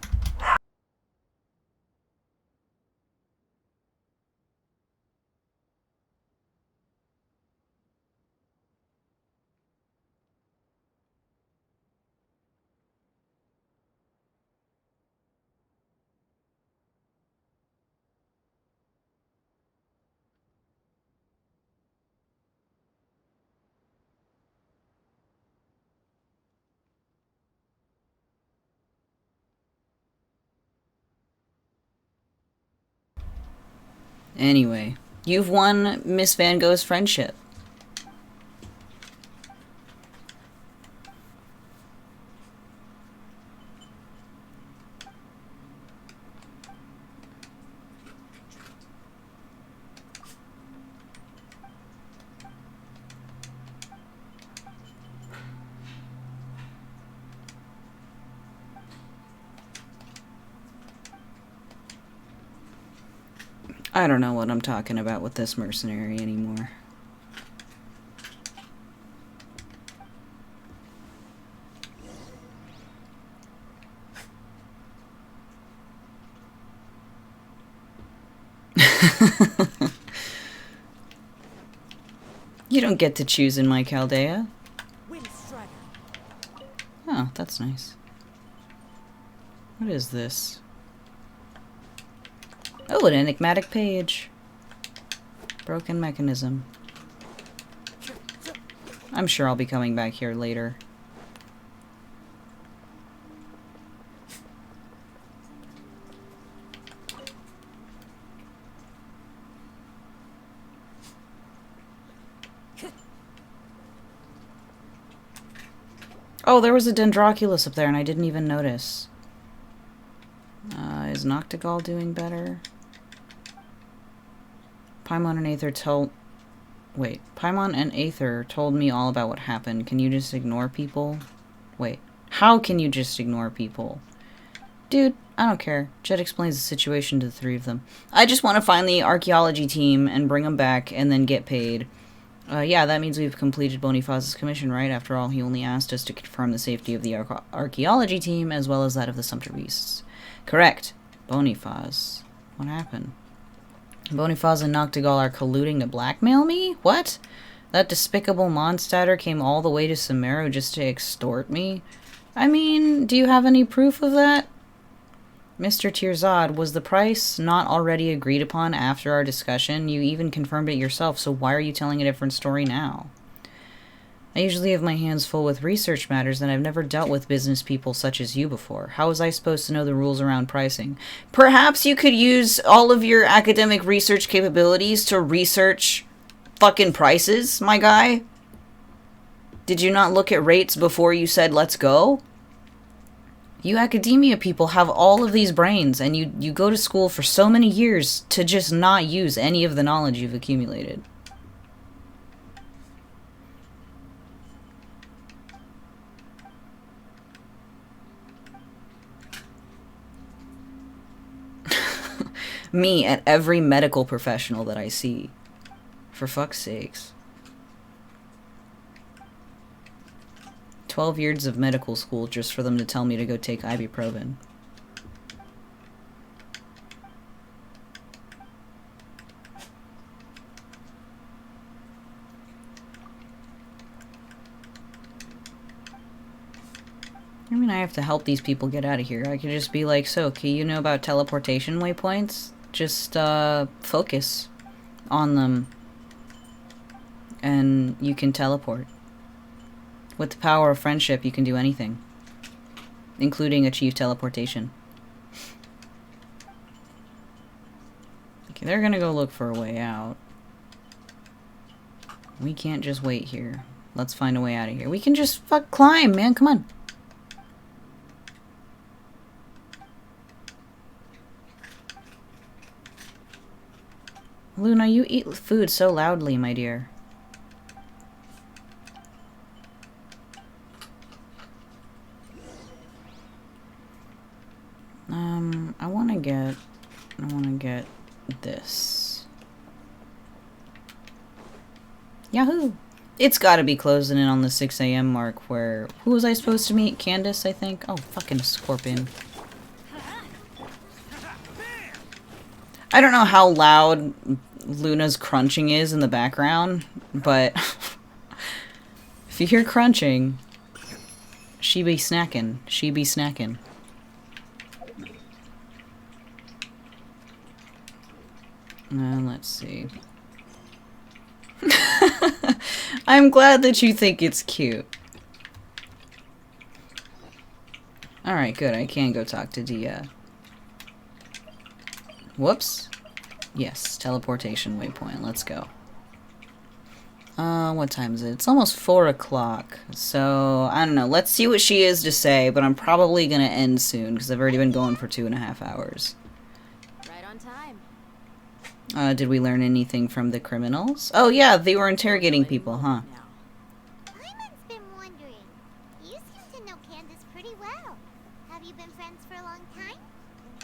Anyway, you've won Miss Van Gogh's friendship. I don't know what I'm talking about with this mercenary anymore. You don't get to choose in my Chaldea. Oh, that's nice. What is this? Oh, an enigmatic page. Broken mechanism. I'm sure I'll be coming back here later. Oh, there was a Dendroculus up there and I didn't even notice. Is Noctigal doing better? Paimon and Aether told... Wait. Paimon and Aether told me all about what happened. Can you just ignore people? Wait. How can you just ignore people? Dude, I don't care. Jet explains the situation to the three of them. I just want to find the archaeology team and bring them back and then get paid. Yeah, that means we've completed Bonifaz's commission, right? After all, he only asked us to confirm the safety of the archaeology team as well as that of the Sumpter Beasts. Correct. Bonifaz. What happened? Bonifaz and Noctigal are colluding to blackmail me? What? That despicable Mondstatter came all the way to Sumeru just to extort me? I mean, do you have any proof of that? Mr. Tirzad, was the price not already agreed upon after our discussion? You even confirmed it yourself, so why are you telling a different story now? I usually have my hands full with research matters, and I've never dealt with business people such as you before. How was I supposed to know the rules around pricing? Perhaps you could use all of your academic research capabilities to research fucking prices, my guy? Did you not look at rates before you said let's go? You academia people have all of these brains, and you go to school for so many years to just not use any of the knowledge you've accumulated. Me at every medical professional that I see. For fuck's sakes. 12 years of medical school just for them to tell me to go take ibuprofen. I mean, I have to help these people get out of here. I could just be like, so, okay, you know about teleportation waypoints? Just, focus on them. And you can teleport. With the power of friendship, you can do anything. including achieve teleportation. Okay, they're gonna go look for a way out. We can't just wait here. Let's find a way out of here. We can just climb, man. Come on. Luna, you eat food so loudly, my dear. I wanna get this. Yahoo! It's gotta be closing in on the 6 a.m. mark where... Who was I supposed to meet? Candace, I think? Oh, fucking Scorpion. I don't know how loud Luna's crunching is in the background, but... if you hear crunching, she be snacking. She be snacking. Let's see. I'm glad that you think it's cute. Alright, good. I can go talk to Dia. Whoops. Yes, teleportation waypoint. Let's go. What time is it? It's almost 4 o'clock. So, I don't know. Let's see what she is to say, but I'm probably gonna end soon, because I've already been going for 2.5 hours. Right on time. Did we learn anything from the criminals? Oh yeah, they were interrogating people, huh? Paimon's been wondering. You seem to know Candace pretty well. Have you been friends for a long time?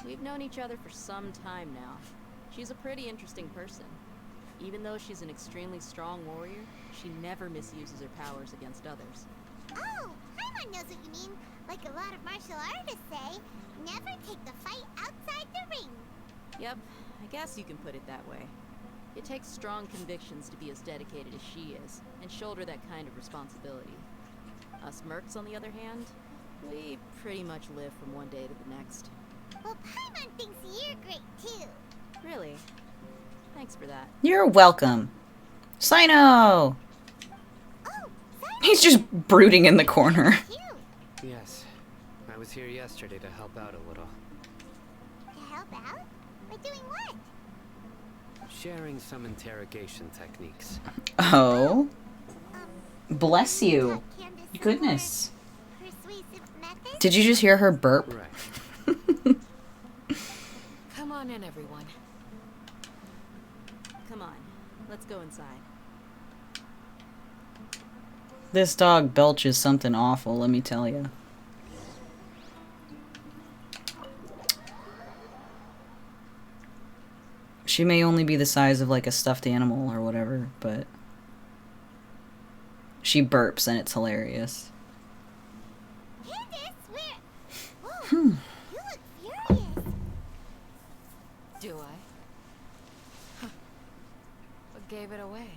We've known each other for some time now. She's a pretty interesting person. Even though she's an extremely strong warrior, she never misuses her powers against others. Oh, Paimon knows what you mean. Like a lot of martial artists say, never take the fight outside the ring. Yep, I guess you can put it that way. It takes strong convictions to be as dedicated as she is, and shoulder that kind of responsibility. Us mercs, on the other hand, we pretty much live from one day to the next. Well, Paimon thinks you're great too. Really? Thanks for that. You're welcome. Sino! He's just brooding in the corner. Yes. I was here yesterday to help out a little. To help out? By doing what? Sharing some interrogation techniques. Oh. Bless you. Goodness. Did you just hear her burp? Right. Come on in, everyone. Come on, let's go inside. This dog belches something awful, let me tell you. She may only be the size of like a stuffed animal or whatever, but she burps and it's hilarious. Candace, where? Whoa, Hmm. you look furious. Do I? Huh. What gave it away?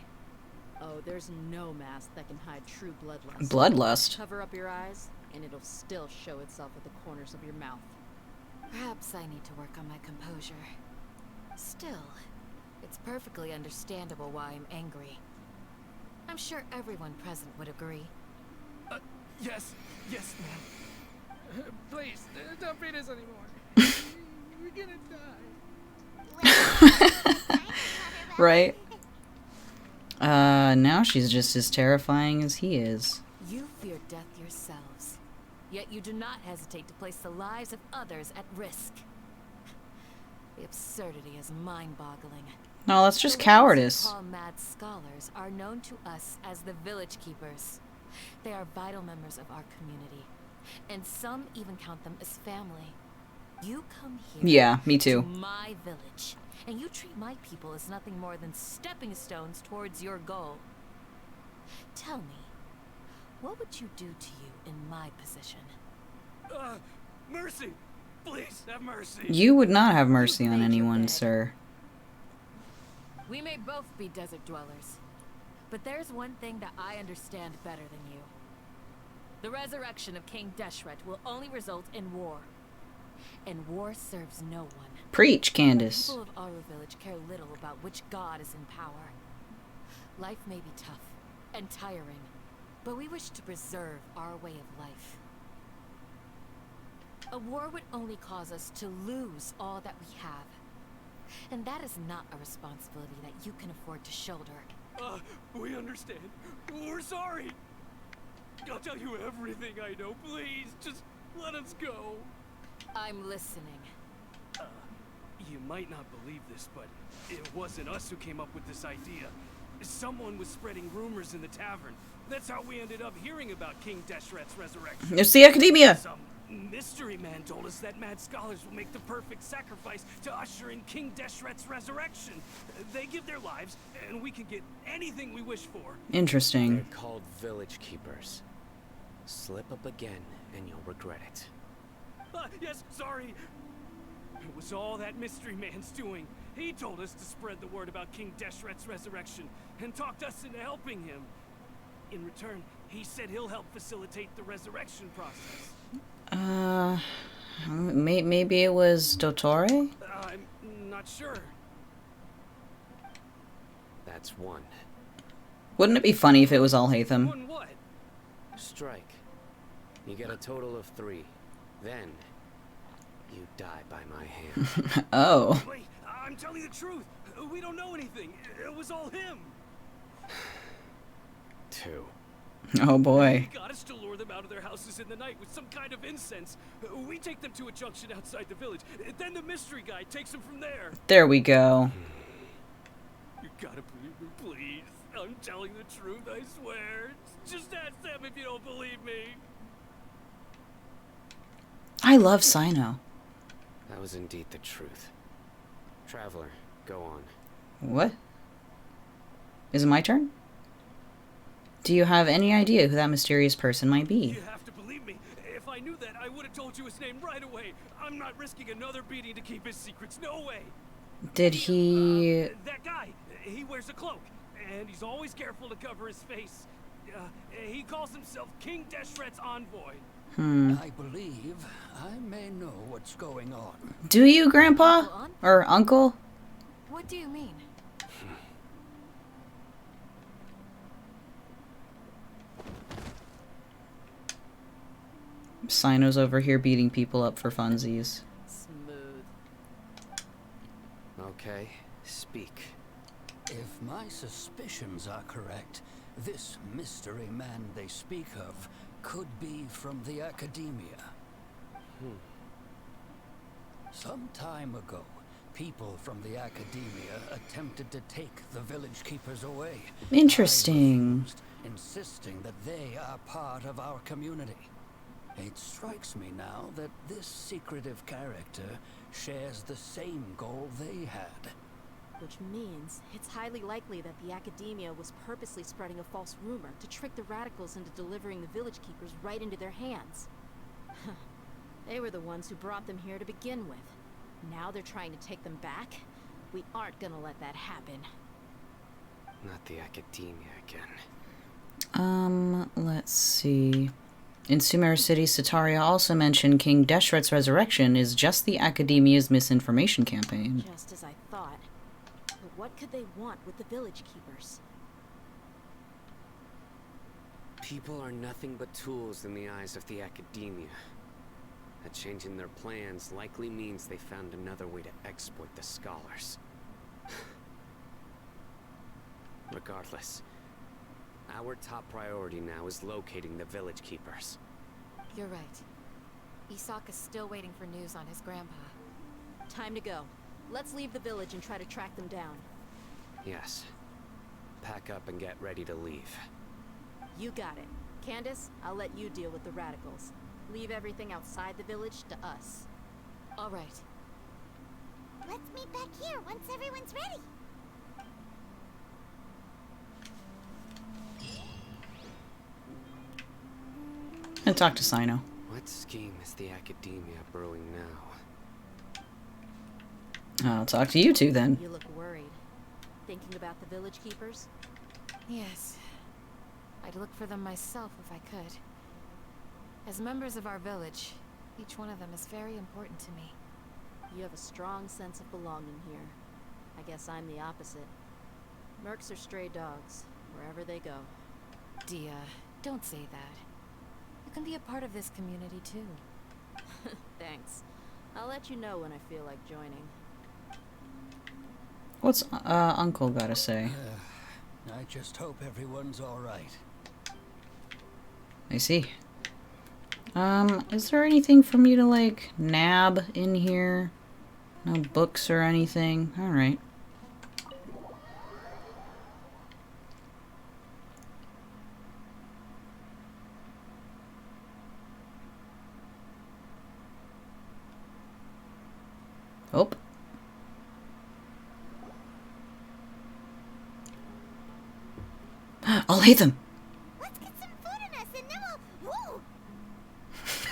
Oh, there's no mask that can hide true bloodlust. Bloodlust? Cover up your eyes, and it'll still show itself at the corners of your mouth. Perhaps I need to work on my composure. Still, it's perfectly understandable why I'm angry. I'm sure everyone present would agree. Yes, ma'am. Please, don't beat us anymore. We're gonna die. Right? Now she's just as terrifying as he is. You fear death yourselves, yet you do not hesitate to place the lives of others at risk. The absurdity is mind-boggling. No, that's just The ones cowardice. you call mad scholars are known to us as the village keepers. They are vital members of our community, and some even count them as family. You come here Yeah, me too. to my village, and you treat my people as nothing more than stepping stones towards your goal. Tell me, what would you do to you in my position? Mercy! Please, have mercy! You would not have mercy on anyone, sir. We may both be desert dwellers, but there's one thing that I understand better than you. The resurrection of King Deshret will only result in war. And war serves no one. Preach, Candace. The people of our village care little about which god is in power. Life may be tough and tiring, but we wish to preserve our way of life. A war would only cause us to lose all that we have. And that is not a responsibility that you can afford to shoulder. We understand. We're sorry. I'll tell you everything I know. Please, just let us go. I'm listening. You might not believe this, but it wasn't us who came up with this idea. Someone was spreading rumors in the tavern. That's how we ended up hearing about King Deshret's resurrection. It's the Academia! Some mystery man told us that mad scholars will make the perfect sacrifice to usher in King Deshret's resurrection. They give their lives, and we can get anything we wish for. Interesting. They're called village keepers. Slip up again, and you'll regret it. Yes, sorry. It was all that mystery man's doing. He told us to spread the word about King Deshret's resurrection, and talked us into helping him. In return, he said he'll help facilitate the resurrection process. Maybe it was Dottore? I'm not sure. That's one. Wouldn't it be funny if it was all Hatham? One what? Strike. You get a total of 3. Then, you die by my hand. Oh. Wait, I'm telling the truth. We don't know anything. It was all him. 2. Oh boy. He got us to lure them out of their houses in the night with some kind of incense. We take them to a junction outside the village. Then the mystery guy takes them from there. There we go. You gotta believe me, please. I'm telling the truth, I swear. Just ask them if you don't believe me. I love Sino. That was indeed the truth. Traveler, go on. What? Is it my turn? Do you have any idea who that mysterious person might be? You have to believe me. If I knew that, I would have told you his name right away. I'm not risking another beating to keep his secrets. No way. Did he... That guy, he wears a cloak, and he's always careful to cover his face. He calls himself King Deshret's envoy. I believe I may know what's going on. Do you, Grandpa? Or Uncle? What do you mean? Sino's over here beating people up for funsies. Smooth. Okay, speak. If my suspicions are correct, this mystery man they speak of could be from the Academia. Some time ago, people from the Academia attempted to take the village keepers away. Interesting. Insisting that they are part of our community. It strikes me now that this secretive character shares the same goal they had. Which means it's highly likely that the Academia was purposely spreading a false rumor to trick the radicals into delivering the village keepers right into their hands. They were the ones who brought them here to begin with. Now they're trying to take them back? We aren't gonna let that happen. Not the Academia again. Let's see. In Sumeru City, Sataria also mentioned King Deshret's resurrection is just the Academia's misinformation campaign. Just as I thought. But what could they want with the village keepers? People are nothing but tools in the eyes of the Academia. A change in their plans likely means they found another way to exploit the scholars. Regardless, our top priority now is locating the village keepers. You're right. Isak is still waiting for news on his grandpa. Time to go. Let's leave the village and try to track them down. Yes. Pack up and get ready to leave. You got it. Candace, I'll let you deal with the radicals. Leave everything outside the village to us. All right. Let's meet back here once everyone's ready. And talk to Sino. What scheme is the Academia brewing now? I'll talk to you two then. You look worried. Thinking about the village keepers? Yes. I'd look for them myself if I could. As members of our village, each one of them is very important to me. You have a strong sense of belonging here. I guess I'm the opposite. Mercs are stray dogs, wherever they go. Dia, don't say that. You can be a part of this community too. Thanks. I'll let you know when I feel like joining. What's Uncle gotta say? I just hope everyone's alright. I see. Is there anything for me to, like, nab in here? No books or anything? Alright. Oh. I'll hate them. Let's get some food in us and then we'll... Whoa!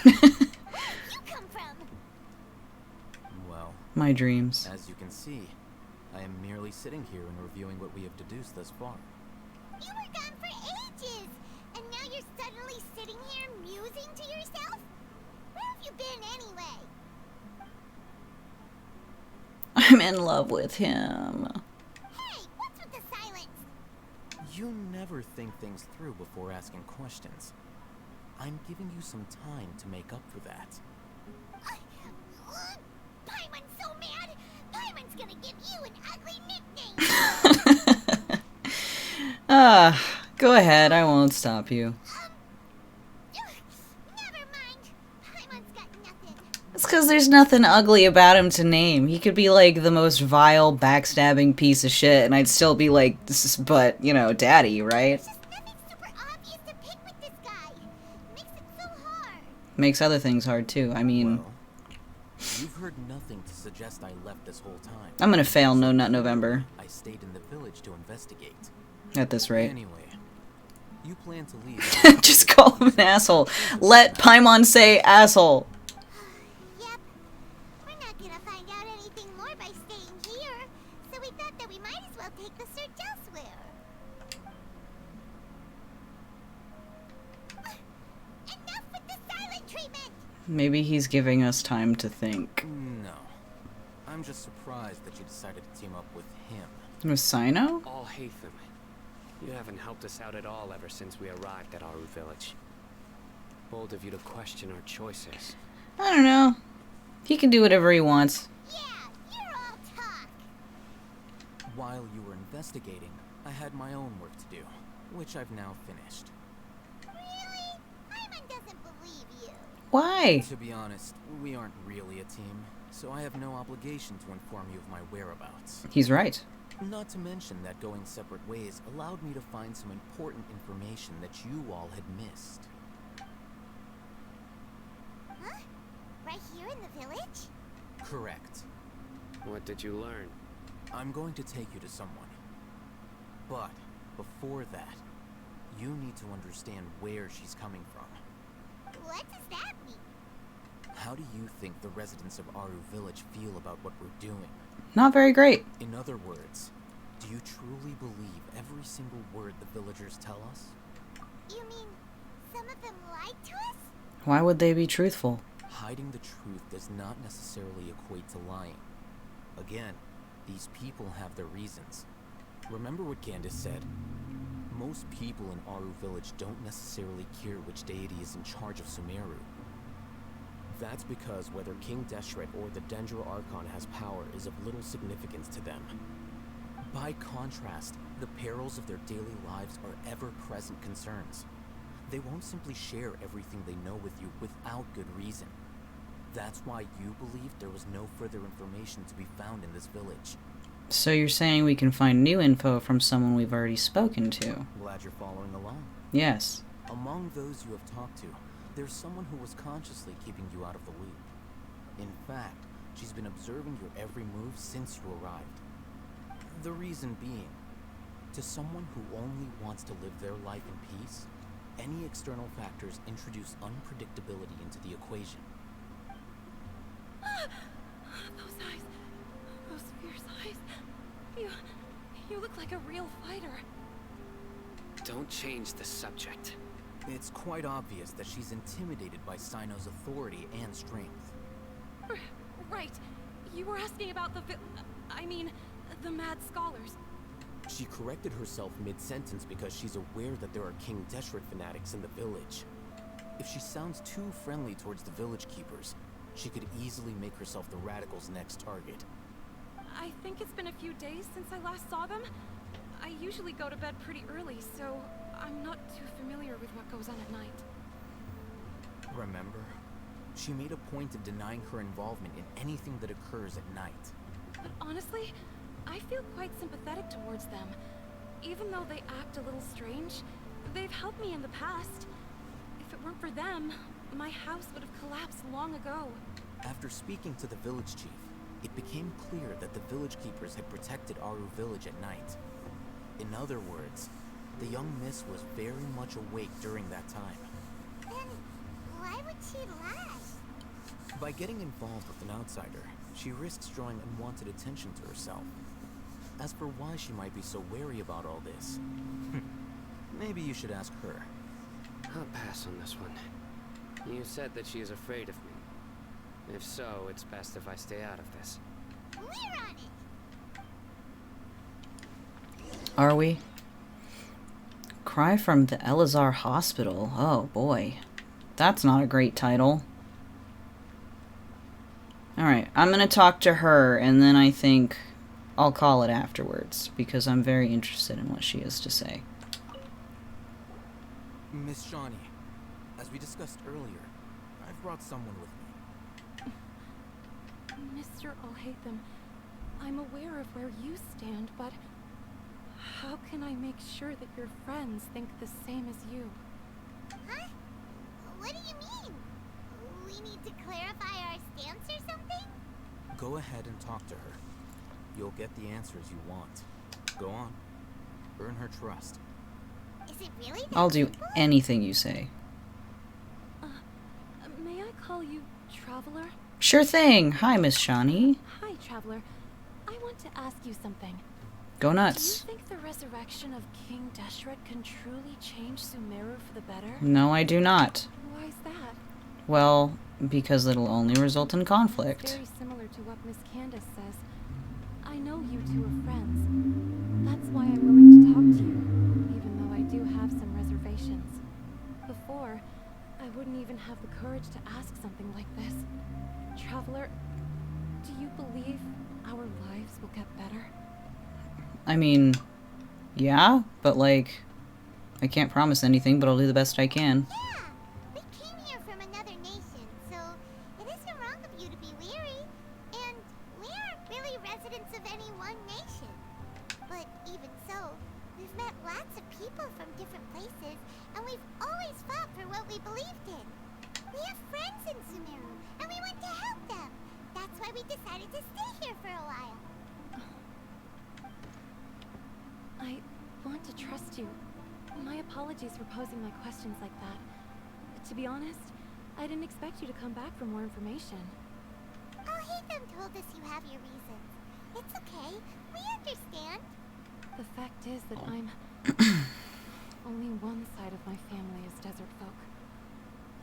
Where did you come from? Well, My dreams. as you can see, I am merely sitting here and reviewing what we have deduced thus far. You were gone for ages, and now you're suddenly sitting here musing to yourself? Where have you been anyway? I'm in love with him. Hey, what's with the silence? You never think things through before asking questions. I'm giving you some time to make up for that. Paimon's so mad! Paimon's gonna give you an ugly nickname! Go ahead, I won't stop you. Never mind. Paimon's got nothing. It's because there's nothing ugly about him to name. He could be like the most vile, backstabbing piece of shit, and I'd still be like, but, you know, daddy, right? There's just nothing super obvious to pick with this guy. Makes it so hard. Makes other things hard too. I mean, Well, you've heard nothing to suggest I left this whole time. I'm gonna fail No Nut November I stayed in the village to investigate. at this rate. Anyway, you plan to leave. Just call him an asshole. Let Paimon say asshole. Yep. We're not gonna find out anything more by staying here, so we thought that we might as well take the search elsewhere. Enough with the silent treatment! Maybe he's giving us time to think. No. I'm just surprised that you decided to team up with him. With Sino? All Hatham. You haven't helped us out at all ever since we arrived at Aru Village. Bold of you to question our choices. I don't know. He can do whatever he wants. Yeah, you're all talk. While you were investigating, I had my own work to do, which I've now finished. Really? Paimon doesn't believe you. Why? To be honest, we aren't really a team, so I have no obligation to inform you of my whereabouts. He's right. Not to mention that going separate ways allowed me to find some important information that you all had missed. Huh? Right here in the village? Correct. What did you learn? I'm going to take you to someone. But, before that, you need to understand where she's coming from. What does that mean? How do you think the residents of Aru Village feel about what we're doing? Not very great. In other words, do you truly believe every single word the villagers tell us? You mean some of them lied to us? Why would they be truthful? Hiding the truth does not necessarily equate to lying. Again, these people have their reasons. Remember what Candace said? Most people in Aru Village don't necessarily care which deity is in charge of Sumeru. That's because whether King Deshret or the Dendro Archon has power is of little significance to them. By contrast, the perils of their daily lives are ever-present concerns. They won't simply share everything they know with you without good reason. That's why you believed there was no further information to be found in this village. So you're saying we can find new info from someone we've already spoken to? Glad you're following along. Yes. Among those you have talked to, there's someone who was consciously keeping you out of the loop. In fact, she's been observing your every move since you arrived. The reason being, to someone who only wants to live their life in peace, any external factors introduce unpredictability into the equation. Those eyes. Those fierce eyes. You look like a real fighter. Don't change the subject. It's quite obvious that she's intimidated by Sino's authority and strength. Right. You were asking about the mad scholars. She corrected herself mid-sentence because she's aware that there are King Deshret fanatics in the village. If she sounds too friendly towards the village keepers, she could easily make herself the Radicals' next target. I think it's been a few days since I last saw them. I usually go to bed pretty early, so I'm not too familiar with what goes on at night. Remember? She made a point of denying her involvement in anything that occurs at night. But honestly, I feel quite sympathetic towards them. Even though they act a little strange, they've helped me in the past. If it weren't for them, my house would have collapsed long ago. After speaking to the village chief, it became clear that the village keepers had protected Aru village at night. In other words, the young miss was very much awake during that time. Then why would she lie? By getting involved with an outsider, she risks drawing unwanted attention to herself. As for why she might be so wary about all this, maybe you should ask her. I'll pass on this one. You said that she is afraid of me. If so, it's best if I stay out of this. We're on it! Are we? Cry from the Elazar Hospital. Oh boy. That's not a great title. Alright, I'm gonna talk to her and then I think I'll call it afterwards because I'm very interested in what she has to say. Miss Shawnee, as we discussed earlier, I've brought someone with me. Mr. Alhaitham, I'm aware of where you stand, but how can I make sure that your friends think the same as you? Huh? What do you mean? We need to clarify our stance or something? Go ahead and talk to her. You'll get the answers you want. Go on. Earn her trust. Is it really that I'll do simple? anything you say. May I call you Traveler? Sure thing. Hi, Miss Shawnee. Hi, Traveler. I want to ask you something. Go nuts. Do you think the resurrection of King Deshret can truly change Sumeru for the better? No, I do not. Why is that? Well, because it'll only result in conflict. It's very similar to what Miss Candace says. I know you two are friends. That's why I'm willing to talk to you, even though I do have some reservations. Before, I wouldn't even have the courage to ask something like this. Traveler, do you believe our lives will get better? I mean, yeah, but like, I can't promise anything, but I'll do the best I can. Yeah, we came here from another nation, so it isn't wrong of you to be weary. And we aren't really residents of any one nation. But even so, we've met lots of people from different places, and we've always fought for what we believed in. We have friends in Sumeru, and we want to help them. That's why we decided to stay here for a while. I want to trust you. My apologies for posing my questions like that. To be honest, I didn't expect you to come back for more information. Alhaitham told us you have your reasons. It's okay. We understand. The fact is that I'm... only one side of my family is desert folk.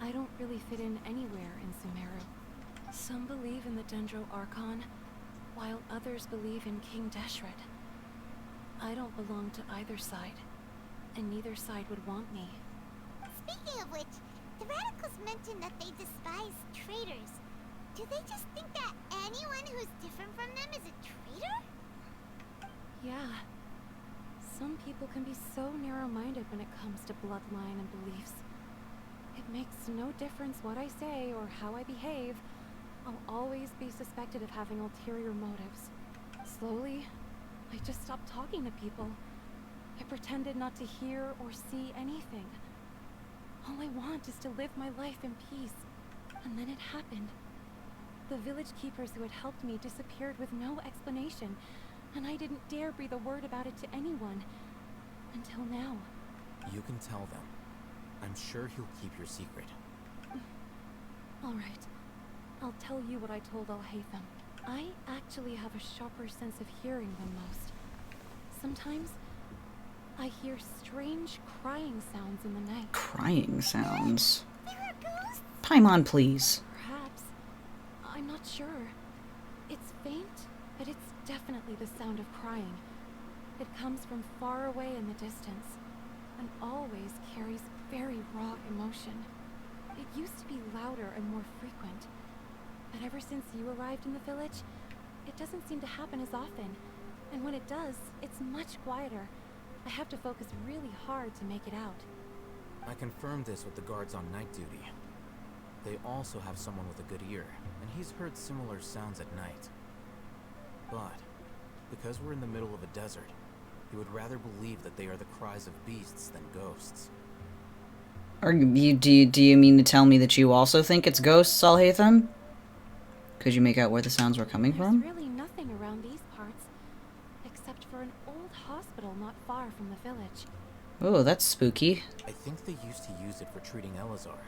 I don't really fit in anywhere in Sumeru. Some believe in the Dendro Archon, while others believe in King Deshret. I don't belong to either side, and neither side would want me. Speaking of which, the Radicals mentioned that they despise traitors. Do they just think that anyone who's different from them is a traitor? Yeah. Some people can be so narrow-minded when it comes to bloodline and beliefs. It makes no difference what I say or how I behave. I'll always be suspected of having ulterior motives. Slowly, I just stopped talking to people. I pretended not to hear or see anything. All I want is to live my life in peace. And then it happened. The village keepers who had helped me disappeared with no explanation, and I didn't dare breathe a word about it to anyone. Until now. You can tell them. I'm sure he'll keep your secret. All right. I'll tell you what I told Alhaitham. I actually have a sharper sense of hearing than most. Sometimes, I hear strange crying sounds in the night. Crying sounds? Paimon, please. Perhaps. I'm not sure. It's faint, but it's definitely the sound of crying. It comes from far away in the distance, and always carries very raw emotion. It used to be louder and more frequent. But ever since you arrived in the village, it doesn't seem to happen as often. And when it does, it's much quieter. I have to focus really hard to make it out. I confirmed this with the guards on night duty. They also have someone with a good ear, and he's heard similar sounds at night. But, because we're in the middle of a desert, he would rather believe that they are the cries of beasts than ghosts. Do you mean to tell me that you also think it's ghosts, Alhaitham? Could you make out where the sounds were coming from? There's really nothing around these parts, except for an old hospital not far from the village. Oh, that's spooky. I think they used to use it for treating Elazar,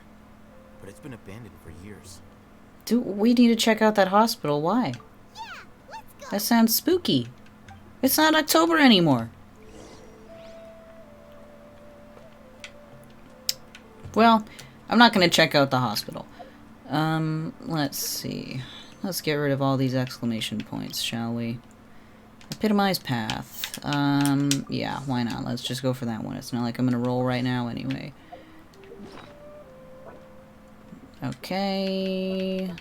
but it's been abandoned for years. We need to check out that hospital. Why? Yeah, let's go. That sounds spooky. It's not October anymore. Well, I'm not going to check out the hospital. Let's see. Let's get rid of all these exclamation points, shall we? Epitomize path. Yeah, why not? Let's just go for that one. It's not like I'm going to roll right now anyway. Okay.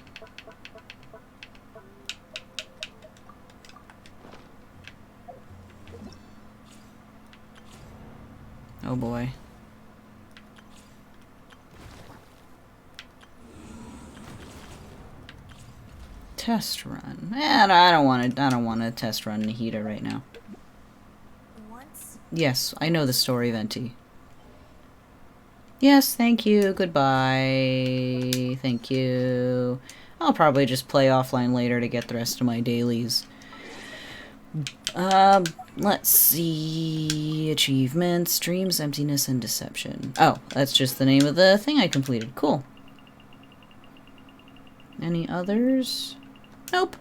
Oh boy. Test run. And I don't want to test run Nahida right now. Once? Yes, I know the story, Venti. Yes, thank you. Goodbye. Thank you. I'll probably just play offline later to get the rest of my dailies. Let's see. Achievements, dreams, emptiness, and deception. Oh, that's just the name of the thing I completed. Cool. Any others? Nope.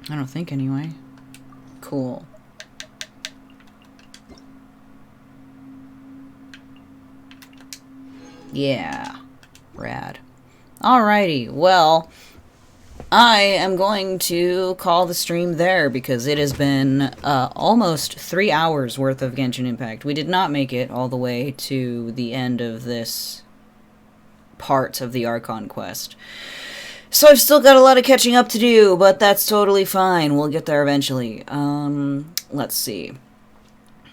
I don't think anyway. Cool. Yeah. Rad. Alrighty, well, I am going to call the stream there because it has been almost 3 hours worth of Genshin Impact. We did not make it all the way to the end of this part of the Archon quest. So I've still got a lot of catching up to do, but that's totally fine. We'll get there eventually. Let's see.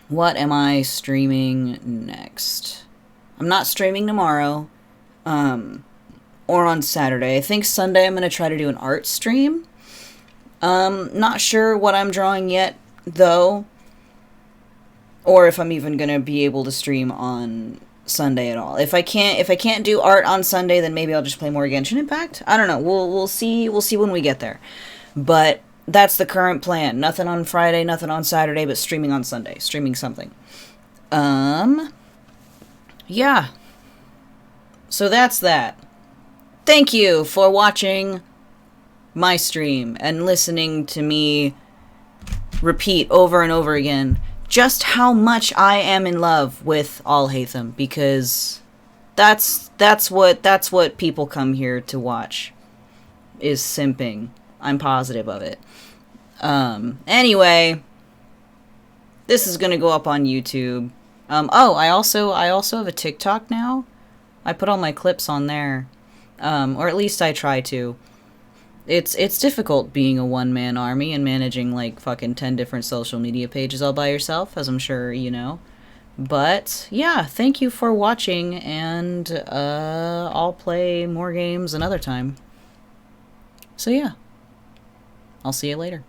What am I streaming next? I'm not streaming tomorrow. Or on Saturday. I think Sunday I'm going to try to do an art stream. Not sure what I'm drawing yet, though. Or if I'm even going to be able to stream on Sunday at all. If I can't do art on Sunday, then maybe I'll just play more Genshin Impact. I don't know. We'll see when we get there. But that's the current plan. Nothing on Friday, nothing on Saturday, but streaming on Sunday. Streaming something. Yeah. So that's that. Thank you for watching my stream and listening to me repeat over and over again just how much I am in love with Alhaitham, because that's what people come here to watch, is simping. I'm positive of it. Anyway, this is gonna go up on YouTube. Oh, I also have a TikTok now. I put all my clips on there. Or at least I try to. It's difficult being a one-man army and managing like fucking 10 different social media pages all by yourself, as I'm sure you know. But yeah, thank you for watching, and I'll play more games another time. So yeah, I'll see you later.